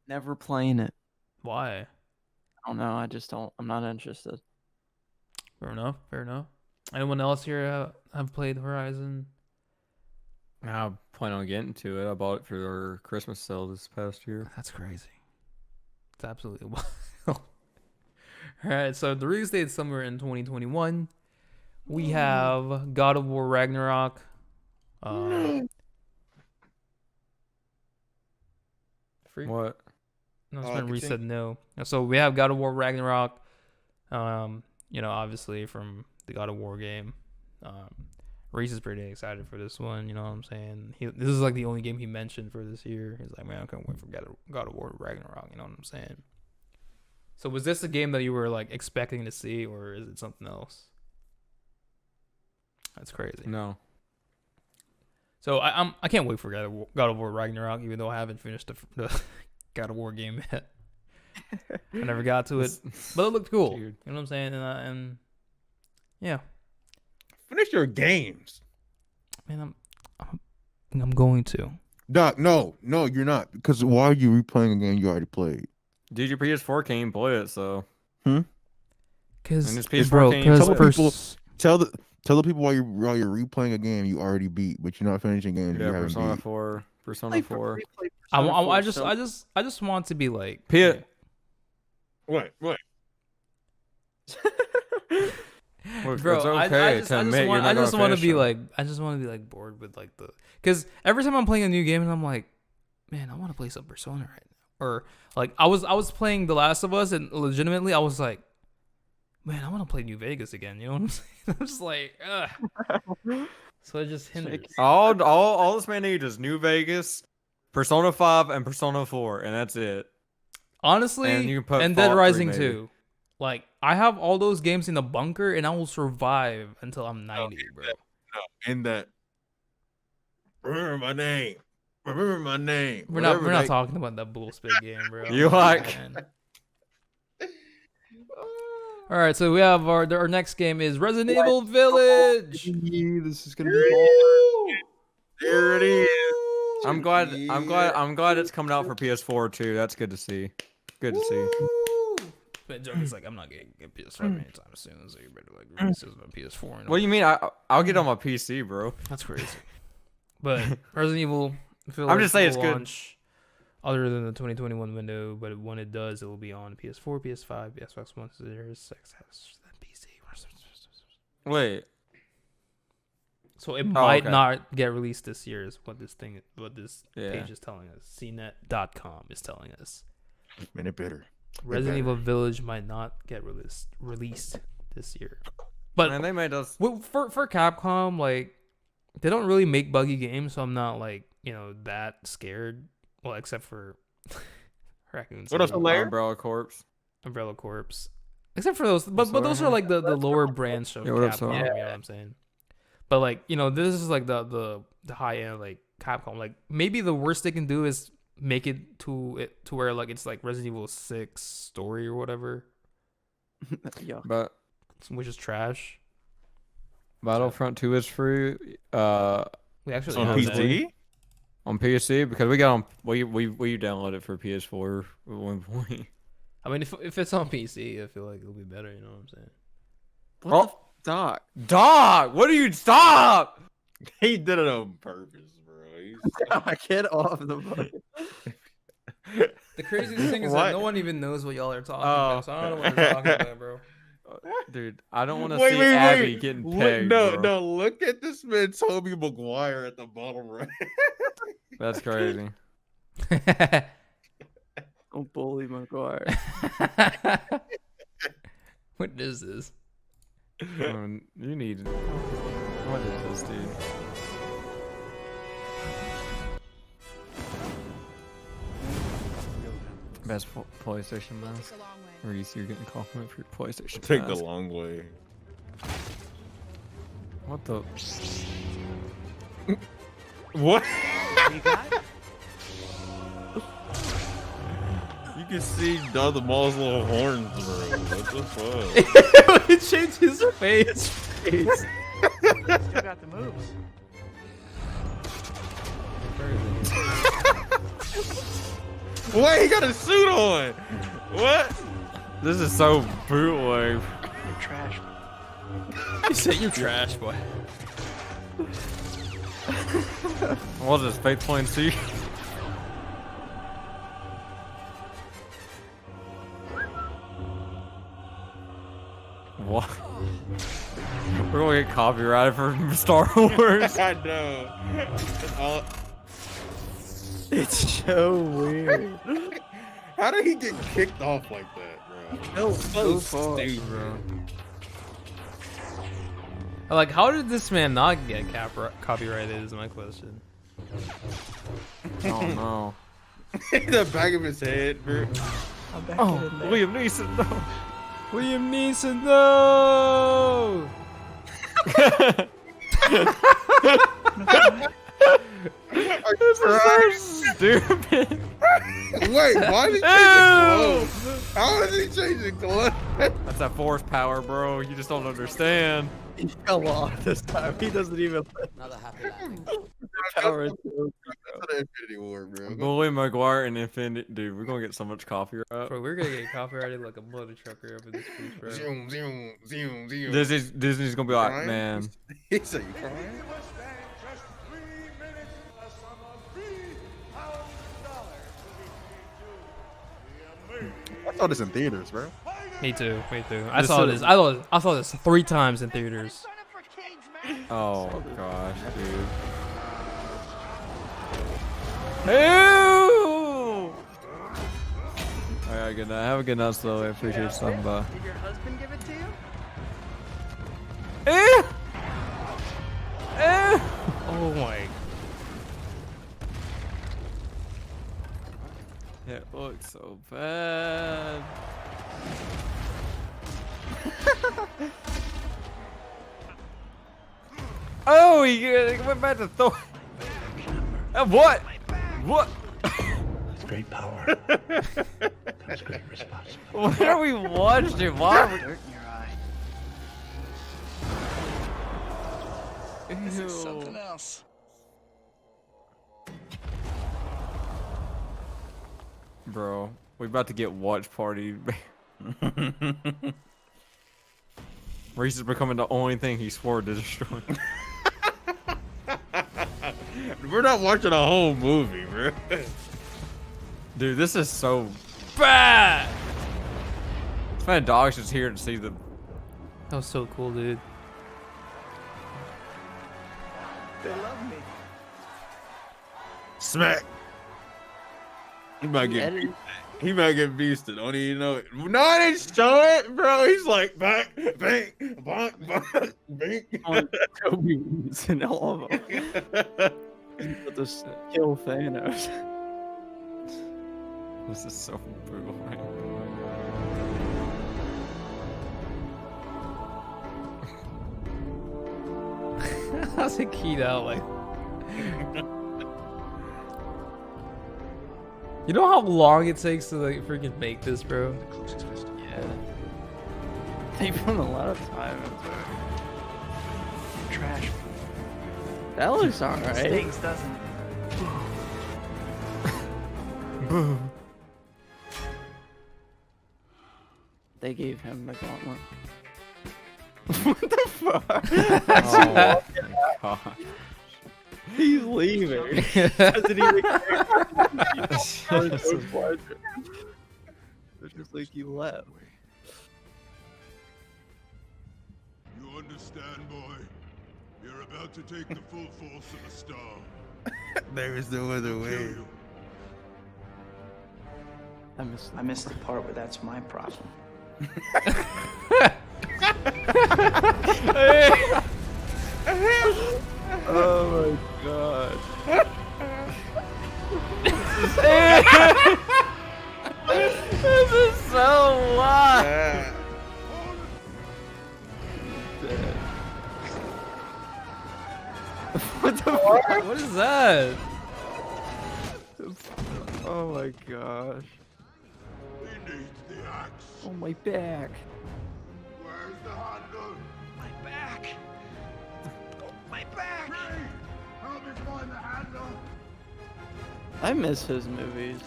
Never playing it. Why? don't know. I just don't. I'm not interested. Fair enough. Fair enough. Anyone else here have played Horizon? I plan on getting to it. I bought it for our Christmas sale this past year. That's crazy. It's absolutely wild. All right, so the release date is somewhere in 2021. We have God of War Ragnarok. Free? What? No, it's Oh, been continue. reset. No. So we have God of War Ragnarok. Obviously from the God of War game. Reese is pretty excited for this one. You know what I'm saying? This is like the only game he mentioned for this year. He's like, man, I can't wait for God of War Ragnarok. You know what I'm saying? So was this a game that you were like expecting to see, or is it something else? That's crazy. No. So I can't wait for God of War Ragnarok, even though I haven't finished the God of War game yet. I never got to it, but it looked cool. Dude. You know what I'm saying? And yeah, Finish your games. man, I'm going to. Doc, no, you're not. Because why are you replaying a game you already played? Dude, your PS4 can't even play it, so. Because And this PS4 bro, can't even because play it. Tell the people why you're replaying a game you already beat, but you're not finishing games you Yeah, haven't Persona beat. 4. Persona 4. I just want to be like What? Look, bro, it's okay to admit you're not I just gonna want to finish be them. like, I just want to be like bored with like because every time I'm playing a new game and I'm like, man, I want to play some Persona right now. Or like I was playing The Last of Us and legitimately I was like, man, I want to play New Vegas again. You know what I'm saying? I'm just like, ugh. So it just hinders. All this man needs is New Vegas, Persona 5, and Persona 4, and that's it. Honestly, And you can put and Fallout Dead 3 Rising maybe. 2. Like I have all those games in the bunker and I will survive until I'm 90, bro. In that. Remember my name. We're not talking about that bullspit game, bro. You like- Man. All right, so we have our next game is Resident Evil Village. This is gonna be. There it is. I'm glad it's coming out for PS4 too. That's good to see. Good to see. But Joey's like, I'm not getting a PS5 anytime soon, so you better like release this on PS4. And What do you mean? I'll get on my PC, bro. That's crazy. But Resident Evil Village I'm just saying it's will good. launch other than the 2021 window, but when it does, it will be on PS4, PS5, Xbox One, Series X, and PC. Wait. So it might okay. not get released this year, is what this Yeah. page is telling us. CNET.com is telling us. Minute bitter. Resident Evil Village might not get released this year. But Man, they made us. for Capcom, like they don't really make buggy games, so I'm not like, that scared. Well, except for Raccoon What else? City, Lair? Umbrella Corps. Umbrella Corps. Except for those, but what those I are like the lower branch of Yeah, what up, Capcom. Sora? You know what I'm saying? But like, this is like the high end like Capcom. Like maybe the worst they can do is make it to where like it's like Resident Evil 6 story or whatever, Yeah. But which is trash. Battlefront 2 is free. We actually On have that. PC? On PC because we got on we downloaded it for PS4 at one point. I mean, if it's on PC, I feel like it'll be better. You know what I'm saying? Oh, Doc. dog! What do you stop? He did it on purpose, bro. Get off the boat. The craziest thing is What? that no one even knows what y'all are talking Oh. about. So I don't know what you're talking about, bro. Dude, I don't want to Wait, see wait, Abby wait. getting Look, pegged. no, bro. look at this man, Toby Maguire at the bottom right. That's crazy. Don't bully McGuire. What is this? You need. What is this, dude? Best PlayStation mouse. Reese, you're getting a compliment for your PlayStation Take the mouse. long way. What the? What? You got it? You can see the Maul's little horns, bro. What the fuck? It changed his face. Still got the moves. Wait, he got a suit on. What? This is so bootleg. You're trash. You said you trash, boy. What is this, Fate Plan C? What? We're gonna get copyrighted for Star Wars. I know. It's so weird. How did he get kicked off like that, bro? So far. Bro. Like, how did this man not get copyrighted? Is my question. Oh no. The back of his head, bro. Oh, Liam Neeson, no. Liam Neeson, no! This is so stupid. Wait, why did he change the clothes? How did he change the clothes? That's that force power, bro. You just don't understand. He fell off this time. He doesn't even. Another happy landing. Power is That's an Infinity War, bro. Bully McGuire and Infinity, dude. We're gonna get so much copyright. Bro, we're gonna get copyrighted like a mother trucker over this piece, bro. Zoom, zoom, zoom, zoom. Disney's gonna be like, Crying? man. He said, "You crying?" I saw this in theaters, bro. Me too. I This saw is- this. I saw this 3 times in theaters. Oh gosh, dude. Ew! Alright, good night. Have a good night, Slow. I appreciate you stopping by. Did your husband give it to you? Ew! Ew! Oh my. It looks so bad. Oh, he went back to Thor. What? What? With great power comes great responsibility. What are we watching? Why are we? Dirt in your eye. Ew. Something else. Bro, we about to get watch party. Reese is becoming the only thing he swore to destroy. We're not watching a whole movie, bro. Dude, this is so bad. My dog's just here to see the. That was so cool, dude. They love me. Smack. He might get beasted. Don't even know it. No, I didn't show it, bro. He's like bang, bang, bang, bang, bang. Toby Weeds and all of them. But this kill Thanos. This is so brutal. Right? How's it keyed out like? You know how long it takes to like freaking make this, bro? Yeah. They put a lot of time into it. You're trash. That looks alright. Stings, doesn't it? Boo. They gave him the gauntlet. Oh my god. He's leaving. Doesn't even care. This is- It's just like he left. You understand, boy? You're about to take the full force of a star. There is no other Kill way. you. I missed I missed the part where that's my problem. Oh my god. This is so wild. What the fuck? What is that? Oh my gosh. He needs the axe. Oh my back. Where's the handle? My back. Oh, my back. Hey, help me find the handle. I miss his movies.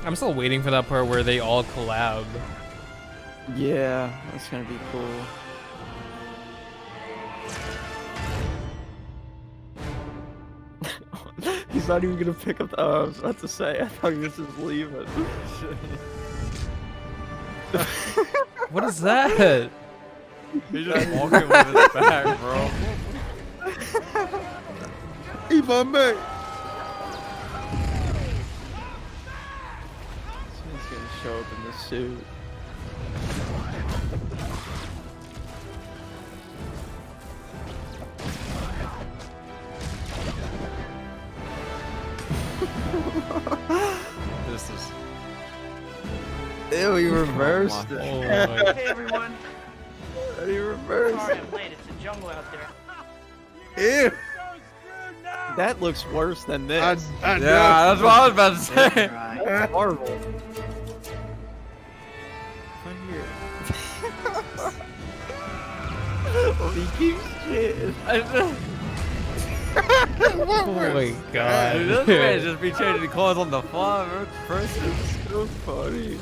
I'm still waiting for that part where they all collab. Yeah, that's gonna be cool. He's not even gonna pick up the. Oh, I was about to say. I thought he was just leaving. What is that? He's just walking with his back, bro. He my mate. He's gonna show up in the suit. This is. Ew, he reversed my- it. Oh my. Hey everyone. He reversed Sorry it. I'm late. It's a jungle out there. Ew. That looks worse than this. I know. Yeah, that's what I was about to say. Right. That's horrible. Right here. Oh, he keeps shit. Oh my god. Dude, this man just be changing clothes on the fly, bro. First, So funny.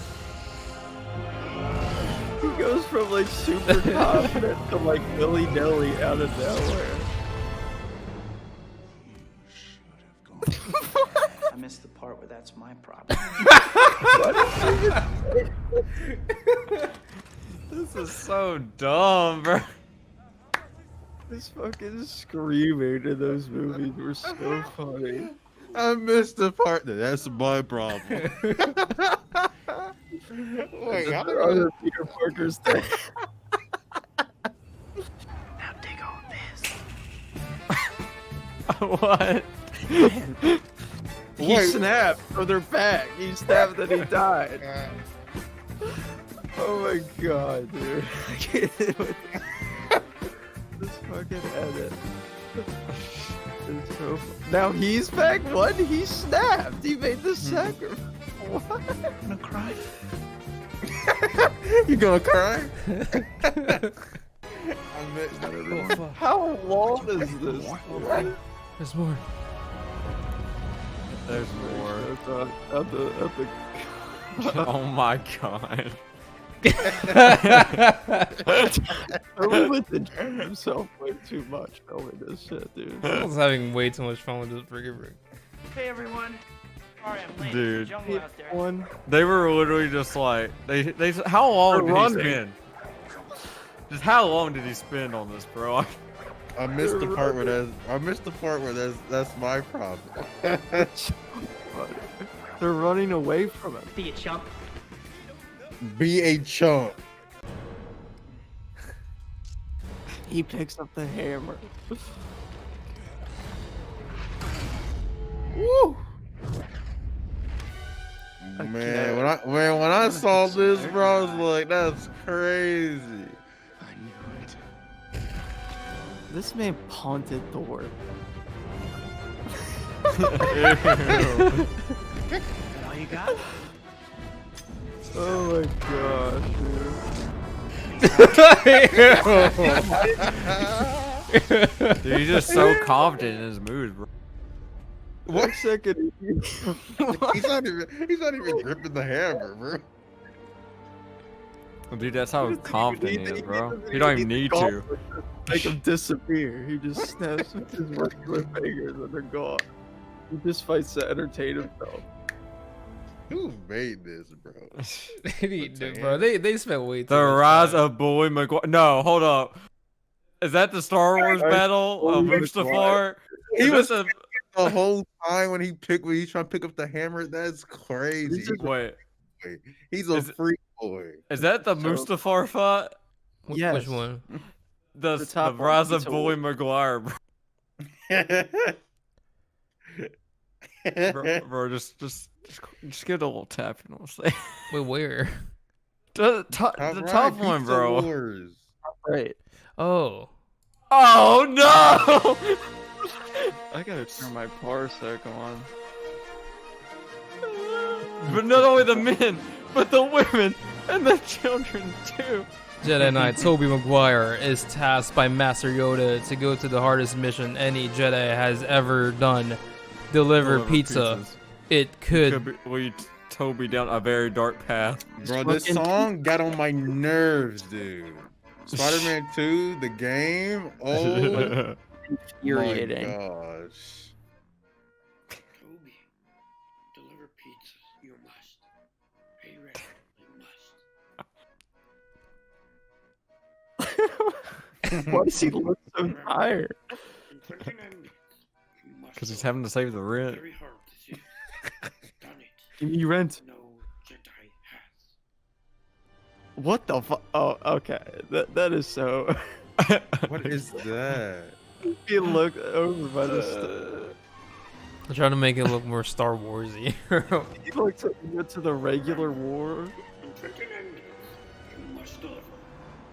He goes from like super confident to like willy-nilly out of nowhere. I missed the part where that's my problem. this is so dumb, bro. This fucking screaming in those movies were so funny. I missed the part. That's my problem. Wait, how did Other Peter Parker's thing. Now dig all this. What? He snapped from their back. He snapped and he died. Oh my god, dude. I can't do it. This fucking edit. It's so now he's back? What? He snapped. He made the sacrifice. What? I'm gonna cry. You gonna cry? I missed How long is this? There's more. There's more. At the Oh my god. Everyone enjoyed himself way too much filming this shit, dude. I was having way too much fun with this freaking ring. Hey everyone. Sorry I'm late. Dude. It's a jungle out there. One. They were literally just like they. How long They're did running. he spend? Just how long did he spend on this, bro? I missed the part where that's my problem. They're running away from him. See you, chump. Be a chump. He picks up the hammer. Woo! Man, when I saw this, bro, I was like, that's crazy. This man punted Thor. Is that all you got? Oh my gosh, dude. Dude, he's just so confident in his moves, bro. One second. He's not even gripping the hammer, bro. Dude, that's how confident he is, bro. doesn't He don't even even need need the to. golf Make him disappear. He just snaps with his regular fingers and they're gone. He just fights to entertain himself. Who made this, bro? Bro, they spent way too The much Rise time. of Bully McGuire. No, hold up. Is that the Star Wars battle of Bully Mustafar? He Is was this the whole time when he's trying to pick up the hammer. That's crazy. wait. He's a Is it- freak boy. Is that the Mustafar fight? Yes. Which one? The top one. Rise of It's a Bully McGuire, bro. Bro, just give it a little tap, you know what I'm saying? Wait, where? The top one, bro. Right. Oh. Oh no! I gotta turn my parsec on. But not only the men, but the women and the children too. Jedi Knight Tobey Maguire is tasked by Master Yoda to go to the hardest mission any Jedi has ever done. Deliver pizza. pizzas. It could Will you Toby down a very dark path. Bro, this song got on my nerves, dude. Spider-Man 2, the game. Oh Infuriating. my gosh. Toby, deliver pizza. You must. Are you ready? You must. Why does he look so tired? In 29 minutes, you must. Because he's having to save the rent. Very hard decision. Done it. Give me rent. No Jedi has. What the fuck? Oh, okay. That is so. What is that? He looked over by the. I'm trying to make it look more Star Warsy. He looked to the regular war. In 29 minutes, you must deliver.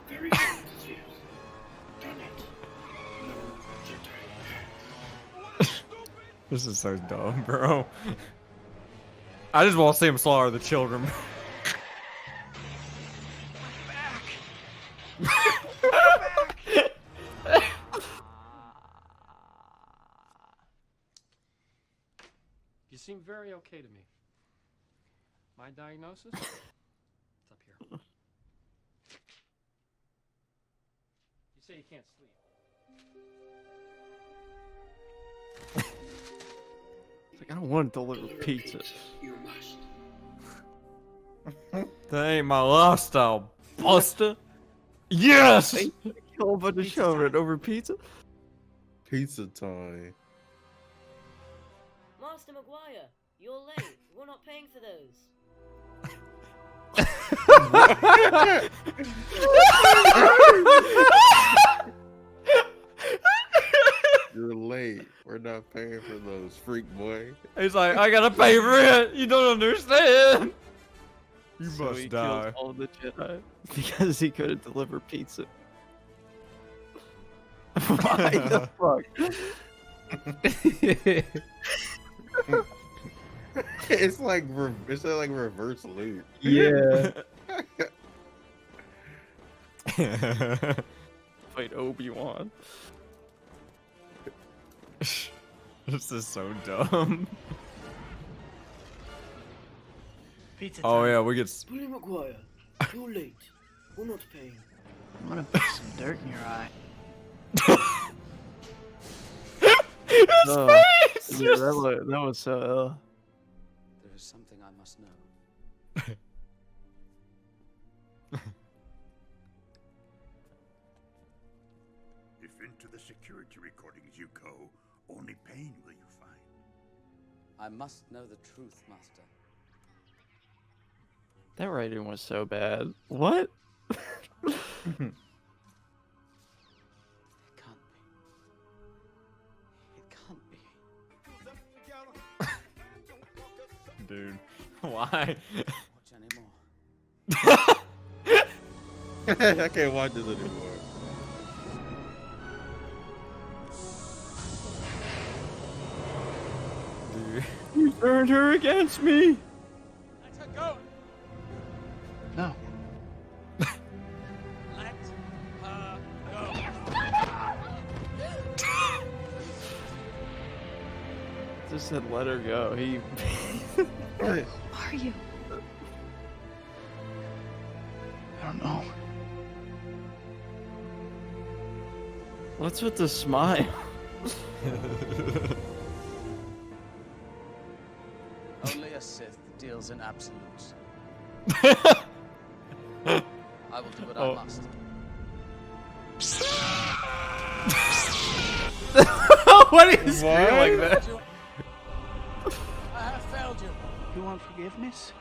Very hard decision. Done it. No Jedi has. This is so dumb, bro. I just want to see him slaughter the children. You seem very okay to me. My diagnosis? It's up here. You say you can't sleep. It's like, I don't want to deliver pizza. You must. That ain't my lifestyle, Buster. Yes! Kill a bunch of children over pizza. Pizza time. Master Maguire, you're late. We're not paying for those. You're late. We're not paying for those, freak boy. He's like, I gotta pay rent. You don't understand. You So must he die. killed all the Jedi because he couldn't deliver pizza. Why the fuck? It's like reverse loot. Yeah. Fight Obi-Wan. This is so dumb. Pizza Oh time. yeah, we get. Billy Maguire, you're late. We're not paying. I'm gonna put some dirt in your eye. His Oh, face. Yeah, that was so. There is something I must know. If into the security recordings you go, only pain will you find. I must know the truth, Master. That writing was so bad. What? It can't be. It can't be. Dude, why? Watch anymore. I can't watch this anymore. Dude. You turned her against me. Let her go. No. Let her go. Just said let her go. He. Are you? I don't know. What's with the smile? Only a Sith deals in absolutes. I will do what I must. What is What? like that? I have failed you. You want forgiveness?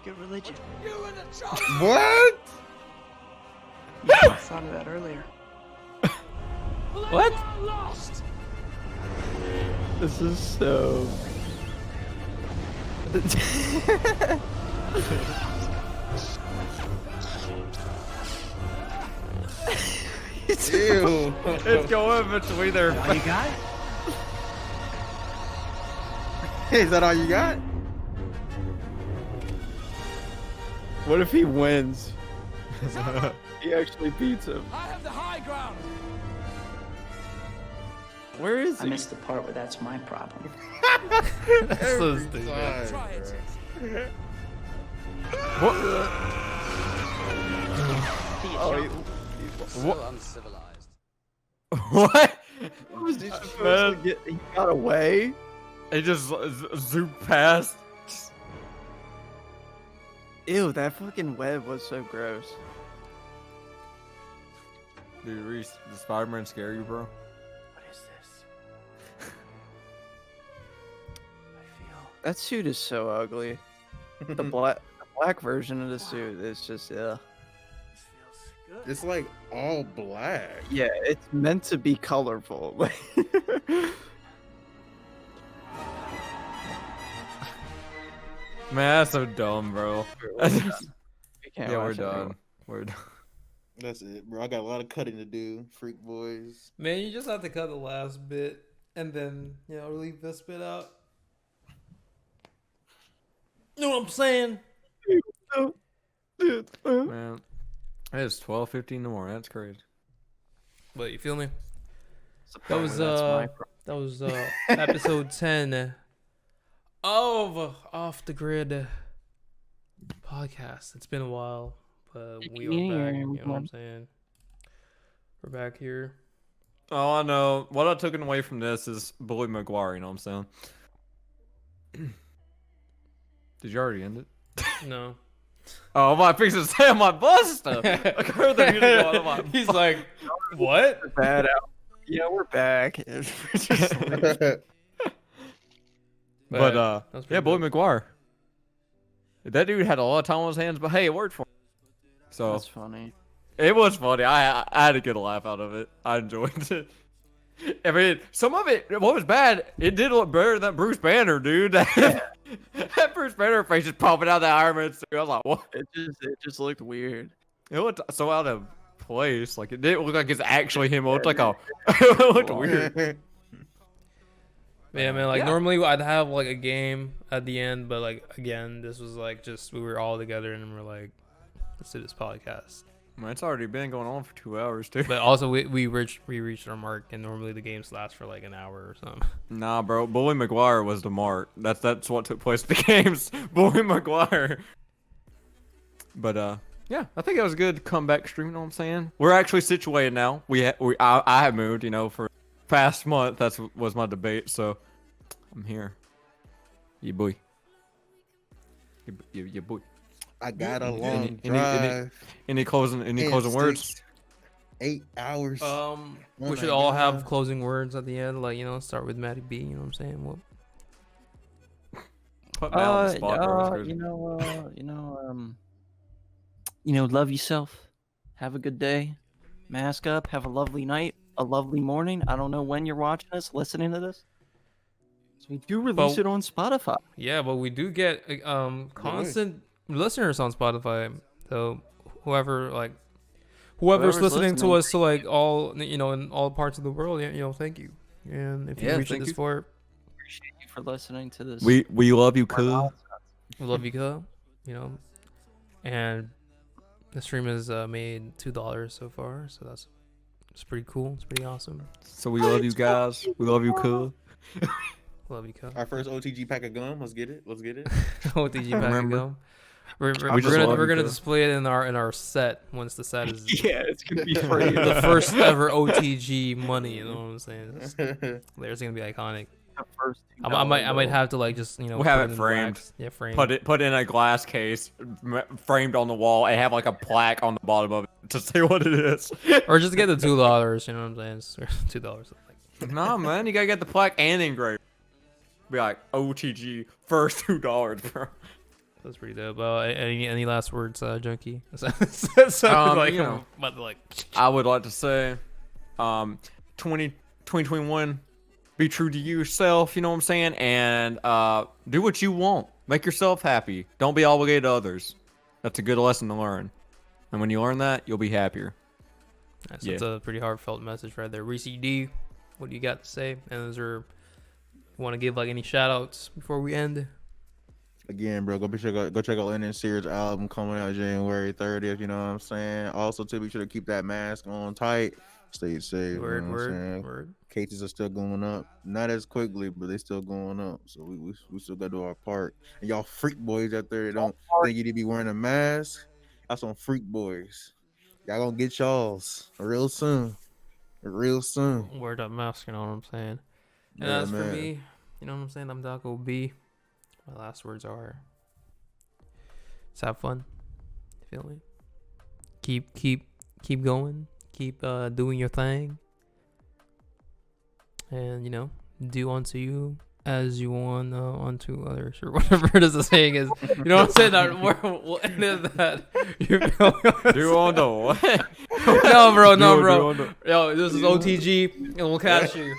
Get religion. You and a child. What? I thought of that earlier. What? Lost. This is so. Ew. It's going between their. All you got? Is that all you got? What if he wins? He actually beats him. I have the high ground. Where is I he? missed the part where that's my problem. That's so Every stupid. time, Try it. bro. What? So uncivilized. What? Was he supposed to get? He got away. He just zoomed past. Ew, that fucking web was so gross. Dude, Reese, does Spider-Man scare you, bro? What is this? That suit is so ugly. The black version of the suit is just It's like all black. yeah, it's meant to be colorful. Man, that's so dumb, bro. Yeah, we're done. We're done. That's it, bro. I got a lot of cutting to do. Freak boys. Man, you just have to cut the last bit and then, leave this bit out. You know what I'm saying? Man, it's 12:15 in the morning. That's crazy. But you feel me? That was episode 10 of Off the Grid podcast. It's been a while, but we are back. You know what I'm saying? We're back here. Oh, I know. What I took away from this is Bully McGuire. You know what I'm saying? Did you already end it? No. Oh, my fixing to say on my bus stuff. I heard the music going on my He's like, what? Bad out. Yeah, we're back. But that's yeah, pretty Bully good. McGuire. That dude had a lot of time on his hands, but hey, it worked for him. So That's funny. it was funny. I had to get a laugh out of it. I enjoyed it. I mean, some of it, what was bad, it did look better than Bruce Banner, dude. That Bruce Banner face just popping out of the Iron Man suit. I was like, what? It just looked weird. It looked so out of place. Like, it didn't look like it's actually him. It looked like it looked weird. Yeah, man, like Yeah. normally I'd have like a game at the end, but like again, this was like just we were all together and we're like, let's do this podcast. Man, it's already been going on for 2 hours, too. But also we reached our mark, and normally the games last for like an hour or something. Nah, bro. Bully McGuire was the mark. That's what took place at the games. Bully McGuire. But yeah, I think that was a good comeback stream. You know what I'm saying? We're actually situated now. I have moved. For past month. Was my debate. So I'm here. Yeah, boy. Yeah, boy. I got a long Any- drive. Any closing words? 8 hours. We Oh should my all have God. closing words at the end, like start with Matty B. You know what I'm saying? Well, Put me on the spot, bro. It's crazy. love yourself. Have a good day. Mask up. Have a lovely night. A lovely morning. I don't know when you're watching this, listening to this. So we do release it on Spotify. yeah, but we do get constant listeners on Spotify. So whoever's Whoever's listening to listening. us, so like all in all parts of the world, thank you. And if you Yeah, reach thank this you. for, Appreciate you for listening to this. We love you, cool. we love you, cuz, and the stream has made $2 so far, so it's pretty cool. It's pretty awesome. So we love you guys. We love you, cool. Love you, cuz. Our first OTG pack of gum. Let's get it. Let's get it. What did you pack Remember? go? We're just gonna love we're you, gonna cuz. display it in our set once the set is Yeah, it's gonna be free. the first ever OTG money. You know what I'm saying? There's gonna be iconic. I might have to just We'll put have in it framed. wax. Yeah, framed. Put in a glass case, framed on the wall, and have like a plaque on the bottom of it to say what it is. Or just get the $2. You know what I'm saying? It's $2. Nah, man, you gotta get the plaque and engrave. Be like OTG first $2, bro. That's pretty dope. Any last words, Junkie? So I'm about to I would like to say, 2021, be true to yourself. You know what I'm saying? And do what you want. Make yourself happy. Don't be obligated to others. That's a good lesson to learn. And when you learn that, you'll be happier. That's a pretty heartfelt message right there. Reese D, what do you got to say? And is there want to give any shout outs before we end? Again, bro, go check out Lennon Sears album coming out January 30th. You know what I'm saying? Also, to be sure to keep that mask on tight. Stay safe. Word, you know what I'm saying? word. Cases are still going up, not as quickly, but they still going up. So we still got to do our part. And y'all freak boys out there that don't think you need to be wearing a mask, that's on freak boys. Y'all gonna get y'all's real soon, real soon. Word up, mask. You know what I'm saying? And Yeah, as for man. me, you know what I'm saying? I'm Daco B. My last words are: let's have fun. Feel me? Keep going. Keep doing your thing. And you know, do unto you as you want unto others, or whatever it is the saying is. You know what I'm saying? We'll end it that. You feel me? Do on the what? No, bro. Do Yo, this is OTG, and we'll catch you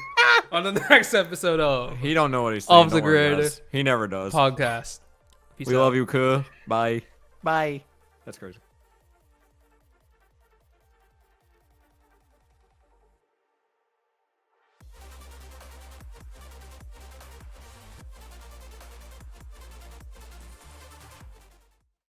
on the next episode of He don't know what he's saying. Off the Don't worry, Grid guys. He never does. podcast. Peace We out. love you, Kuh. Bye. Bye. That's crazy.